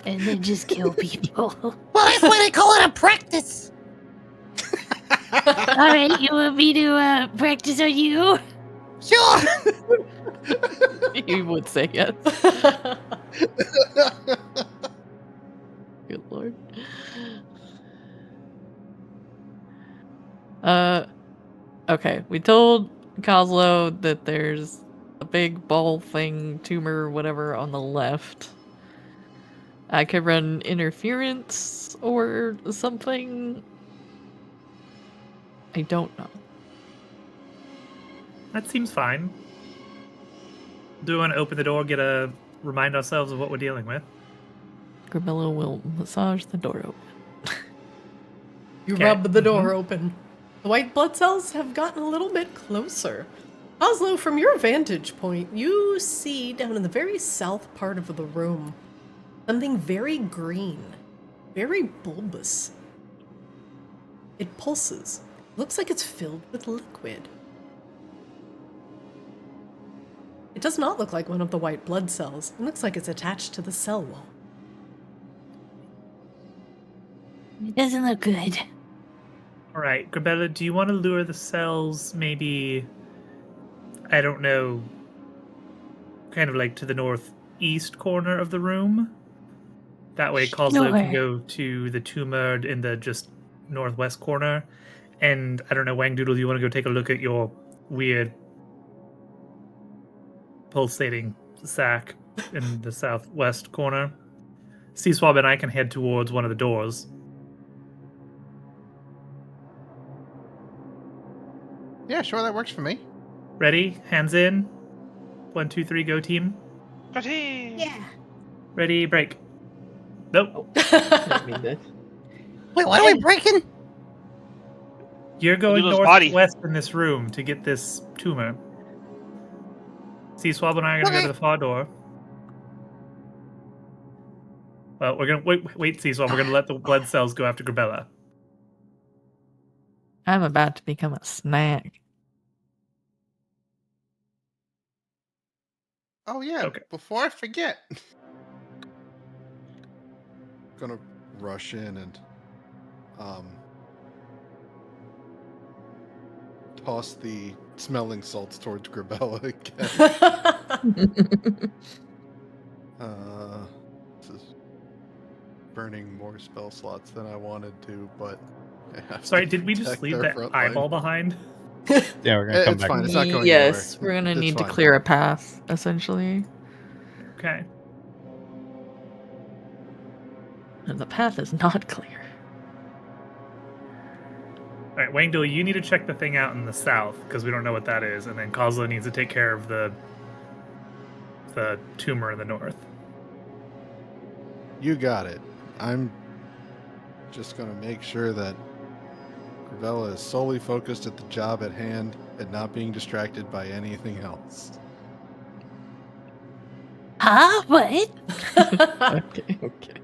And then just kill people. Well, that's why they call it a practice. Alright, you want me to practice on you? Sure. You would say yes. Good lord. Okay, we told Coslo that there's a big ball thing, tumor, whatever, on the left. I could run interference or something. I don't know. That seems fine. Do you want to open the door, get a remind ourselves of what we're dealing with. Grebella will massage the door open. You Okay. rub the door open. The white blood cells have gotten a little bit closer. Oslo, from your vantage point, you see down in the very south part of the room something very green, very bulbous. It pulses. Looks like it's filled with liquid. It does not look like one of the white blood cells. It looks like it's attached to the cell wall. It doesn't look good. All right, Grebella, do you want to lure the cells maybe, I don't know, kind of like to the northeast corner of the room? That way Coslow can Sure. go to the tumor in the just northwest corner. And I don't know, Wangdoodle, do you want to go take a look at your weird pulsating sack in the southwest corner? Seaswab and I can head towards one of the doors. Yeah, sure, that works for me. Ready? Hands in. 1, 2, 3, go team. Yeah. Ready, break. Nope. Wait, what are we breaking? You're going Doodle's body. northwest in this room to get this tumor. Seaswab and I are gonna go to the far door. Well, we're gonna wait, Seaswab. We're gonna let the blood cells go after Grebella. I'm about to become a snack. Oh yeah, Okay. before I forget. Gonna rush in and toss the smelling salts towards Grebella again. This is burning more spell slots than I wanted to, but I have Sorry, to did we just protect leave our that front eyeball line. behind? Yeah, we're gonna come It's back. fine. It's not going yes, anywhere. we're gonna It's need to fine. clear a path, essentially. Okay. And the path is not clear. All right, Wangdoodle, you need to check the thing out in the south because we don't know what that is, and then Kozlo needs to take care of the tumor in the north. You got it. I'm just going to make sure that Grebella is solely focused at the job at hand and not being distracted by anything else. Huh? What? Okay.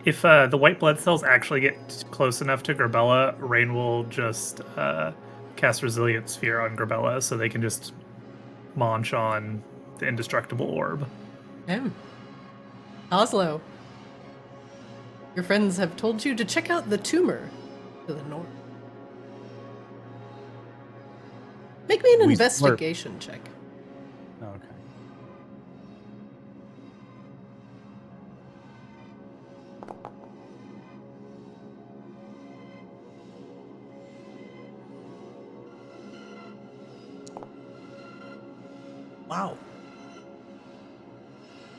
If the white blood cells actually get close enough to Grebella, Rain will just cast Resilient Sphere on Grebella so they can just launch on the indestructible orb. Oslo, your friends have told you to check out the tumor to the north. Make me an We investigation check. Oh, okay. Wow.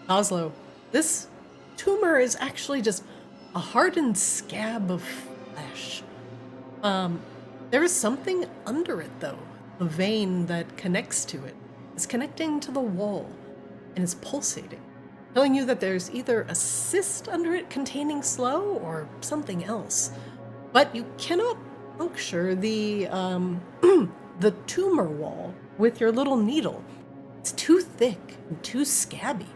Oslo, this tumor is actually just a hardened scab of flesh. There is something under it, though. The vein that connects to it is connecting to the wall and is pulsating, telling you that there's either a cyst under it containing sloe or something else. But you cannot puncture the the tumor wall with your little needle. It's too thick and too scabby.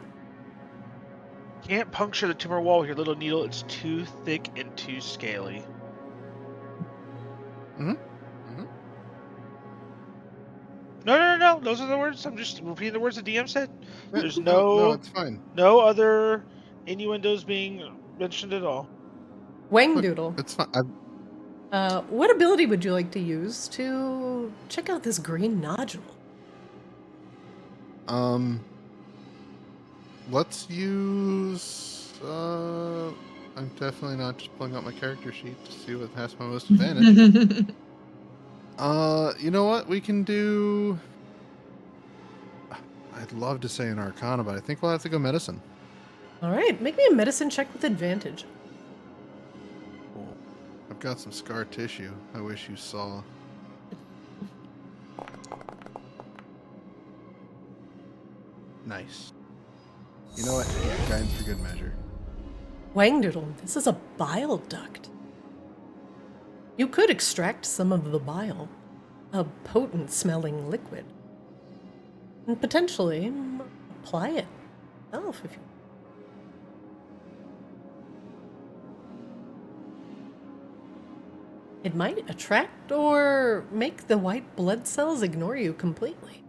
Can't puncture the tumor wall with your little needle. It's too thick and too scaly. No. Those are the words. I'm just repeating the words the DM said. There's No, it's fine. no other innuendos being mentioned at all. Wangdoodle, It's fine. what ability would you like to use to check out this green nodule? Let's use. I'm definitely not just pulling out my character sheet to see what has my most advantage. You know what? We can do. I'd love to say an Arcana, but I think we'll have to go medicine. All right, make me a medicine check with advantage. Cool. I've got some scar tissue. I wish you saw. Nice. You know what? Yeah, guidance for good measure. Wangdoodle, this is a bile duct. You could extract some of the bile, a potent smelling liquid, and potentially apply it yourself if you. It might attract or make the white blood cells ignore you completely.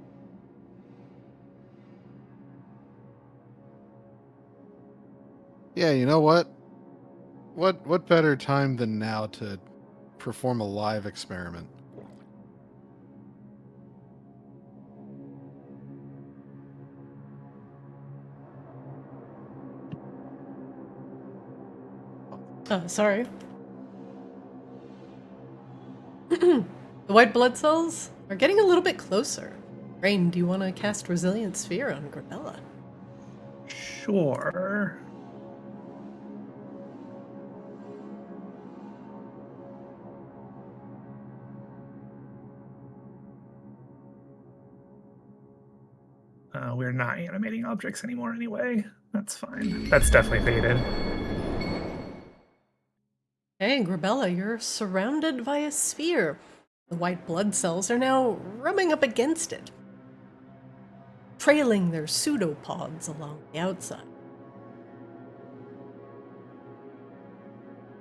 Yeah, you know what? What better time than now to perform a live experiment? Sorry. The white blood cells are getting a little bit closer. Rain, do you want to cast Resilient Sphere on Grebella? Sure. We're not animating objects anymore anyway. That's fine. That's definitely faded. Hey, Grebella, you're surrounded by a sphere. The white blood cells are now rubbing up against it, trailing their pseudopods along the outside.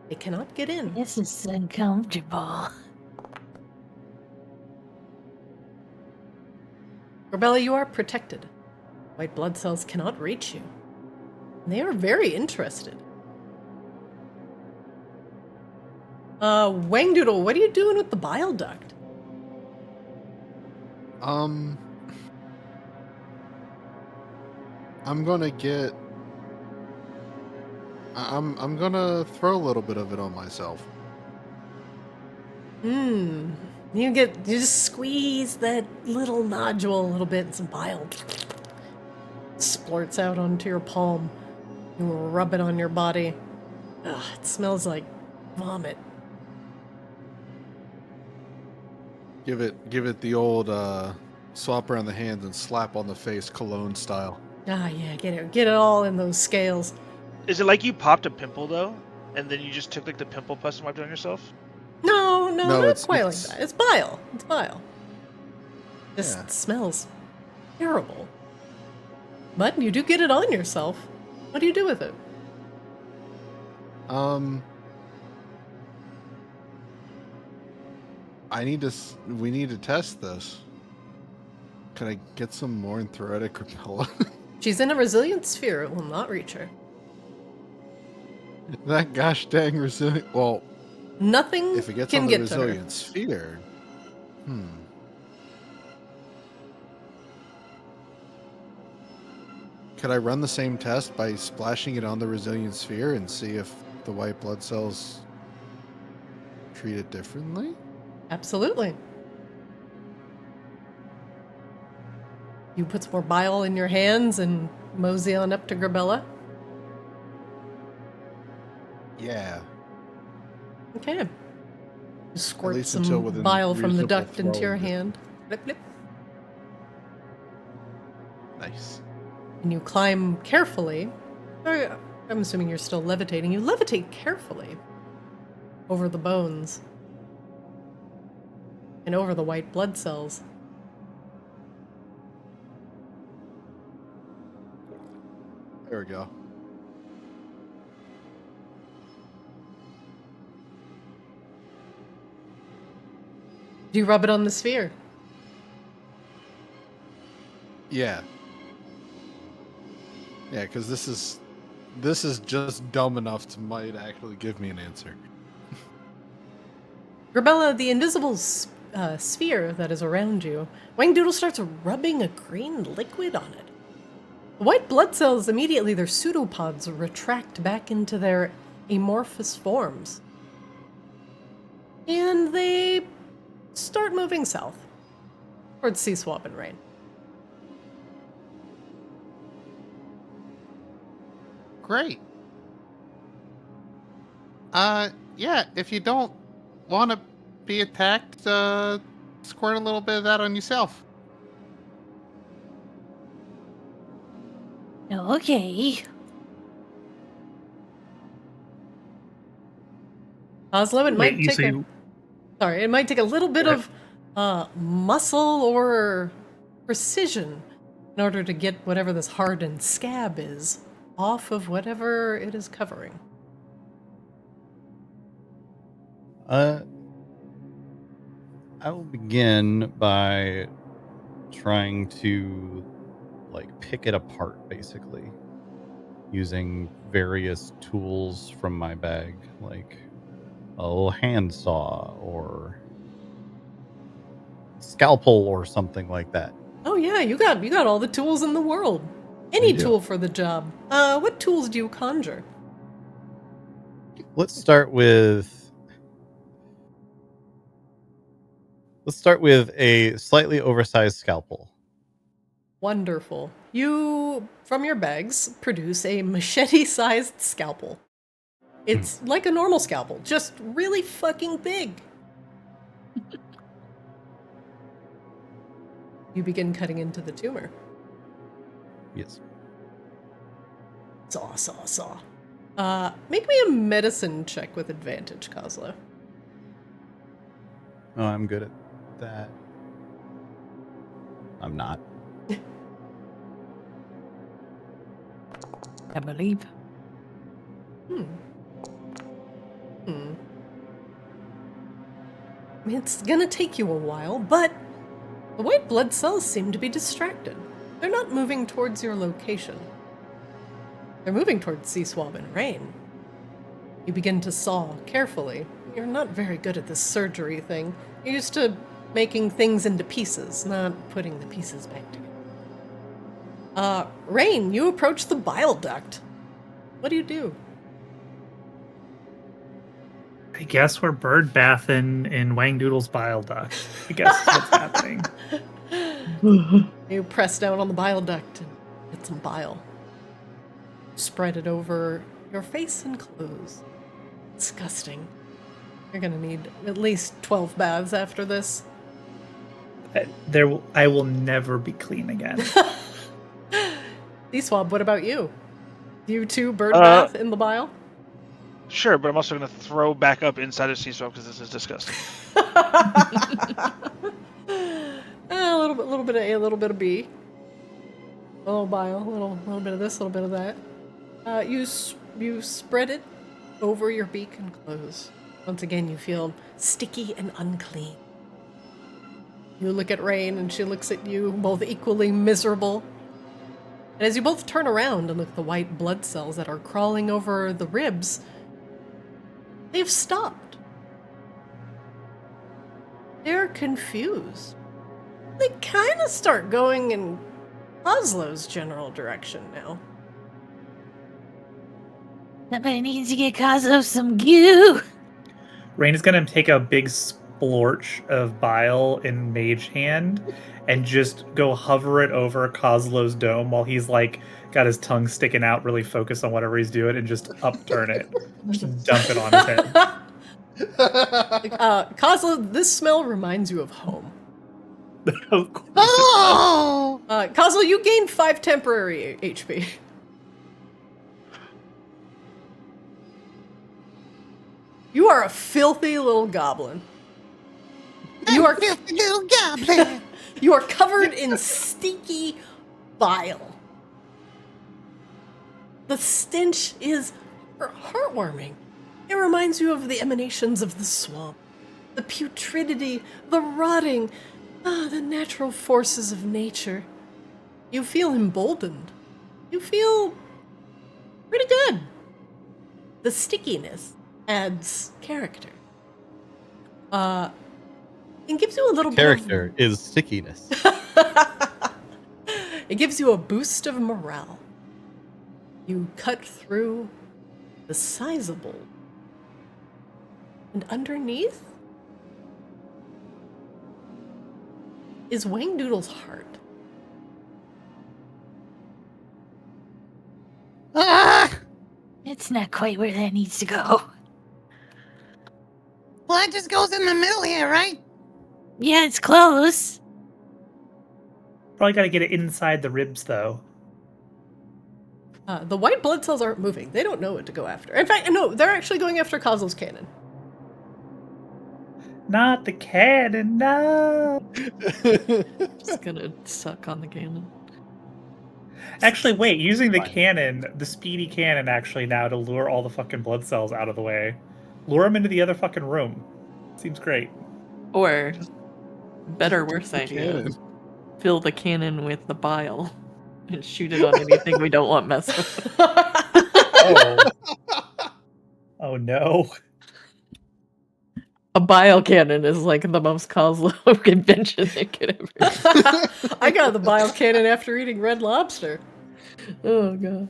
They cannot get in. This is uncomfortable. Grebella, you are protected. White blood cells cannot reach you. And they are very interested. Wangdoodle, what are you doing with the bile duct? I'm gonna get. I'm gonna throw a little bit of it on myself. You just squeeze that little nodule a little bit and some bile splurts out onto your palm. You rub it on your body. Ugh, it smells like vomit. Give it the old swap around the hands and slap on the face, cologne style. Ah, yeah, get it all in those scales. Is it like you popped a pimple though, and then you just took like the pimple pus and wiped it on yourself? No, not it's- quite it's- like that. It's bile. It's bile. Just Yeah. smells terrible. But you do get it on yourself. What do you do with it? We need to test this. Can I get some more and throw it at Grebella? She's in a resilient sphere. It will not reach her. That gosh dang resilient. Well, Nothing if it gets can on the get to her. resilient sphere. Could I run the same test by splashing it on the resilient sphere and see if the white blood cells treat it differently? Absolutely. You put some more bile in your hands and mosey on up to Grebella. Yeah. Okay. You squirt least until some within bile from the reasonable duct into your throw. hand. Blip, blip. Nice. And you climb carefully. Or, I'm assuming you're still levitating. You levitate carefully over the bones and over the white blood cells. There we go. Do you rub it on the sphere? Yeah. Yeah, because this is just dumb enough to might actually give me an answer. Grebella, the invisible sphere that is around you, Wangdoodle starts rubbing a green liquid on it. The white blood cells immediately, their pseudopods retract back into their amorphous forms. And they start moving south towards Sea Swap and Rain. Great. Yeah, if you don't want to be attacked, squirt a little bit of that on yourself. Okay. Oslo, it might you take say a... Sorry, it might take a little bit of muscle or precision in order to get whatever this hardened scab is off of whatever it is covering. I will begin by trying to pick it apart, basically, using various tools from my bag, like a little handsaw or scalpel or something like that. Oh yeah, you got all the tools in the world. Any tool for the job. What tools do you conjure? Let's start with a slightly oversized scalpel. Wonderful. You, from your bags, produce a machete-sized scalpel. It's like a normal scalpel, just really fucking big. You begin cutting into the tumor. Yes. Saw, saw, saw. Make me a medicine check with advantage, Kozlo. Oh, I'm good at that. I'm not. I believe. It's gonna take you a while, but the white blood cells seem to be distracted. They're not moving towards your location. They're moving towards C-Swab and Rain. You begin to saw carefully. You're not very good at this surgery thing. You're used to making things into pieces, not putting the pieces back together. Rain, you approach the bile duct. What do you do? I guess we're bird bathing in Wangdoodle's bile duct. I guess is what's happening. You press down on the bile duct and get some bile. Spread it over your face and clothes. Disgusting. You're gonna need at least 12 baths after this. I will never be clean again. D-Swab, what about you? You too bird bath in the bile? Sure, but I'm also going to throw back up inside of C-Swab because this is disgusting. A little bit of A, a little bit of B. A little bile, a little bit of this, a little bit of that. You spread it over your beak and clothes. Once again, you feel sticky and unclean. You look at Rain, and she looks at you, both equally miserable. And as you both turn around and look at the white blood cells that are crawling over the ribs, they've stopped. They're confused. They kind of start going in Oslo's general direction now. Somebody needs to get Kazo some goo. Rain is gonna take a big splorch of bile in Mage Hand and just go hover it over Kozlo's dome while he's got his tongue sticking out, really focused on whatever he's doing, and just upturn it. Just dump it on his head. Kozlo, this smell reminds you of home. Of course. Oh! Kozlo, you gain 5 temporary HP. You are a filthy little goblin. You are filthy little goblin. You are covered in sticky bile. The stench is heartwarming. It reminds you of the emanations of the swamp, the putridity, the rotting, the natural forces of nature. You feel emboldened. You feel pretty good. The stickiness adds character. It gives you a little Character is stickiness. It gives you a boost of morale. You cut through the sizable. And underneath is Wangdoodle's heart. Ah! It's not quite where that needs to go. Well, that just goes in the middle here, right? Yeah, it's close. Probably gotta get it inside the ribs, though. The white blood cells aren't moving. They don't know what to go after. In fact, no, they're actually going after Kozlo's cannon. Not the cannon, no! Just gonna suck on the cannon. Actually, wait, using the cannon, the speedy cannon actually now to lure all the fucking blood cells out of the way. Lure them into the other fucking room. Seems great. Or, better worse the idea, cannon. fill the cannon with the bile and shoot it on anything we don't want messed with. Oh. Oh no. A bile cannon is like the most Kozlo invention they could ever. I got the bile cannon after eating Red Lobster. Oh god.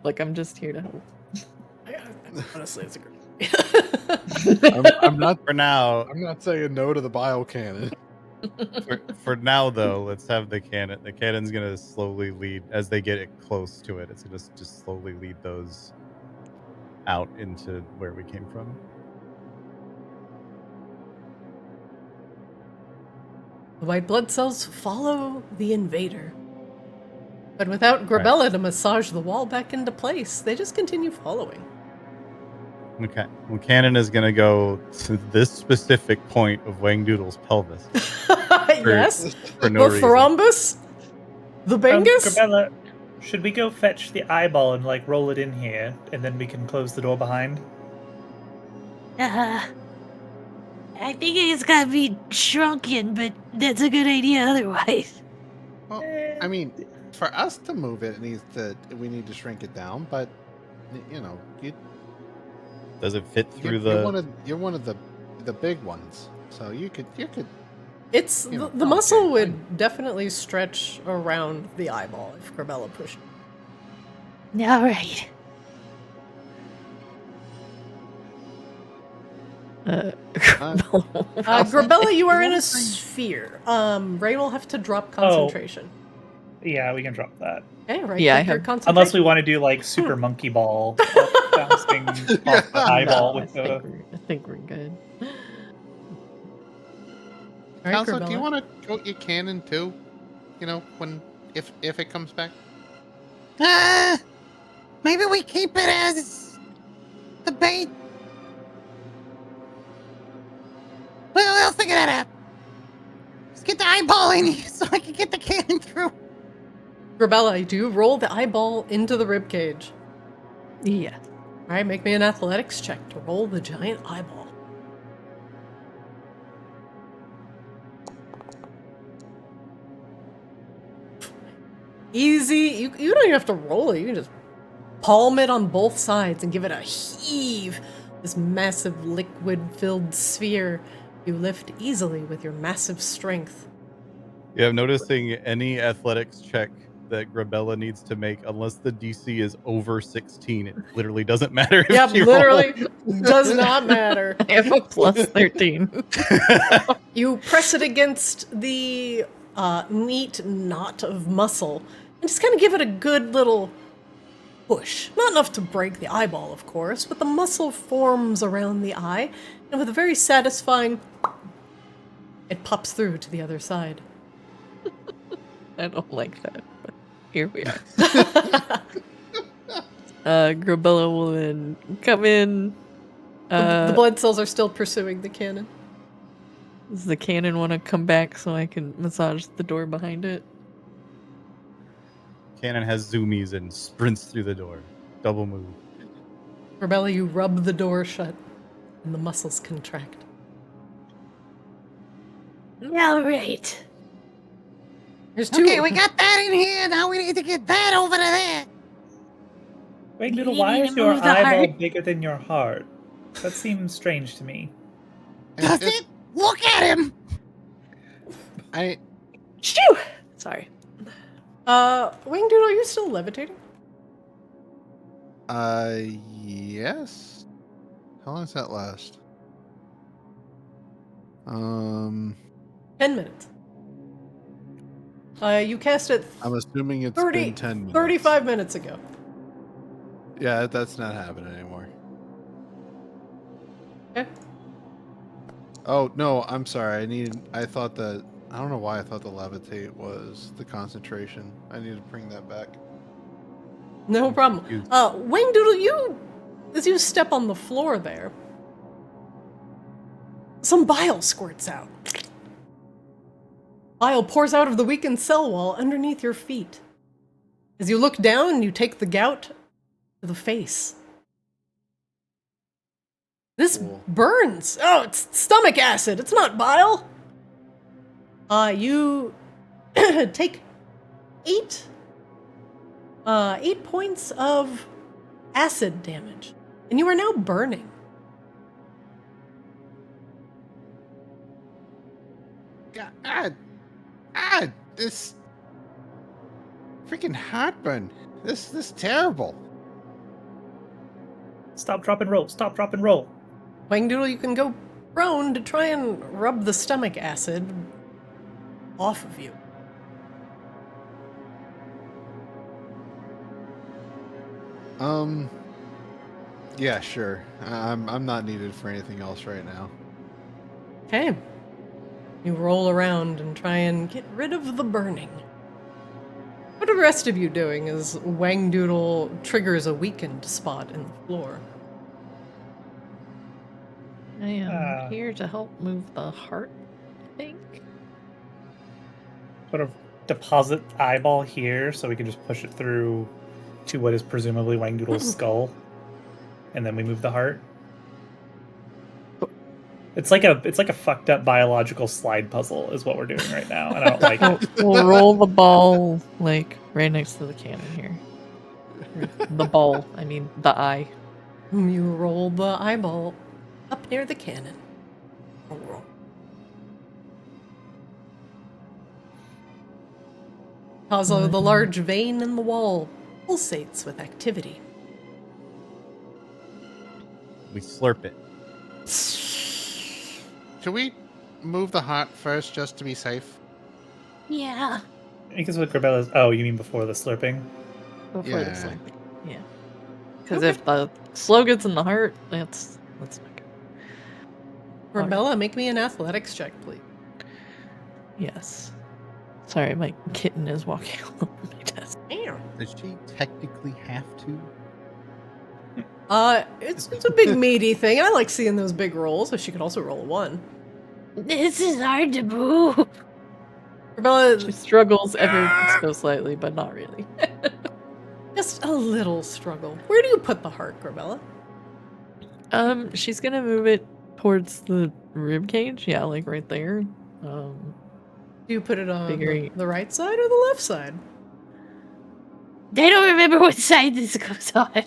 Like I'm just here to help. Honestly, it's a great. I'm not For now, I'm not saying no to the bile cannon. for now though, let's have the cannon. The cannon's gonna slowly lead as they get it close to it. It's gonna just slowly lead those out into where we came from. The white blood cells follow the invader. But without Grebella to massage the wall back into place, they just continue following. Okay. Well, cannon is gonna go to this specific point of Wangdoodle's pelvis. Yes? For no The reason. thrombus? The bingus? Grebella, should we go fetch the eyeball and like roll it in here, and then we can close the door behind? I think it's gotta be shrunken, but that's a good idea otherwise. Well, I mean, for us to move it, we need to shrink it down. But you know, Does it fit through you're one of the big ones, so you could. It's You know, the muscle would definitely stretch around the eyeball if Grebella pushed. All right. Grebella, you are in a sphere. Ray will have to drop concentration. Yeah, we can drop that. Okay, right. Yeah, I click your have- concentration. Unless we want to do like super monkey ball, bouncing off the eyeball with I the. think we're good. All right, Council, do you Grebella. want to go your cannon too? You know, if it comes back. Maybe we keep it as the bait. Well, we'll figure that out. Let's get the eyeball in here so I can get the cannon through. Grebella, do roll the eyeball into the ribcage. Yeah. All right, make me an athletics check to roll the giant eyeball. Easy. You don't even have to roll it. You can just palm it on both sides and give it a heave. This massive liquid-filled sphere you lift easily with your massive strength. Yeah, I'm noticing any athletics check that Grebella needs to make, unless the DC is over 16, it literally doesn't matter. If Yep, she literally rolls. does not matter. I have a plus 13. You press it against the neat knot of muscle and just kind of give it a good little push. Not enough to break the eyeball, of course, but the muscle forms around the eye, and with a very satisfying, it pops through to the other side. I don't like that, but here we are. Grebella will then come in. The blood cells are still pursuing the cannon. Does the cannon want to come back so I can massage the door behind it? Cannon has zoomies and sprints through the door. Double move. Grebella, you rub the door shut, and the muscles contract. All right. There's two. Okay, we got that in here. Now we need to get that over to there. Wait, You little, need why to is your move the eyeball heart. bigger than your heart? That seems strange to me. Does it? Look at him. Shoo! Sorry. Wangdoodle, are you still levitating? Yes. How long does that last? 10 minutes. You cast it I'm assuming it's 30 been 10 minutes. 35 minutes ago. Yeah, that's not happening anymore. Okay. Oh, no, I'm sorry. I thought that, I don't know why I thought the levitate was the concentration. I need to bring that back. No problem. Wangdoodle, as you step on the floor there, some bile squirts out. Bile pours out of the weakened cell wall underneath your feet. As you look down, you take the gout to the face. This burns. Oh, it's stomach acid. It's not bile. You take 8 points of acid damage, and you are now burning. This freaking heartburn. This is terrible. Stop, drop, and roll. Stop, drop, and roll. Wangdoodle, you can go prone to try and rub the stomach acid off of you. Yeah, sure. I'm not needed for anything else right now. Okay. You roll around and try and get rid of the burning. What are the rest of you doing as Wangdoodle triggers a weakened spot in the floor? I am here to help move the heart, I think. Sort of deposit the eyeball here so we can just push it through to what is presumably Wangdoodle's skull. And then we move the heart. It's like a fucked up biological slide puzzle is what we're doing right now, and I don't like it. We'll roll the ball like right next to the cannon here. The ball, I mean the eye. You roll the eyeball up near the cannon. Roll. Oslo, the large vein in the wall pulsates with activity. We slurp it. Should we move the heart first just to be safe? Yeah. Because what Grebella's... Oh, you mean before the slurping? Before the slurping. Yeah. Because if the sloe gets in the heart, that's not good. Grebella, make me an athletics check, please. Yes. Sorry, my kitten is walking all over my desk. Damn. Does she technically have to? It's a big meaty thing. I like seeing those big rolls, but she could also roll a 1. This is hard to move. Grebella, She struggles ever so slightly, but not really. just a little struggle. Where do you put the heart, Grebella? She's gonna move it towards the rib cage. Yeah, like right there. Do you put it on Figuring- the right side or the left side? I don't remember what side this goes on.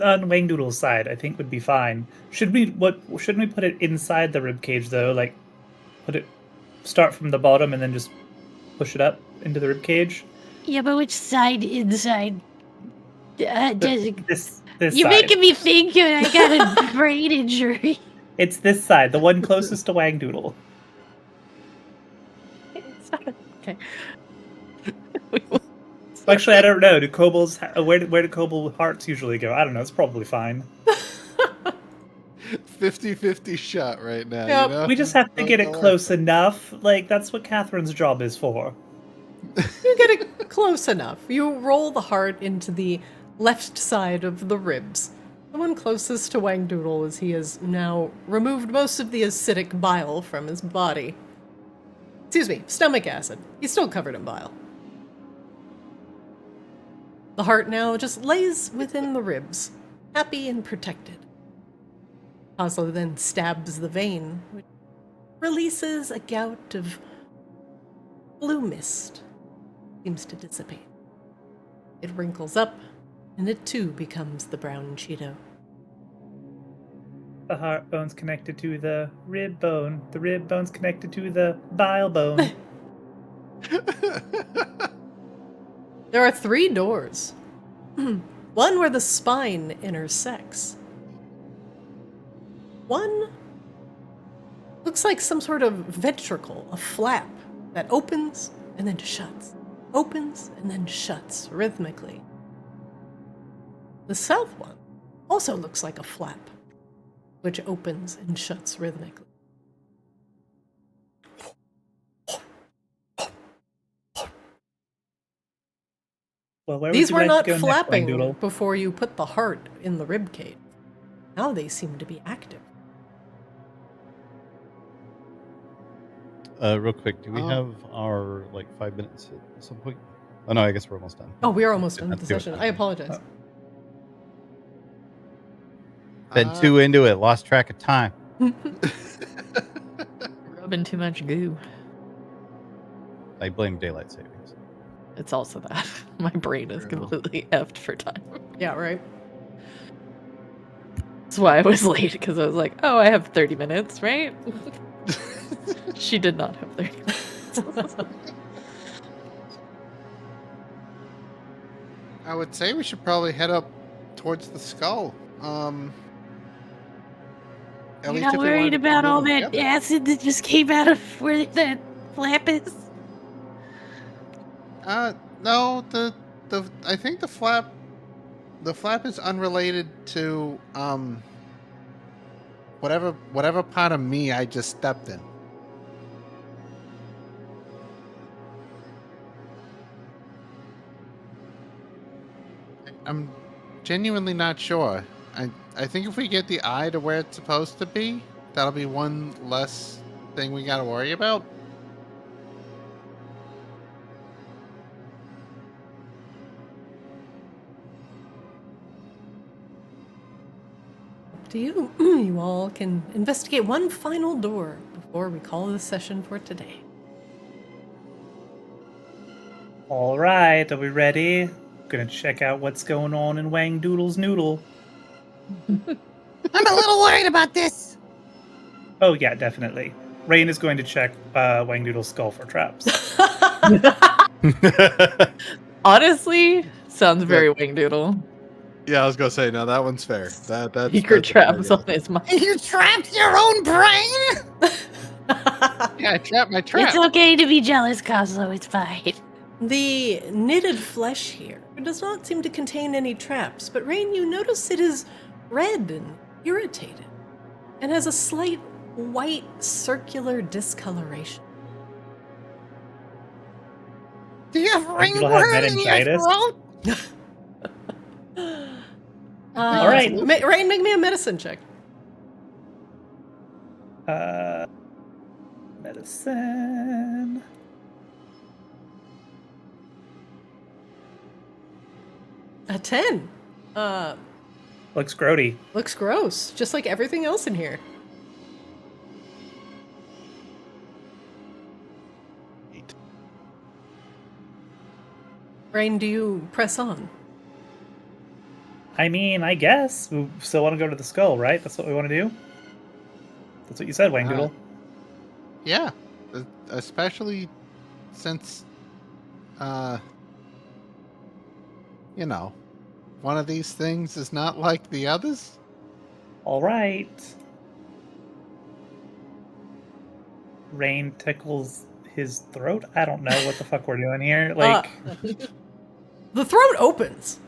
On Wangdoodle's side, I think would be fine. Shouldn't we put it inside the rib cage though? Like, start from the bottom and then just push it up into the rib cage. Yeah, but which side inside? This You're side. making me think I got a brain injury. It's this side, the one closest to Wangdoodle. Okay. Actually, I don't know. Do kobolds? Where do kobold hearts usually go? I don't know. It's probably fine. 50-50 shot right now. Yep. You know? We just have to get it close enough. Like, that's what Catherine's job is for. You get it close enough. You roll the heart into the left side of the ribs. The one closest to Wangdoodle, as he has now removed most of the acidic bile from his body. Excuse me, stomach acid. He's still covered in bile. The heart now just lays within the ribs, happy and protected. Oslo then stabs the vein, which releases a gout of blue mist. Seems to dissipate. It wrinkles up, and it too becomes the brown Cheeto. The heart bone's connected to the rib bone. The rib bone's connected to the bile bone. There are 3 doors. One where the spine intersects. One looks like some sort of ventricle, a flap that opens and then shuts. Opens and then shuts rhythmically. The south one also looks like a flap, which opens and shuts rhythmically. Well, where These would were you like not to go flapping next, Wangdoodle? before you put the heart in the rib cage. Now they seem to be active. Real quick, do we have our 5 minutes at some point? Oh no, I guess we're almost done. Oh, we are almost done with the Let's do it session. I apologize. Been too into it, lost track of time. Rubbing too much goo. I blame daylight savings. It's also that. My brain is True. completely effed for time. Yeah, right. That's why I was late, because I was like, oh, I have 30 minutes, right? She did not have 30 minutes. I would say we should probably head up towards the skull. You're not worried about all that acid that just came out of where that flap is? No, I think the flap is unrelated to whatever part of me I just stepped in. I'm genuinely not sure. I think if we get the eye to where it's supposed to be, that'll be one less thing we gotta worry about. Do you? You all can investigate one final door before we call the session for today. All right, are we ready? Gonna check out what's going on in Wangdoodle's noodle. I'm a little worried about this. Oh yeah, definitely. Rain is going to check Wangdoodle's skull for traps. Honestly, sounds very Wangdoodle. Yeah, I was gonna say, no, that one's fair. That's Secret traps on his mind. You trapped your own brain? Yeah, I trapped my trap. It's okay to be jealous, Coslo. It's fine. The knitted flesh here does not seem to contain any traps, but Rain, you notice it is red and irritated, and has a slight white circular discoloration. Do you have People have ringworm in your meningitis? throat? All right. Rain, make me a medicine check. Medicine. A 10. Looks grody. Looks gross, just like everything else in here. Rain, do you press on? I mean, I guess we still want to go to the skull, right? That's what we want to do. That's what you said, Wangdoodle. Yeah, especially since, you know, one of these things is not like the others. All right. Rain tickles his throat. I don't know what the fuck we're doing here. The throat opens.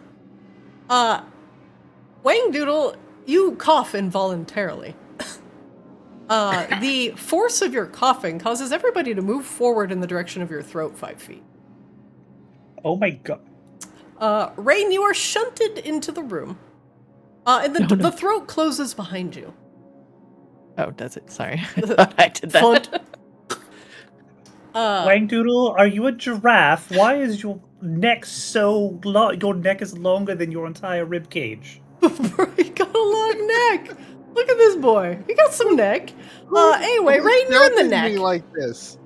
Wangdoodle, you cough involuntarily. The force of your coughing causes everybody to move forward in the direction of your throat 5 feet. Oh my god. Rain, you are shunted into the room. And the throat closes behind you. Oh, does it? Sorry. I thought I did that. Wangdoodle, are you a giraffe? Why is your neck so long? Your neck is longer than your entire rib cage. He got a long neck. Look at this boy. He got some neck. Anyway, Rain, you're in the neck. Me like this.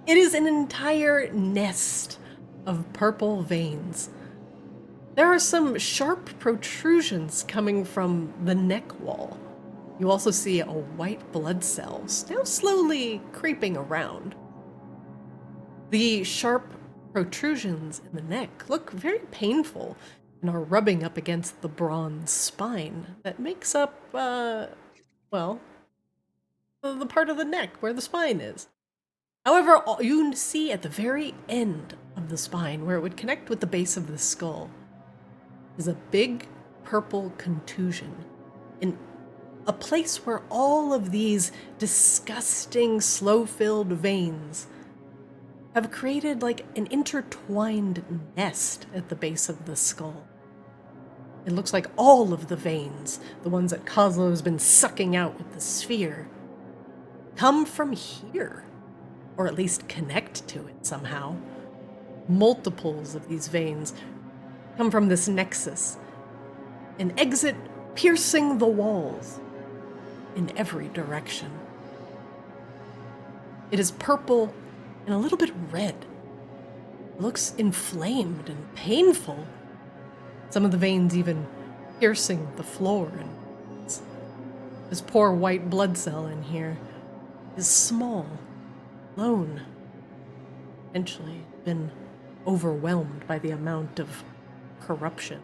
It is an entire nest of purple veins. There are some sharp protrusions coming from the neck wall. You also see a white blood cell now slowly creeping around. The sharp protrusions in the neck look very painful and are rubbing up against the bronze spine that makes up, the part of the neck where the spine is. However, you see at the very end of the spine, where it would connect with the base of the skull, is a big purple contusion in a place where all of these disgusting, sloe-filled veins have created like an intertwined nest at the base of the skull. It looks like all of the veins, the ones that Kozlo's been sucking out with the sphere, come from here, or at least connect to it somehow. Multiples of these veins come from this nexus and exit piercing the walls in every direction. It is purple and a little bit red. It looks inflamed and painful. Some of the veins even piercing the floor. And this poor white blood cell in here is small, lone, potentially been overwhelmed by the amount of corruption.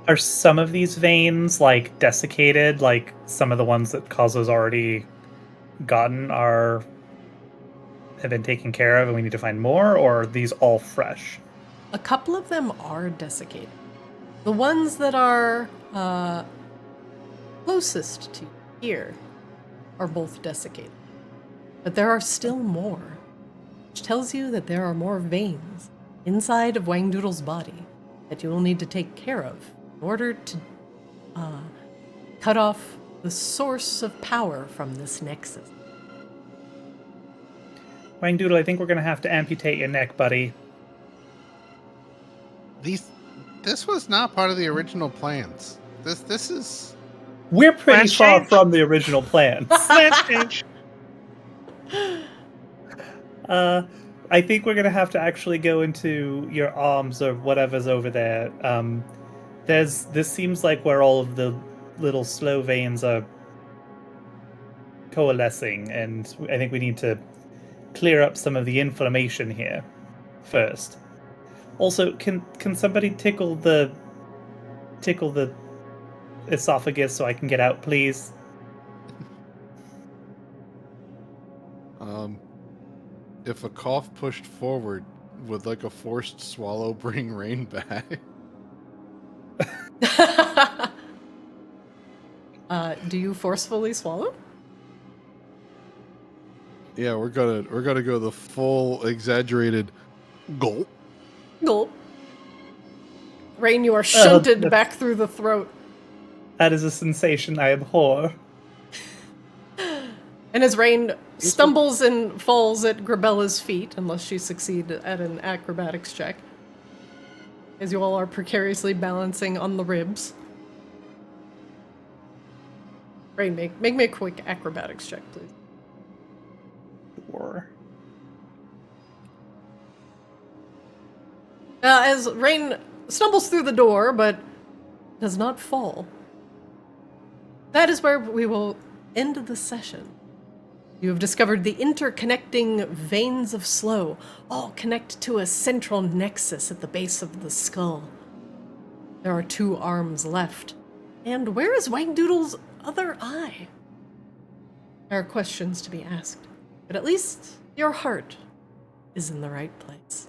Are some of these veins like desiccated, like some of the ones that Kozlo's already gotten have been taken care of and we need to find more, or are these all fresh? A couple of them are desiccated. The ones that are closest to here are both desiccated. But there are still more, which tells you that there are more veins inside of Wangdoodle's body that you will need to take care of in order to cut off the source of power from this nexus. Wangdoodle, I think we're going to have to amputate your neck, buddy. This was not part of the original plans. This is... We're pretty Plans far change. from the original plans. Plans change. I think we're going to have to actually go into your arms or whatever's over there. This seems like where all of the little slow veins are coalescing, and I think we need to clear up some of the inflammation here first. Also, can somebody tickle the esophagus so I can get out, please? If a cough pushed forward, would like a forced swallow bring rain back? Do you forcefully swallow? Yeah, we're gonna go the full exaggerated gulp. Gulp. Rain, you are shunted back through the throat. That is a sensation I abhor. And as Rain stumbles and falls at Grebella's feet, unless she succeeds at an acrobatics check, as you all are precariously balancing on the ribs. Rain, make me a quick acrobatics check, please. Sure. As Rain stumbles through the door, but does not fall. That is where we will end the session. You have discovered the interconnecting veins of sloe, all connect to a central nexus at the base of the skull. There are 2 arms left. And where is Wangdoodle's other eye? There are questions to be asked, but at least your heart is in the right place.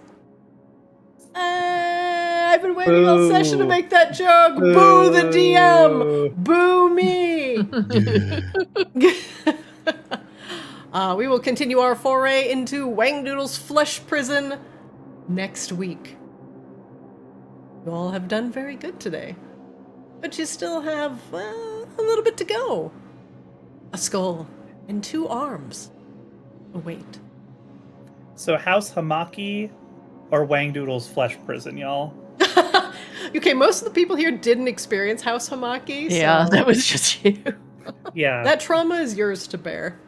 I've been waiting all session to make that joke. Boo the DM! Boo me! We will continue our foray into Wangdoodle's flesh prison next week. You all have done very good today, but you still have a little bit to go. A skull and 2 arms await. So House Hamaki or Wangdoodle's flesh prison, y'all? Okay, most of the people here didn't experience House Hamaki. Yeah, so that was just you. Yeah. that trauma is yours to bear.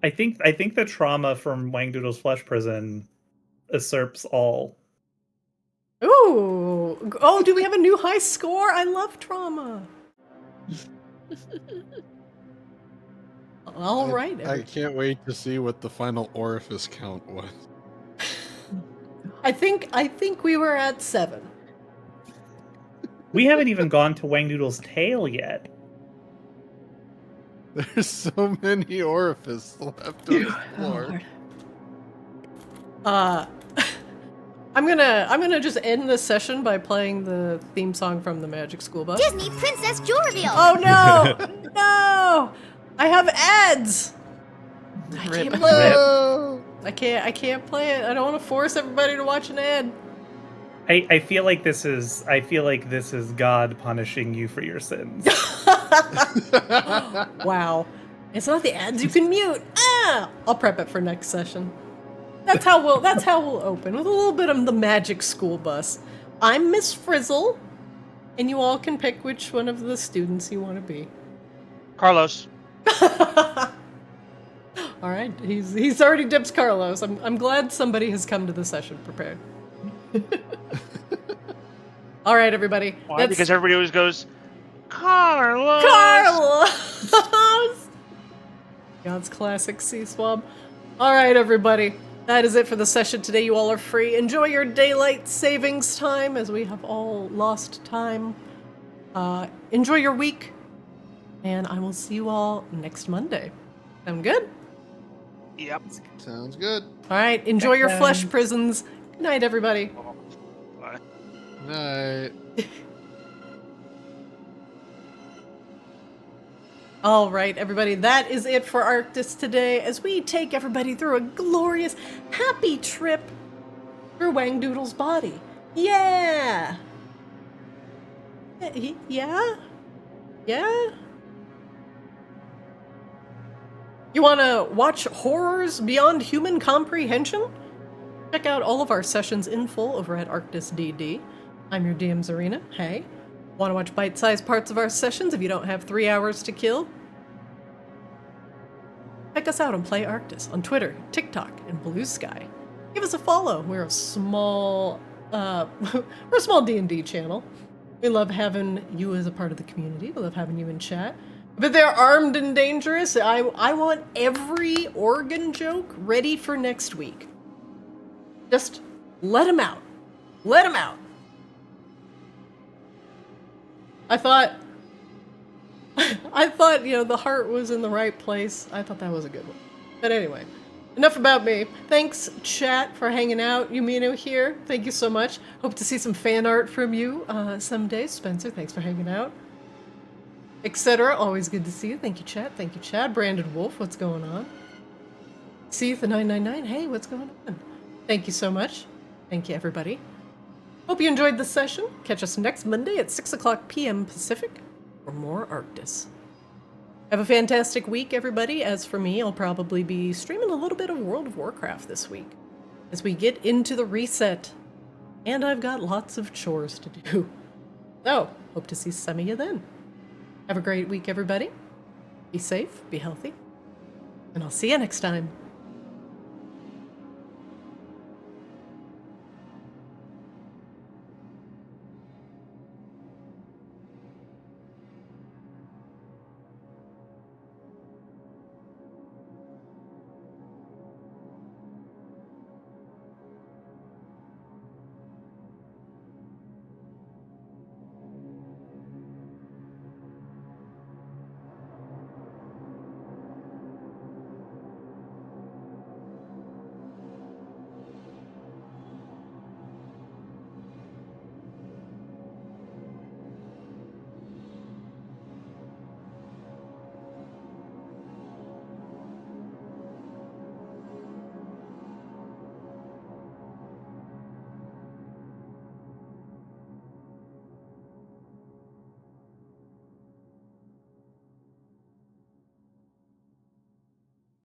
I think the trauma from Wangdoodle's flesh prison usurps all. Ooh. Oh, do we have a new high score? I love trauma. All right. I can't wait to see what the final orifice count was. I think we were at 7. We haven't even gone to Wangdoodle's tail yet. There's so many orifices left to explore. I'm gonna just end this session by playing the theme song from the Magic School Bus. Disney Princess Jewel Reveal! Oh no! No! I have ads! Rip. I can't play it. I don't want to force everybody to watch an ad. I feel like this is God punishing you for your sins. Wow. It's not the ads you can mute. I'll prep it for next session. That's how we'll open, with a little bit of the magic school bus. I'm Miss Frizzle, and you all can pick which one of the students you want to be. Carlos. All right, he's already dips Carlos. I'm glad somebody has come to the session prepared. All right, everybody. Why? Because everybody always goes, Carlos. Carlos. God's classic sea swab. All right, everybody. That is it for the session today. You all are free. Enjoy your daylight savings time, as we have all lost time. Enjoy your week, and I will see you all next Monday. Sound good? Yep. Sounds good. All right. Enjoy your flesh prisons. Good night, everybody. Bye. Night. All right, everybody, that is it for Arctis today, as we take everybody through a glorious, happy trip through Wangdoodle's body. Yeah! Yeah? Yeah? You want to watch horrors beyond human comprehension? Check out all of our sessions in full over at Arctis DD. I'm your DM Zarina. Hey. Want to watch bite-sized parts of our sessions if you don't have 3 hours to kill? Check us out on Play Arctis on Twitter, TikTok, and Blue Sky. Give us a follow. We're a small D&D channel. We love having you as a part of the community. We love having you in chat. But they're armed and dangerous. I want every organ joke ready for next week. Just let them out. Let them out. I thought, the heart was in the right place. I thought that was a good one. But anyway, enough about me. Thanks, chat, for hanging out. Yumino here. Thank you so much. Hope to see some fan art from you someday. Spencer, thanks for hanging out. Etc. Always good to see you. Thank you, chat. Thank you, Chad. Brandon Wolf, what's going on? See the 999. Hey, what's going on? Thank you so much. Thank you, everybody. Hope you enjoyed the session. Catch us next Monday at 6 o'clock p.m. Pacific for more Arctis. Have a fantastic week, everybody. As for me, I'll probably be streaming a little bit of World of Warcraft this week as we get into the reset. And I've got lots of chores to do. So, hope to see some of you then. Have a great week, everybody. Be safe, be healthy, and I'll see you next time.